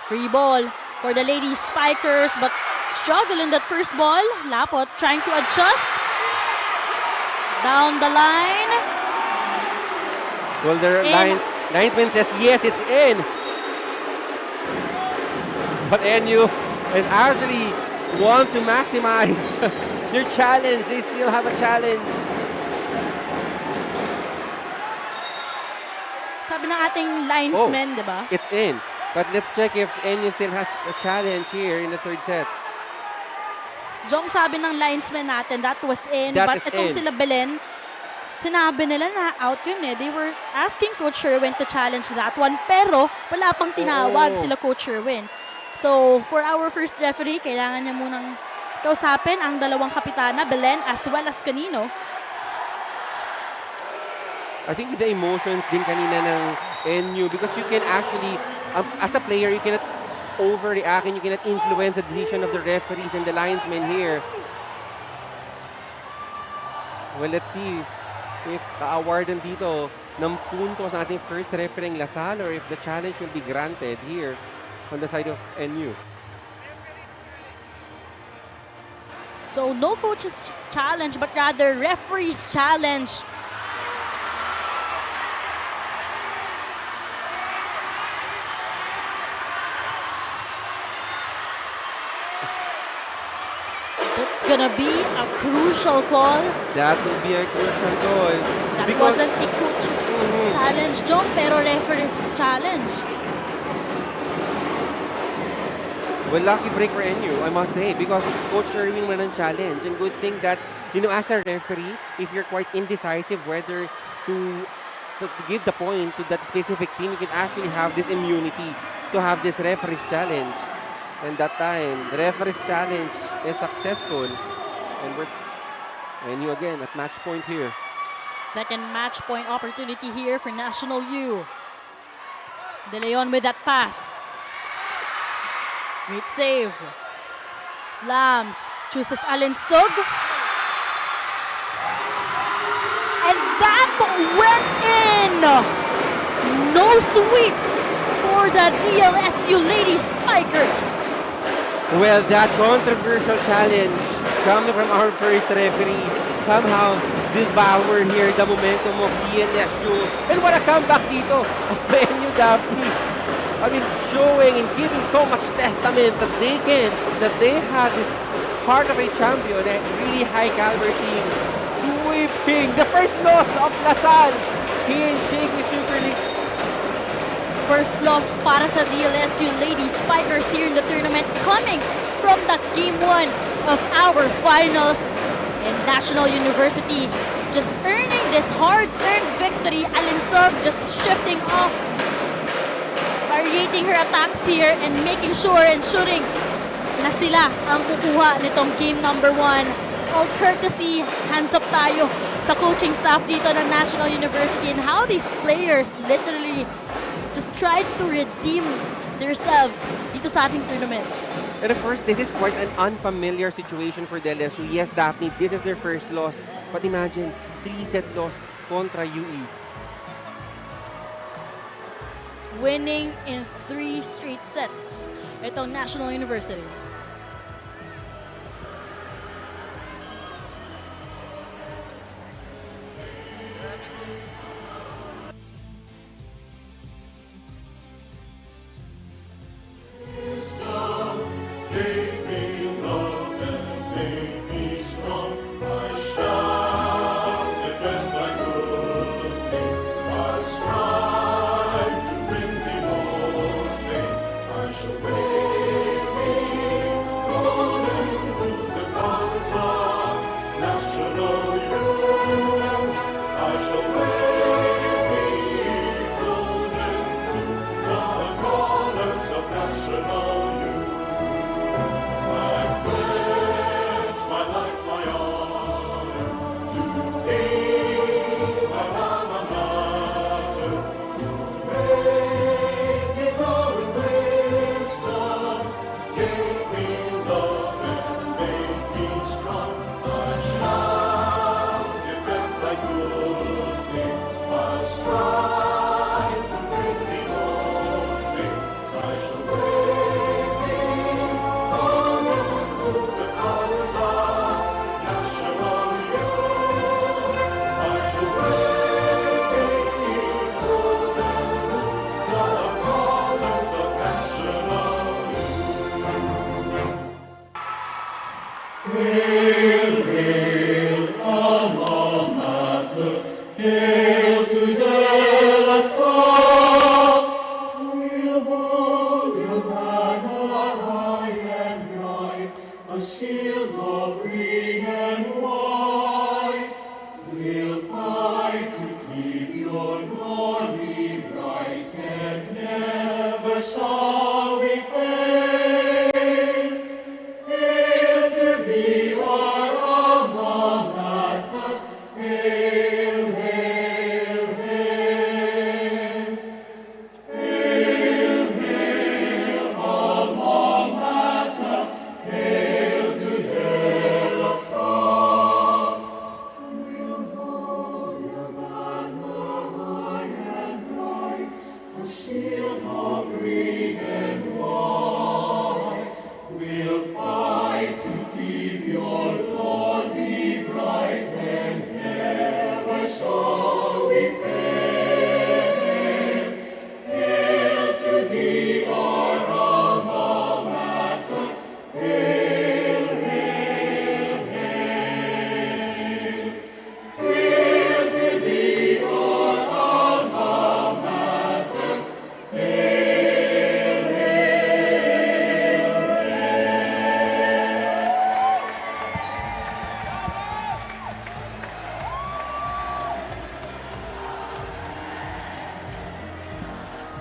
Free ball for the Lady Spikers, but struggle in that first ball. Lapot trying to adjust. Down the line. Well, their linesman says, yes, it's in. But NU is actually want to maximize their challenge. They still have a challenge. Sabi ng ating linesman, di ba? It's in. But let's check if NU still has a challenge here in the third set. Jong, sabi ng linesman natin, that was in. That but is itong in. sila Belen, sinabi nila na out yun eh. They were asking Coach Sherwin to challenge that one. Pero wala pang tinawag sila Coach Sherwin. So, for our first referee, kailangan niya munang kausapin ang dalawang kapitana, Belen as well as kanino. I think the emotions din kanina ng NU because you can actually, as a player, you cannot overreact and you cannot influence the decision of the referees and the linesmen here. Well, let's see if ka-awardan dito ng puntos sa ating first referee ng LaSalle or if the challenge will be granted here on the side of NU. So, no coach's challenge, but rather referee's challenge. It's gonna be a crucial call. That will be a crucial call. That wasn't a coach's challenge, John, pero referee's challenge. Well, lucky break for NU, I must say, because Coach Sherwin won ang challenge. And good thing that, as a referee, if you're quite indecisive whether to give the point to that specific team, you can actually have this immunity to have this referee's challenge. And that time, the referee's challenge is successful. And we're NU again at match point here. Second match point opportunity here for National U. De Leon with that pass. Great save. Lams chooses Alensog. And that went in. No sweep for the DLSU Lady Spikers. Well, that controversial challenge coming from our first referee somehow devour here the momentum of DLSU. And what a comeback dito of NU Daphne. I mean, showing and giving so much testament that they have this heart of a champion, a really high caliber team, sweeping the first loss of LaSalle here in Shakey Super League. First loss para sa DLSU Lady Spikers here in the tournament, coming from the game 1 of our finals. And National University just earning this hard-earned victory. Alensog just shifting off, variating her attacks here and making sure and shooting na sila ang kukuha nitong game number 1. All courtesy, hands up tayo sa coaching staff dito ng National University and how these players literally just tried to redeem themselves dito sa ating tournament. And of course, this is quite an unfamiliar situation for DLSU. Yes, Daphne, this is their first loss. But imagine, 3-set loss kontra UE. Winning in 3 straight sets. Itong National University.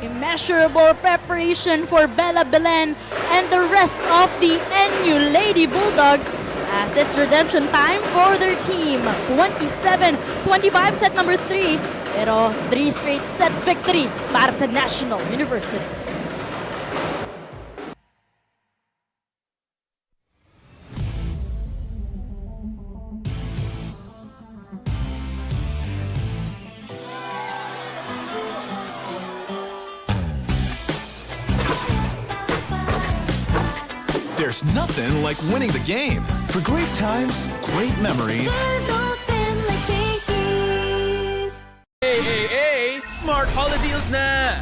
Immeasurable preparation for Bella Belen and the rest of the NU Lady Bulldogs as it's redemption time for their team. 27-25 set number 3, pero 3 straight set victory para sa National University. There's nothing like winning the game. For great times, great memories. There's nothing like Shakey's. Hey, Smart Holiday Deals na!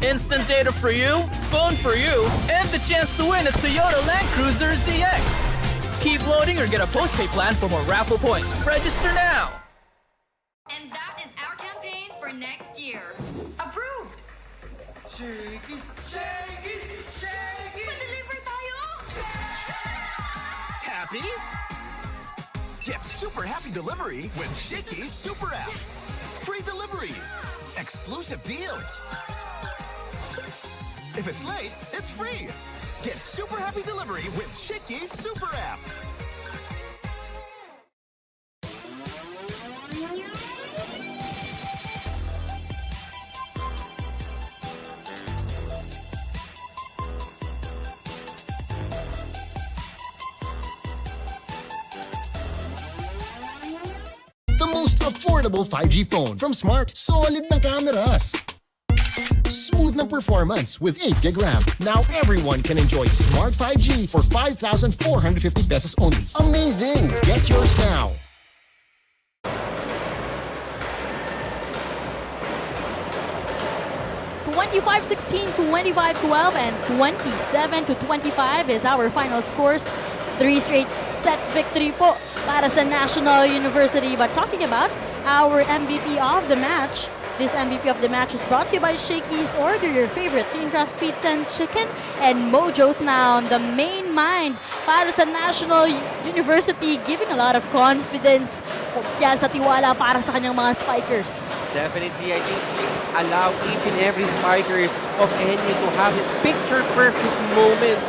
Instant data for you, phone for you, and the chance to win a Toyota Land Cruiser ZX. Keep loading or get a postpaid plan for more raffle points. Register now! And that is our campaign for next year. Approved. Shakey's. Pa-deliver tayo. Happy? Get super happy delivery with Shakey's Super App. Free delivery. Exclusive deals. If it's late, it's free. Get super happy delivery with Shakey's Super App. The most affordable 5G phone from Smart. Solid ng cameras. Smooth ng performance with 8 gig RAM. Now everyone can enjoy Smart 5G for 5,450 pesos only. Amazing! Get yours now. $25-16, $25-12, and $27-25 is our final scores. 3 straight set victory po para sa National University. But talking about our MVP of the match, this MVP of the match is brought to you by Shakey's. Order your favorite thin crust pizza and chicken, and Mojo's now the main mind para sa National University, giving a lot of confidence yan sa tiwala para sa kanyang mga spikers. Definitely, I think she allowed each and every spikers of NU to have this picture-perfect moment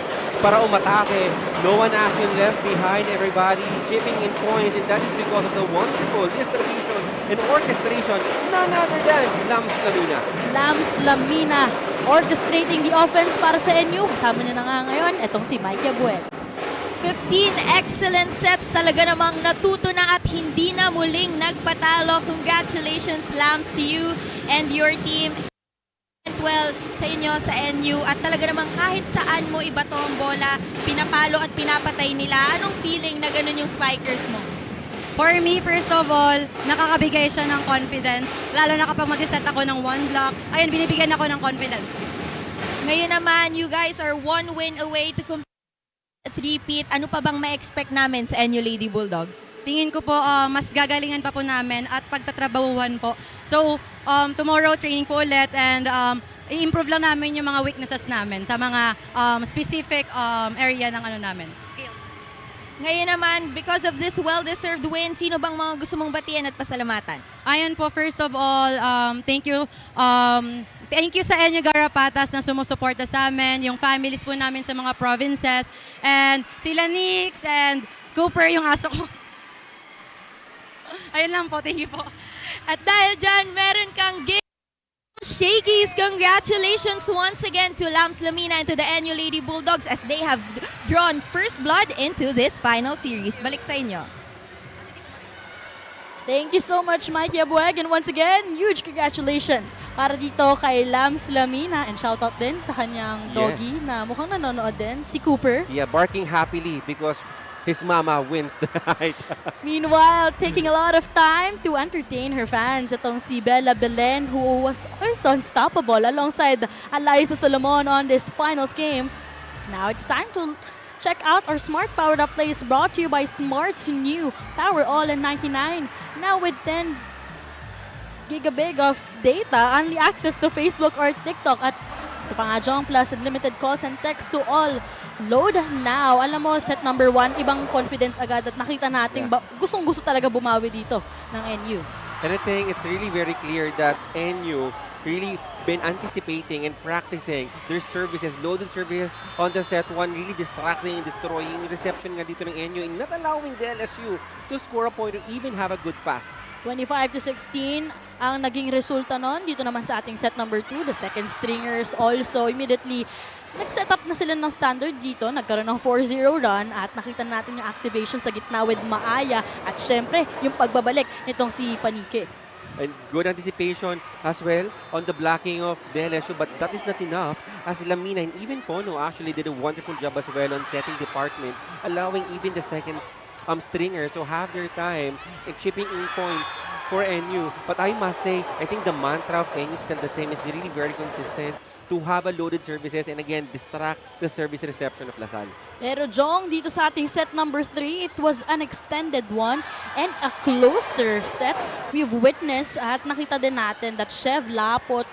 para umatake. No one actually left behind, everybody chipping in points, and that is because of the wonderful distribution and orchestration, none other than Lams Lamina. Lams Lamina orchestrating the offense para sa NU. Kasama niya na nga ngayon, etong si Mike Yabuel. 15 excellent sets, talaga namang natuto na at hindi na muling nagpatalo. Congratulations, Lams, to you and your team. Well, sa inyo, sa NU, at talaga namang kahit saan mo ibato ang bola, pinapalo at pinapatay nila. Anong feeling na ganun yung spikers mo? For me, first of all, nakakabigay siya ng confidence. Lalo na kapag mag-set ako ng one block, ayun, binibigyan ako ng confidence. Ngayon naman, you guys are 1 win away to complete a three-peat. Ano pa bang ma-expect namin sa NU Lady Bulldogs? Tingin ko po, mas gagalingan pa po namin at pagtatrabahuhan po. So, tomorrow, training po ulit and i-improve lang namin yung mga weaknesses namin sa mga specific area ng ano namin. Ngayon naman, because of this well-deserved win, sino bang mga gusto mong batiyan at pasalamatan? Ayun po, first of all, thank you. Thank you sa NU Garapatas na sumusuporta sa amin, yung families po namin sa mga provinces, and sila Nix and Cooper, yung aso ko. Ayun lang po, thank you po. At dahil dyan, meron kang game. Shakey's, congratulations once again to Lams Lamina and to the NU Lady Bulldogs as they have drawn first blood into this final series. Balik sa inyo. Thank you so much, Mikey Abueg. And once again, huge congratulations para dito kay Lams Lamina. And shoutout din sa kanyang doggy na mukhang nanonood din, si Cooper. Yeah, barking happily because his mama wins the night. Meanwhile, taking a lot of time to entertain her fans, itong si Bella Belen, who was also unstoppable alongside Eliza Solomon on this finals game. Now it's time to check out our Smart Powered Up plays brought to you by Smart's new Power All in 99. Now with 10 gigabit of data, only access to Facebook or TikTok at ito pa nga Jong, plus unlimited calls and text to all. Load now. Alam mo, set number 1, ibang confidence agad at nakita natin gustong-gusto talaga bumawi dito ng NU. And I think it's really very clear that NU really been anticipating and practicing their services, loaded services on the set 1, really distracting and destroying reception nga dito ng NU and not allowing DLSU to score a point or even have a good pass. 25-16 ang naging resulta nun. Dito naman sa ating set number 2, the second stringers also immediately nag-set up na sila ng standard dito. Nagkaroon ng 4-0 run at nakita natin yung activation sa gitna with Maaya at syempre yung pagbabalik nitong si Panike. And good anticipation as well on the blocking of DLSU, but that is not enough as Lamina and even Pono actually did a wonderful job as well on setting department, allowing even the second stringers to have their time and chipping in points for NU. But I must say, I think the mantra of NU is still the same. It's really very consistent to have a loaded services and again, distract the service reception of LaSalle. Pero Jong, dito sa ating set number 3, it was an extended one and a closer set. We've witnessed at nakita din natin that Chev Lapot,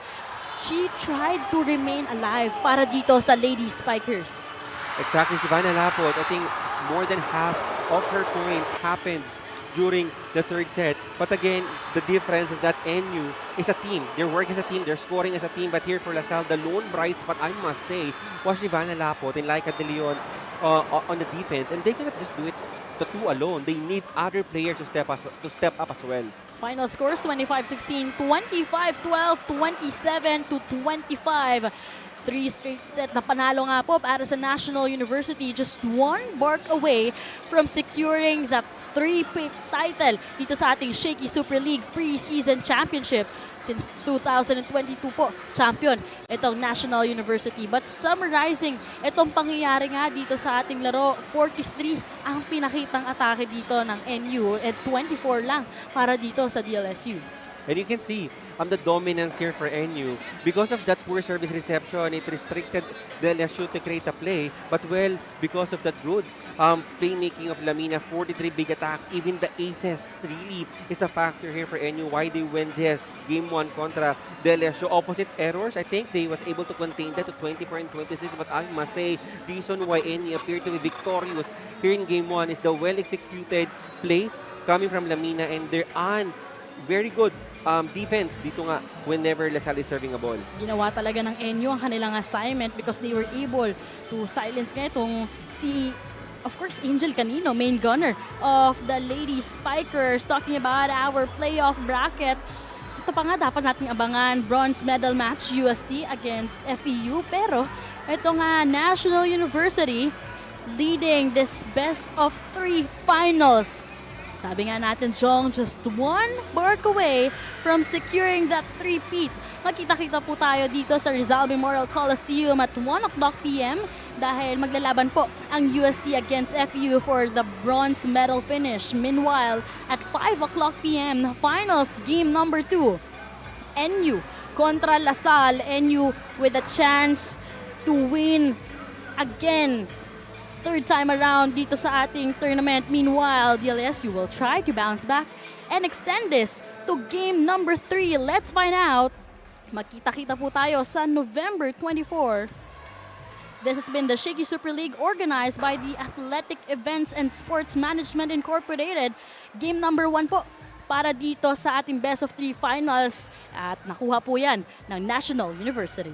she tried to remain alive para dito sa Lady Spikers. Exactly, Giovanna Lapot, I think more than half of her points happened during the third set. But again, the difference is that NU is a team. They're working as a team, they're scoring as a team. But here for LaSalle, the lone bright spot, I must say, was Giovanna Lapot and Laika De Leon on the defense. And they cannot just do it the two alone. They need other players to step up as well. Final scores 25-16, 25-12, 27-25. 3 straight set na panalo nga po para sa National University. Just one bark away from securing that 3-peat title dito sa ating Shakey Super League Preseason Championship. Since 2022 po, champion itong National University. But summarizing itong pangyayari nga dito sa ating laro, 43 ang pinakitang atake dito ng NU at 24 lang para dito sa DLSU. And you can see the dominance here for NU. Because of that poor service reception, it restricted DLSU to create a play. But well, because of that good playmaking of Lamina, 43 big attacks, even the aces really is a factor here for NU. Why they win this Game 1 contra DLSU. Opposite errors, I think they was able to contain that to 24 and 26. But I must say, reason why NU appeared to be victorious here in Game 1 is the well-executed plays coming from Lamina and their very good defense dito nga whenever LaSalle is serving a ball. Ginawa talaga ng NU ang kanilang assignment because they were able to silence nga itong si, of course, Angel Canino, main gunner of the Lady Spikers. Talking about our playoff bracket, ito pa nga dapat nating abangan, bronze medal match UST against FEU. Pero ito nga National University leading this best of 3 finals. Sabi nga natin, Jong, just one bark away from securing that 3-peat. Magkita-kita po tayo dito sa Rizal Memorial Coliseum at 1 o'clock p.m. dahil maglalaban po ang UST against FU for the bronze medal finish. Meanwhile, at 5 o'clock p.m., finals game number 2. NU kontra LaSalle. NU with a chance to win again. Third time around dito sa ating tournament. Meanwhile, DLSU will try to bounce back and extend this to game number 3. Let's find out. Magkita-kita po tayo sa November 24. This has been the Shakey Super League organized by the Athletic Events and Sports Management Incorporated. Game number 1 po para dito sa ating best of 3 finals at nakuha po yan ng National University.